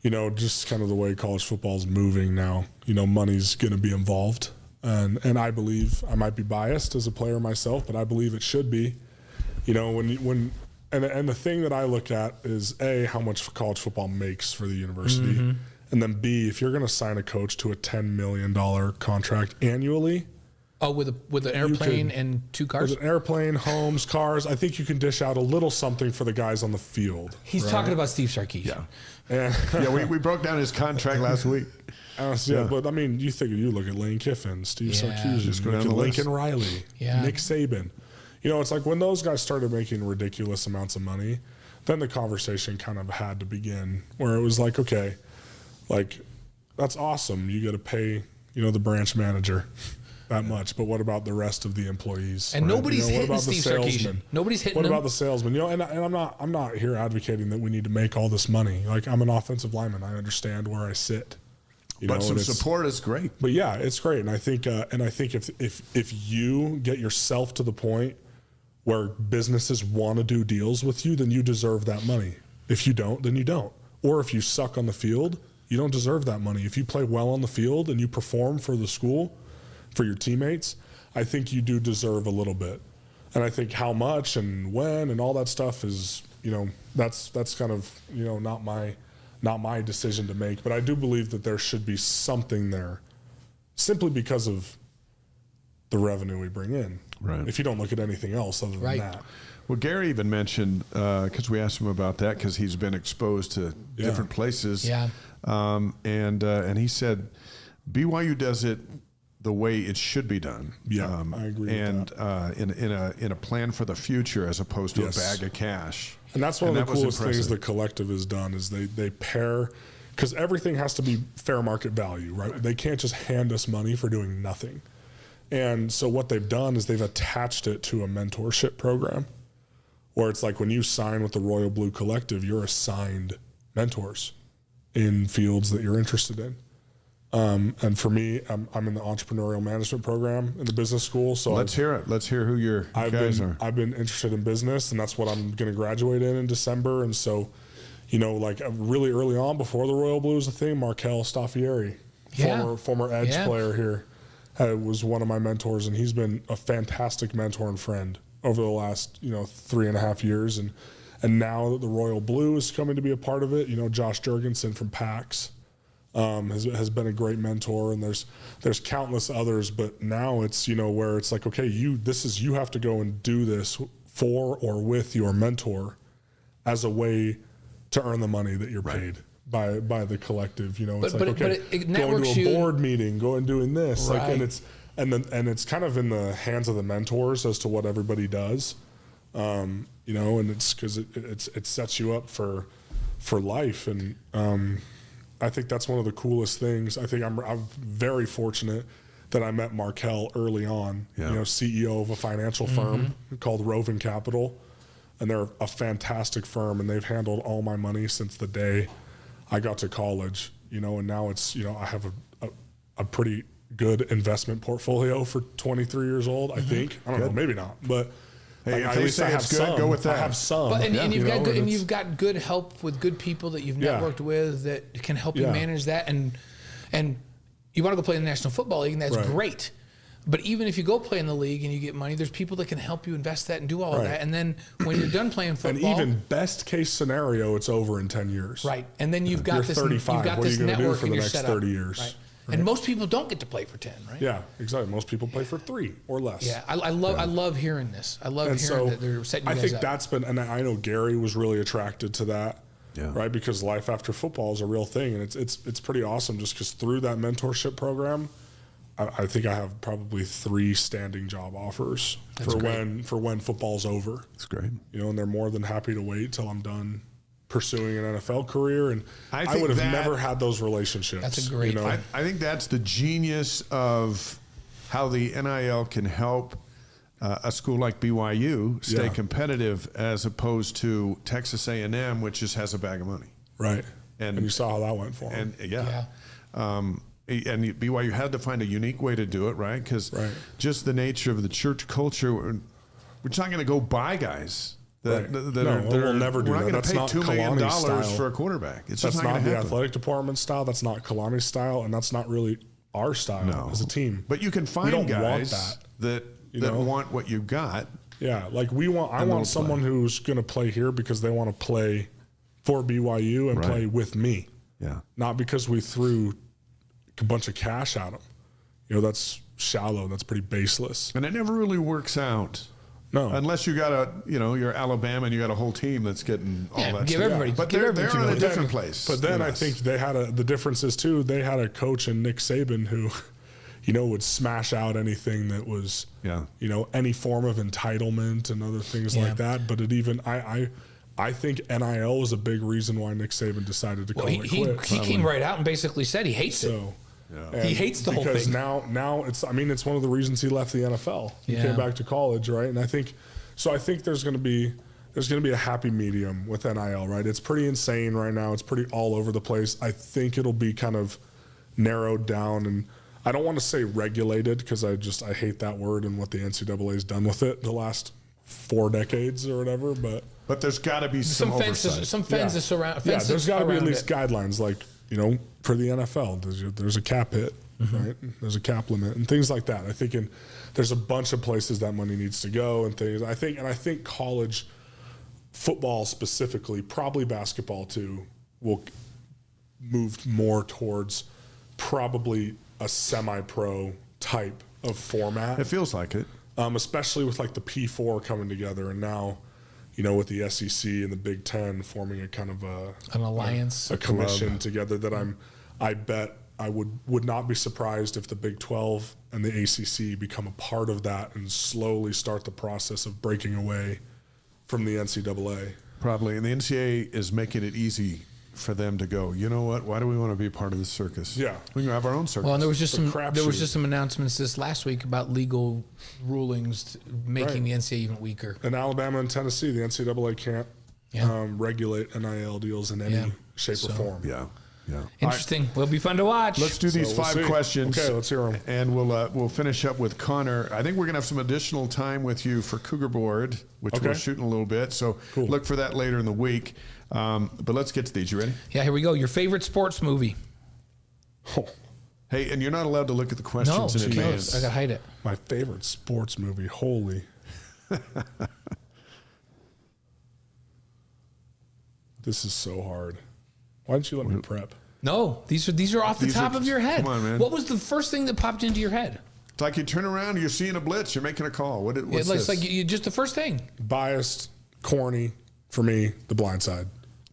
just kind of the way college football is moving now. Money's going to be involved, and I believe, I might be biased as a player myself, but I believe it should be. And the thing that I look at is A, how much college football makes for the university, and then B, if you're going to sign a coach to a $10 million contract annually. Oh, with an airplane and 2 cars? With an airplane, homes, cars, I think you can dish out a little something for the guys on the field. He's talking about Steve Sarkisian. Yeah. We broke down his contract last week. But I mean, you look at Lane Kiffin, Steve Sarkisian, Lincoln Riley, Nick Saban. It's like when those guys started making ridiculous amounts of money, then the conversation kind of had to begin, where it was like, okay, like, that's awesome. You got to pay, the branch manager that much, but what about the rest of the employees? And nobody's hitting Steve Sarkisian. Nobody's hitting him. What about the salesman? And I'm not here advocating that we need to make all this money. Like, I'm an offensive lineman. I understand where I sit. But some support is great. But yeah, it's great. And I think if you get yourself to the point where businesses want to do deals with you, then you deserve that money. If you don't, then you don't. Or if you suck on the field, you don't deserve that money. If you play well on the field and you perform for the school, for your teammates, I think you do deserve a little bit. And I think how much and when and all that stuff is, that's kind of, not my decision to make. But I do believe that there should be something there, simply because of the revenue we bring in. Right. If you don't look at anything else other than that. Well, Gary even mentioned, because we asked him about that, because he's been exposed to different places. Yeah. And he said BYU does it the way it should be done. Yeah, I agree with that. In a plan for the future, as opposed to a bag of cash. And that's one of the coolest things the collective has done, is they pair, because everything has to be fair market value, right? They can't just hand us money for doing nothing. And so what they've done is they've attached it to a mentorship program, where it's like when you sign with the Royal Blue Collective, you're assigned mentors in fields that you're interested in. And for me, I'm in the entrepreneurial management program in the business school. So let's hear it. Let's hear who your guys are. I've been interested in business, and that's what I'm going to graduate in December. And so, like really early on, before the Royal Blue was a thing, Markel Staffieri, former Edge player here, was one of my mentors, and he's been a fantastic mentor and friend over the last 3.5 years. And now that the Royal Blue is coming to be a part of it, Josh Jurgensen from PAX has been a great mentor, and there's countless others. But now it's where it's like, okay, you have to go and do this for or with your mentor as a way to earn the money that you're paid by the collective. It's like, okay, going to a board meeting, going doing this, and it's kind of in the hands of the mentors as to what everybody does. And it's because it sets you up for life. And I think that's one of the coolest things. I think I'm very fortunate that I met Markel early on, CEO of a financial firm called Roving Capital. And they're a fantastic firm, and they've handled all my money since the day I got to college, and now it's, I have a pretty good investment portfolio for 23 years old, I think. I don't know, maybe not, but hey, at least I have good, go with that. I have some. But, and you've got good help with good people that you've networked with that can help you manage that. And you want to go play in the National Football League, and that's great. But even if you go play in the league and you get money, there's people that can help you invest that and do all of that. And then when you're done playing football, and even best case scenario, it's over in 10 years. Right. And then you've got You're 35. You've got what are this you going to do network for the next 30 years? Right. And most people don't get to play for 10, right? Yeah, exactly. Most people play for 3 or less. Yeah, I love hearing this. I love hearing that they're setting you guys up. I think that's been, and I know Gary was really attracted to that. Yeah. Right, because life after football is a real thing, and it's pretty awesome. Just because through that mentorship program, I think I have probably 3 standing job offers for when football's over. That's great. And they're more than happy to wait till I'm done pursuing an NFL career, and I would have never had those relationships. That's a great. I think that's the genius of how the NIL can help a school like BYU stay competitive, as opposed to Texas A&M, which just has a bag of money. Right, and you saw how that went for them. And and BYU had to find a unique way to do it, right? Because just the nature of the church culture, we're just not going to go buy guys. We'll never do that. We're not going to pay $2 million for a quarterback. It's just not the athletic department style. That's not Kalani's style, and that's not really our style as a team. But you can find guys that want what you've got. Yeah, like I want someone who's going to play here because they want to play for BYU and play with me. Yeah, not because we threw a bunch of cash at them. That's shallow. That's pretty baseless. And it never really works out. No, unless you got you're Alabama and you got a whole team that's getting all that. Give everybody, but they're in a different place. But then I think they had the difference is too. They had a coach in Nick Saban who, would smash out anything that was, any form of entitlement and other things like that. But I think NIL was a big reason why Nick Saban decided to call it quits. He came right out and basically said he hates it. Yeah. He hates the whole thing. Because now it's one of the reasons he left the NFL. He came back to college, right? And I think there's going to be a happy medium with NIL, right? It's pretty insane right now. It's pretty all over the place. I think it'll be kind of narrowed down, and I don't want to say regulated because I hate that word and what the NCAA has done with it the last 4 decades or whatever. But there's got to be some oversight. Some fences around. Yeah, there's got to be at least guidelines like. For the NFL, there's a cap hit, right? There's a cap limit and things like that. I think there's a bunch of places that money needs to go and things. I think college football specifically, probably basketball too, will move more towards probably a semi-pro type of format. It feels like it, especially with like the P4 coming together and now. With the SEC and the Big Ten forming a kind of an alliance, a commission together that I bet I would not be surprised if the Big 12 and the ACC become a part of that and slowly start the process of breaking away from the NCAA. Probably, and the NCAA is making it easy for them to go, you know what? Why do we want to be a part of this circus? Yeah. We can have our own circus. Well, and there was just some announcements this last week about legal rulings making the NCAA even weaker. In Alabama and Tennessee, the NCAA can't regulate NIL deals in any shape or form. Yeah. Interesting. Will be fun to watch. Let's do these 5 questions. Okay, let's hear them. And we'll finish up with Connor. I think we're going to have some additional time with you for Cougar Board, which we're shooting a little bit. So look for that later in the week. But let's get to these. You ready? Yeah, here we go. Your favorite sports movie? Oh. Hey, and you're not allowed to look at the questions in advance. I got to hide it. My favorite sports movie. Holy. This is so hard. Why didn't you let me prep? No, these are off the top of your head. Come on, man. What was the first thing that popped into your head? It's like you turn around, you're seeing a blitz, you're making a call. What's this? It's like you just the first thing. Biased, corny, for me, The Blind Side.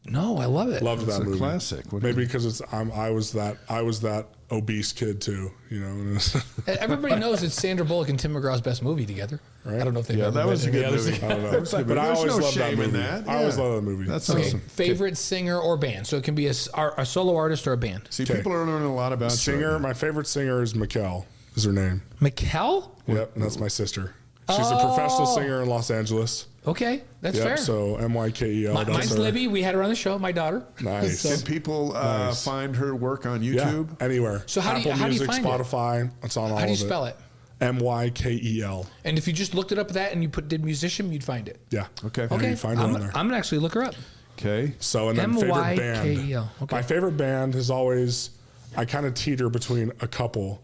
No, I love it. Loved that movie. Classic. Maybe because I was that obese kid too. Everybody knows it's Sandra Bullock and Tim McGraw's best movie together. Right? I don't know if they've ever that was a good movie. I don't know. But I always loved that movie. I always loved that movie. That's awesome. Favorite singer or band? So it can be a solo artist or a band. See, people are learning a lot about singer. My favorite singer is Mikkel. is her name. Mikkel? Yep, and that's my sister. She's a professional singer in Los Angeles. Okay, that's fair. So Mykel. Mine's Libby. We had her on the show, my daughter. Nice. Can people find her work on YouTube? Yeah, anywhere. So how do you Music, find it? Spotify, it's on all of it. How do you spell it? Mykel. And if you just looked it up that and you did musician, you'd find it. Yeah. Okay. Okay, You find it on there. I'm gonna actually look her up. Okay. So, and then favorite band. Mykel. Okay. My favorite band is always, I kind of teeter between a couple,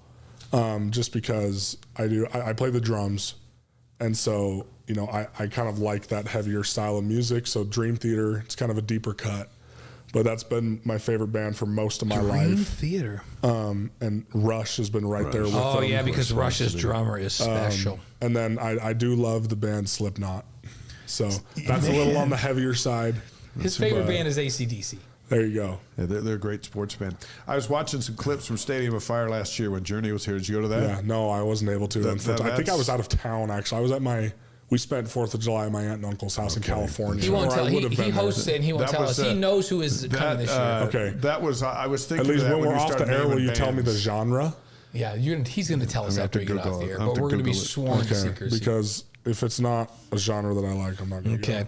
just because I play the drums. And so, you know, I kind of like that heavier style of music. So Dream Theater, it's kind of a deeper cut. But that's been my favorite band for most of my Dream life. Theater. And Rush has been right there with them. Oh, yeah, because Rush's drummer is special. And then I do love the band Slipknot. So that's a little on the heavier side. His favorite band is AC/DC. There you go. Yeah, they're a great sports band. I was watching some clips from Stadium of Fire last year when Journey was here. Did you go to that? Yeah, no, I wasn't able to. Unfortunately. I think I was out of town, actually. I was at we spent 4th of July at my aunt and uncle's house in California. He won't tell. He been hosts it and he won't tell us. He knows who is coming this year. Okay. That was, I was thinking At least of that when we're you off the started air, will naming you tell me the bands. genre? Yeah, he's going to tell us after we get off the air, but we're going to be sworn seekers. Because if it's not a genre that I like, I'm not going to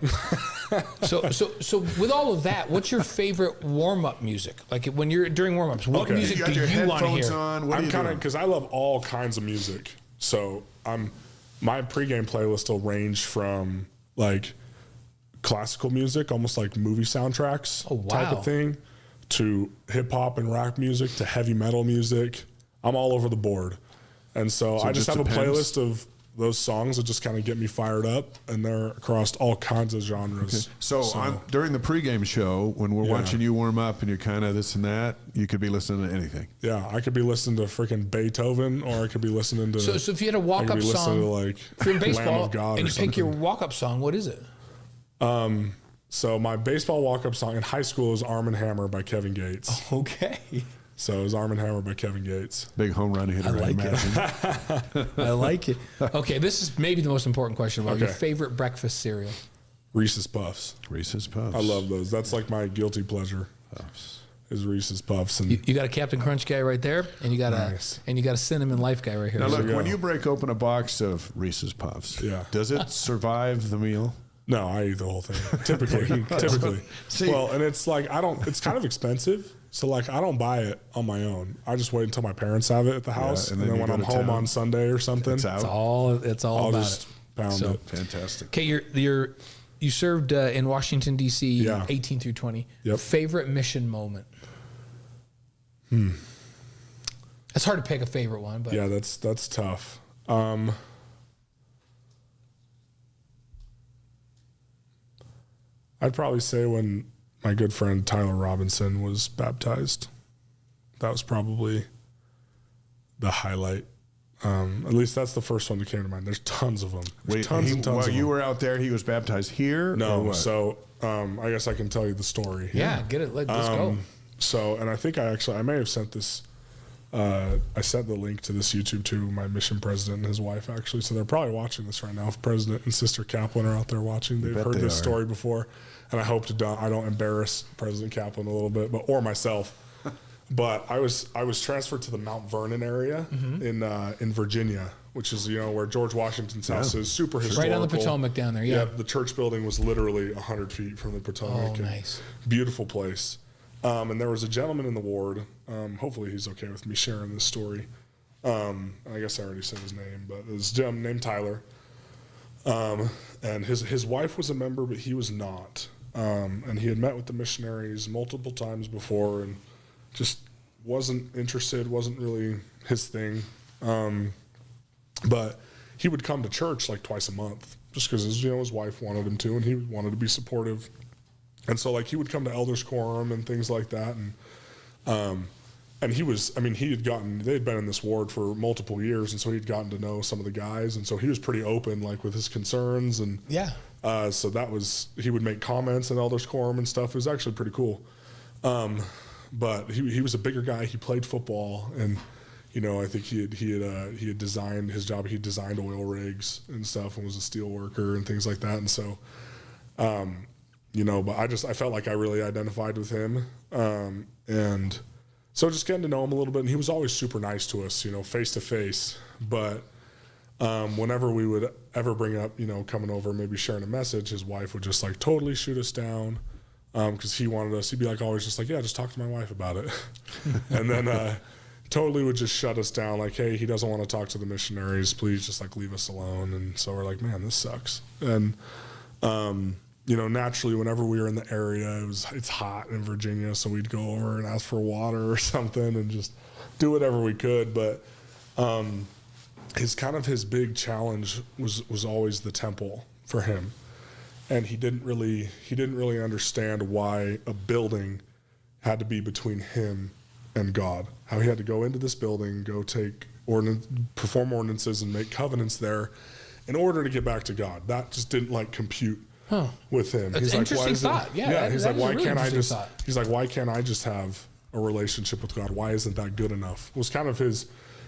Okay. So with all of that, what's your favorite warm-up music? Like when you're during warm-ups, what music You do got your you want to headphones hear? on. What are I'm you kind of, doing? because I love all kinds of music. So my pregame playlist will range from like classical music, almost like movie soundtracks type of thing, to hip hop and rap music, to heavy metal music. I'm all over the board. And so I just have depends. a playlist of those songs that just kind of get me fired up, and they're across all kinds of genres. So during the pregame show, when we're watching you warm up and you're kind of this and that, you could be listening to anything. Yeah, I could be listening to freaking Beethoven, or I could be listening to. So if you had a I could walk-up be listening song, to like if you're in Lamb baseball of God and or you pick your something. walk-up song, what is it? So my baseball walk-up song in high school is "Arm and Hammer" by Kevin Gates. Okay. So it was "Arm and Hammer" by Kevin Gates. Big home run hitter, I like it. imagine. I like it. Okay, this is maybe the most important question about your Okay. favorite breakfast cereal. Reese's Puffs. Reese's Puffs. I love those. That's like my guilty pleasure. Is Reese's Puffs. And You got a Captain Crunch guy right there, and you got Nice. a Cinnamon Life guy right here. Now look, go. when you break open a box of Reese's Puffs, Yeah. does it survive the meal? no, I eat the whole thing. Typically. See- Well, and it's like it's kind of expensive. So like I don't buy it on my own. I just wait until my parents have it at the house, and and then then you when go I'm to home town. on Sunday or something, It's out. It's all I'll about just it. pound So- it. Fantastic. Okay, you served in Washington D.C. Yeah. 18 through 20. Yep. Favorite mission moment? It's hard to pick a favorite one, but Yeah, that's tough. I'd probably say when my good friend Tyler Robinson was baptized. That was probably the highlight. At least that's the first one that came to mind. There's tons of them. There's tons and tons while of you them. were out there, he was baptized here? or No, what? so I guess I can tell you the story. yeah, get it. Let's go. So, and I think I may have sent this. I sent the link to this YouTube to my mission president and his wife, actually. So they're probably watching this right now. If President and Sister Kaplan are out there watching, they've heard they this are. story before. And I hope I don't embarrass President Kaplan a little bit, or myself. But I was transferred to the Mount Vernon area in Virginia, which is where George Washington's house is. Super historical. Right on the Potomac down there, yeah. The church building was literally 100 feet from the Potomac. Oh, and nice. Beautiful place. And there was a gentleman in the ward. Hopefully he's okay with me sharing this story. I guess I already said his name, but this gentleman named Tyler. And his wife was a member, but he was not. And he had met with the missionaries multiple times before and just wasn't interested, wasn't really his thing. But he would come to church like twice a month just because his wife wanted him to, and he wanted to be supportive. And so like he would come to elders quorum and things like that. And he was, they'd been in this ward for multiple years. And so he'd gotten to know some of the guys. And so he was pretty open, like with his concerns. And Yeah. so he would make comments in elders quorum and stuff. It was actually pretty cool. But he was a bigger guy. He played football, and I think he had designed his job. He designed oil rigs and stuff, and was a steel worker and things like that. And so, but I felt like I really identified with him. And So just getting to know him a little bit, and he was always super nice to us, face to face. But whenever we would ever bring up, coming over, maybe sharing a message, his wife would just like totally shoot us down because he wanted us. He'd be like always just like, yeah, just talk to my wife about it. And then totally would just shut us down like, hey, he doesn't want to talk to the missionaries. Please just like leave us alone. And so we're like, man, this sucks. And naturally, whenever we were in the area, it's hot in Virginia, so we'd go over and ask for water or something and just do whatever we could. But his big challenge was always the temple for him, and he didn't really understand why a building had to be between him and God. How he had to go into this building, go perform ordinances, and make covenants there in order to get back to God. That just didn't compute. With him. That's an interesting thought. Yeah. He's like, why can't I just? He's like, why can't I just have a relationship with God? Why isn't that good enough? Was kind of his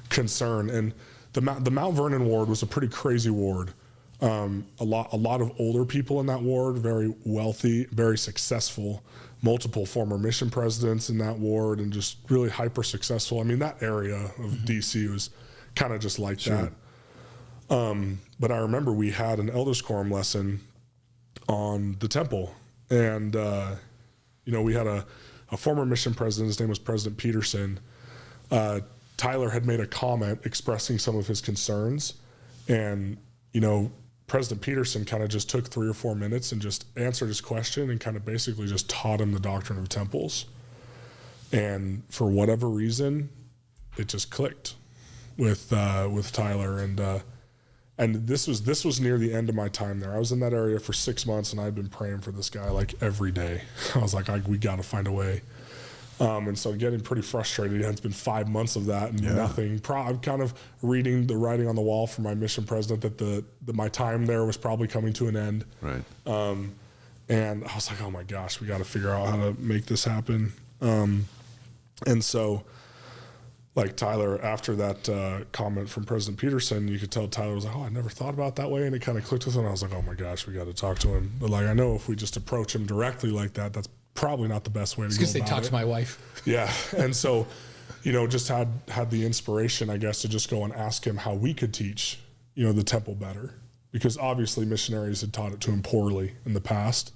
concern. And the Mount Vernon ward was a pretty crazy ward. A lot of older people in that ward, very wealthy, very successful. Multiple former mission presidents in that ward, and just really hyper successful. I mean, that area of DC was kind of just like that. But I remember we had an elders quorum lesson on the temple, and we had a former mission president. His name was President Peterson. Tyler had made a comment expressing some of his concerns, and President Peterson kind of just took 3 or 4 minutes and just answered his question and kind of basically just taught him the doctrine of temples. And for whatever reason, it just clicked with Tyler. And this was near the end of my time there. I was in that area for 6 months, and I'd been praying for this guy every day. I was like, we got to find a way. And so getting pretty frustrated. It's been 5 months of that and nothing. I'm kind of reading the writing on the wall from my mission president that my time there was probably coming to an end. Right. And I was like, oh my gosh, we got to figure out how to make this happen. And so, Tyler, after that comment from President Peterson, you could tell Tyler was like, oh, I never thought about it that way. And it kind of clicked with him. I was like, oh my gosh, we got to talk to him. But I know if we just approach him directly like that, that's probably not the best way to go about it. Because they talk to my wife. Yeah. And so, just had the inspiration, I guess, to just go and ask him how we could teach, the temple better. Because obviously missionaries had taught it to him poorly in the past.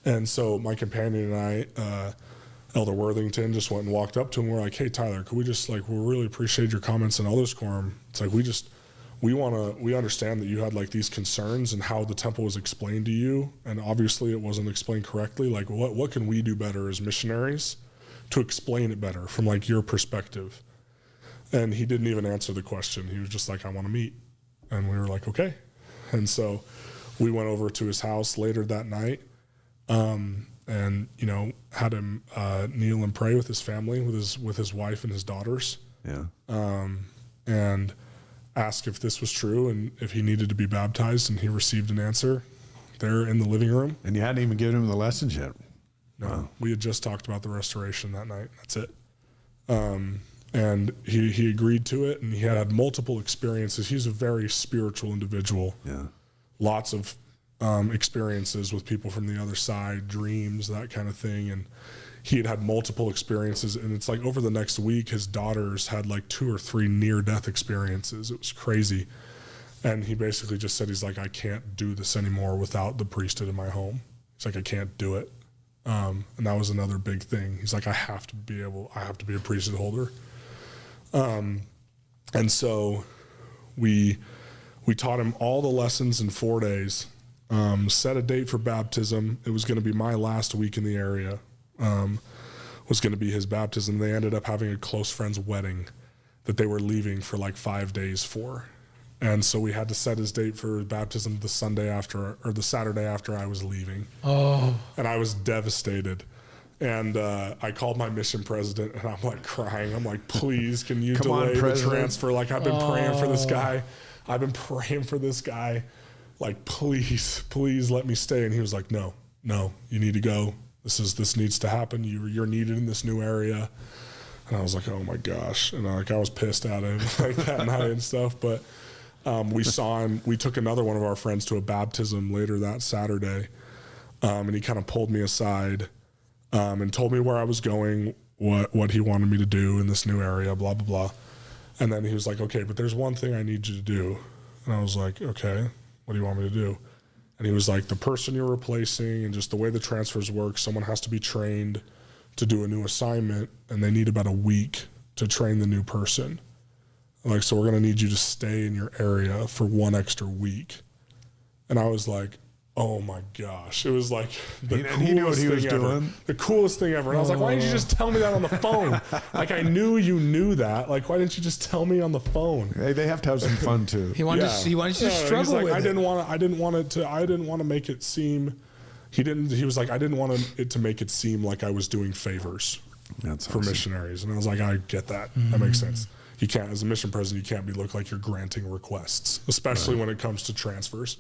And so my companion and I, Elder Worthington, just went and walked up to him. We're like, hey, Tyler, could we just we really appreciate your comments in Elders Quorum. It's like, we understand that you had these concerns and how the temple was explained to you. And obviously it wasn't explained correctly. What can we do better as missionaries to explain it better from your perspective? And he didn't even answer the question. He was just like, I want to meet. And we were like, okay. And so we went over to his house later that night. And had him kneel and pray with his family, with his wife and his daughters. Yeah. And ask if this was true and if he needed to be baptized, and he received an answer there in the living room. And you hadn't even given him the lessons yet. No, wow. We had just talked about the restoration that night. That's it. And he agreed to it, and he had multiple experiences. He's a very spiritual individual. Yeah. Lots of experiences with people from the other side, dreams, that kind of thing. And he had multiple experiences, and it's over the next week, his daughters had 2 or 3 near-death experiences. It was crazy. And he basically just said, he's like, I can't do this anymore without the priesthood in my home. He's like, I can't do it. And that was another big thing. He's like, I have to be a priesthood holder. And so we taught him all the lessons in 4 days, set a date for baptism. It was going to be my last week in the area. Was going to be his baptism. They ended up having a close friend's wedding that they were leaving for 5 days for. And so we had to set his date for baptism the Saturday after I was leaving. Oh. And I was devastated. And I called my mission president, and I'm crying. I'm like, please, can you delay the transfer? I've been praying for this guy. I've been praying for this guy. Please let me stay. And he was like, no, you need to go. This needs to happen. You're needed in this new area. And I was like, oh my gosh. And I was pissed at him that night and stuff. But we saw him. We took another one of our friends to a baptism later that Saturday. And he kind of pulled me aside and told me where I was going, what he wanted me to do in this new area, blah, blah, blah. And then he was like, okay, but there's one thing I need you to do. And I was like, okay, what do you want me to do? And he was like, the person you're replacing and just the way the transfers work, someone has to be trained to do a new assignment, and they need about a week to train the new person. Like, so we're going to need you to stay in your area for 1 extra week. And I was like, oh my gosh. It was like he knew what he was doing. The coolest thing ever. And I was like, why didn't you just tell me that on the phone? Like, I knew you knew that. Like, why didn't you just tell me on the phone? Hey, they have to have some fun too. He wanted you to struggle with it. I didn't want to make it seem. He was like, I didn't want it to make it seem like I was doing favors for missionaries. And I was like, I get that. That makes sense. You can't, as a mission president, you can't look like you're granting requests, especially when it comes to transfers.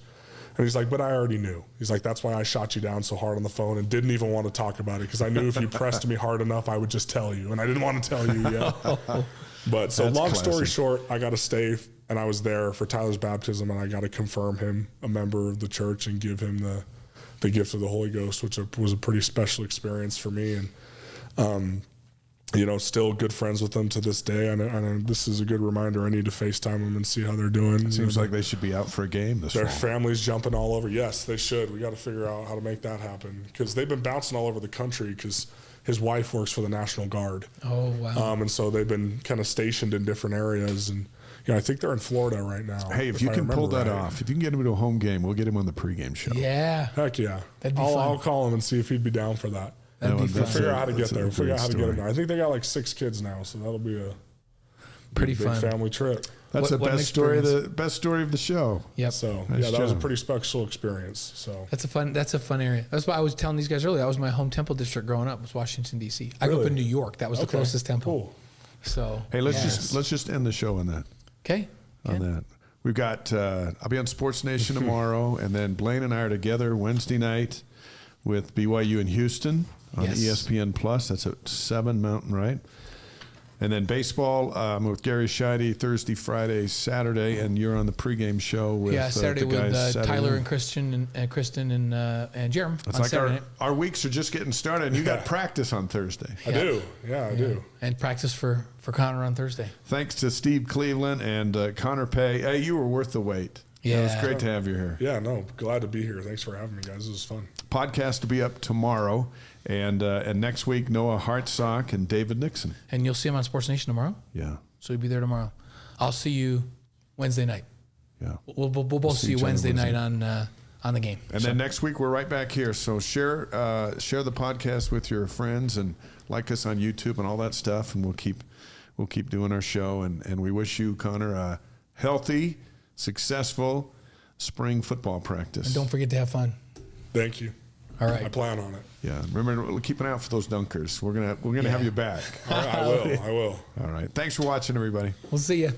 And he's like, but I already knew. He's like, that's why I shot you down so hard on the phone and didn't even want to talk about it, because I knew if you pressed me hard enough, I would just tell you. And I didn't want to tell you yet. But so That's long classic. story short, I got to stay, and I was there for Tyler's baptism, and I got to confirm him a member of the church and give him the gift of the Holy Ghost, which was a pretty special experience for me. And, still good friends with them to this day. I know this is a good reminder. I need to FaceTime them and see how they're doing. It seems like they should be out for a game this Their fall. families jumping all over. Yes, they should. We got to figure out how to make that happen, because they've been bouncing all over the country, because his wife works for the National Guard. Oh, wow. And so they've been kind of stationed in different areas. And, I think they're in Florida right now. Hey, if you can pull that off, if you can get him to a home game, we'll get him on the pregame show. Yeah. Heck yeah. That'd be fun. I'll call him and see if he'd be down for that. That'd be fun. Figure out how to get That's a there. Figure out how to get great him there. I think they got like 6 kids now, so that'll be a Pretty big fun. family trip. That's What the an best story experience. of the show. Yep. So Nice that was a job. pretty special experience. So That's a fun area. That's why I was telling these guys earlier. That was my home temple district growing up, was Washington, D.C. I grew up Really? in New York. That was the closest temple. Cool. So Hey, let's just end the show on that. Okay. On that, we've got. I'll be on Sports Nation tomorrow, and then Blaine and I are together Wednesday night with BYU in Houston on Yes. ESPN Plus. That's at 7 Mountain, right? And then baseball, I'm with Gary Scheide Thursday, Friday, Saturday, and you're on the pregame show with Saturday the with guys Saturday Tyler night. and Kristen and Jerem. It's on like Saturday night. our weeks are just getting started, and you got practice on Thursday. I do. Yeah, I do. And practice for Connor on Thursday. Thanks to Steve Cleveland and Connor Pay. Hey, you were worth the wait. Yeah. It was great to have you here. Yeah, no, glad to be here. Thanks for having me, guys. This was fun. Podcast to be up tomorrow, and next week Noah Hartsock and David Nixon. And you'll see him on Sports Nation tomorrow. Yeah, So you'll be there tomorrow. I'll see you Wednesday night. yeah. We'll both see you each other Wednesday Wednesday. night on the game. And then next week we're right back here. So share the podcast with your friends and like us on YouTube and all that stuff, and we'll keep doing our show. And we wish you, Connor, a healthy, successful spring football practice. And don't forget to have fun. Thank you. All I right. plan on it. Yeah, remember, keep an eye out for those dunkers. We're gonna have you back. I will. All right. Thanks for watching, everybody. We'll see you.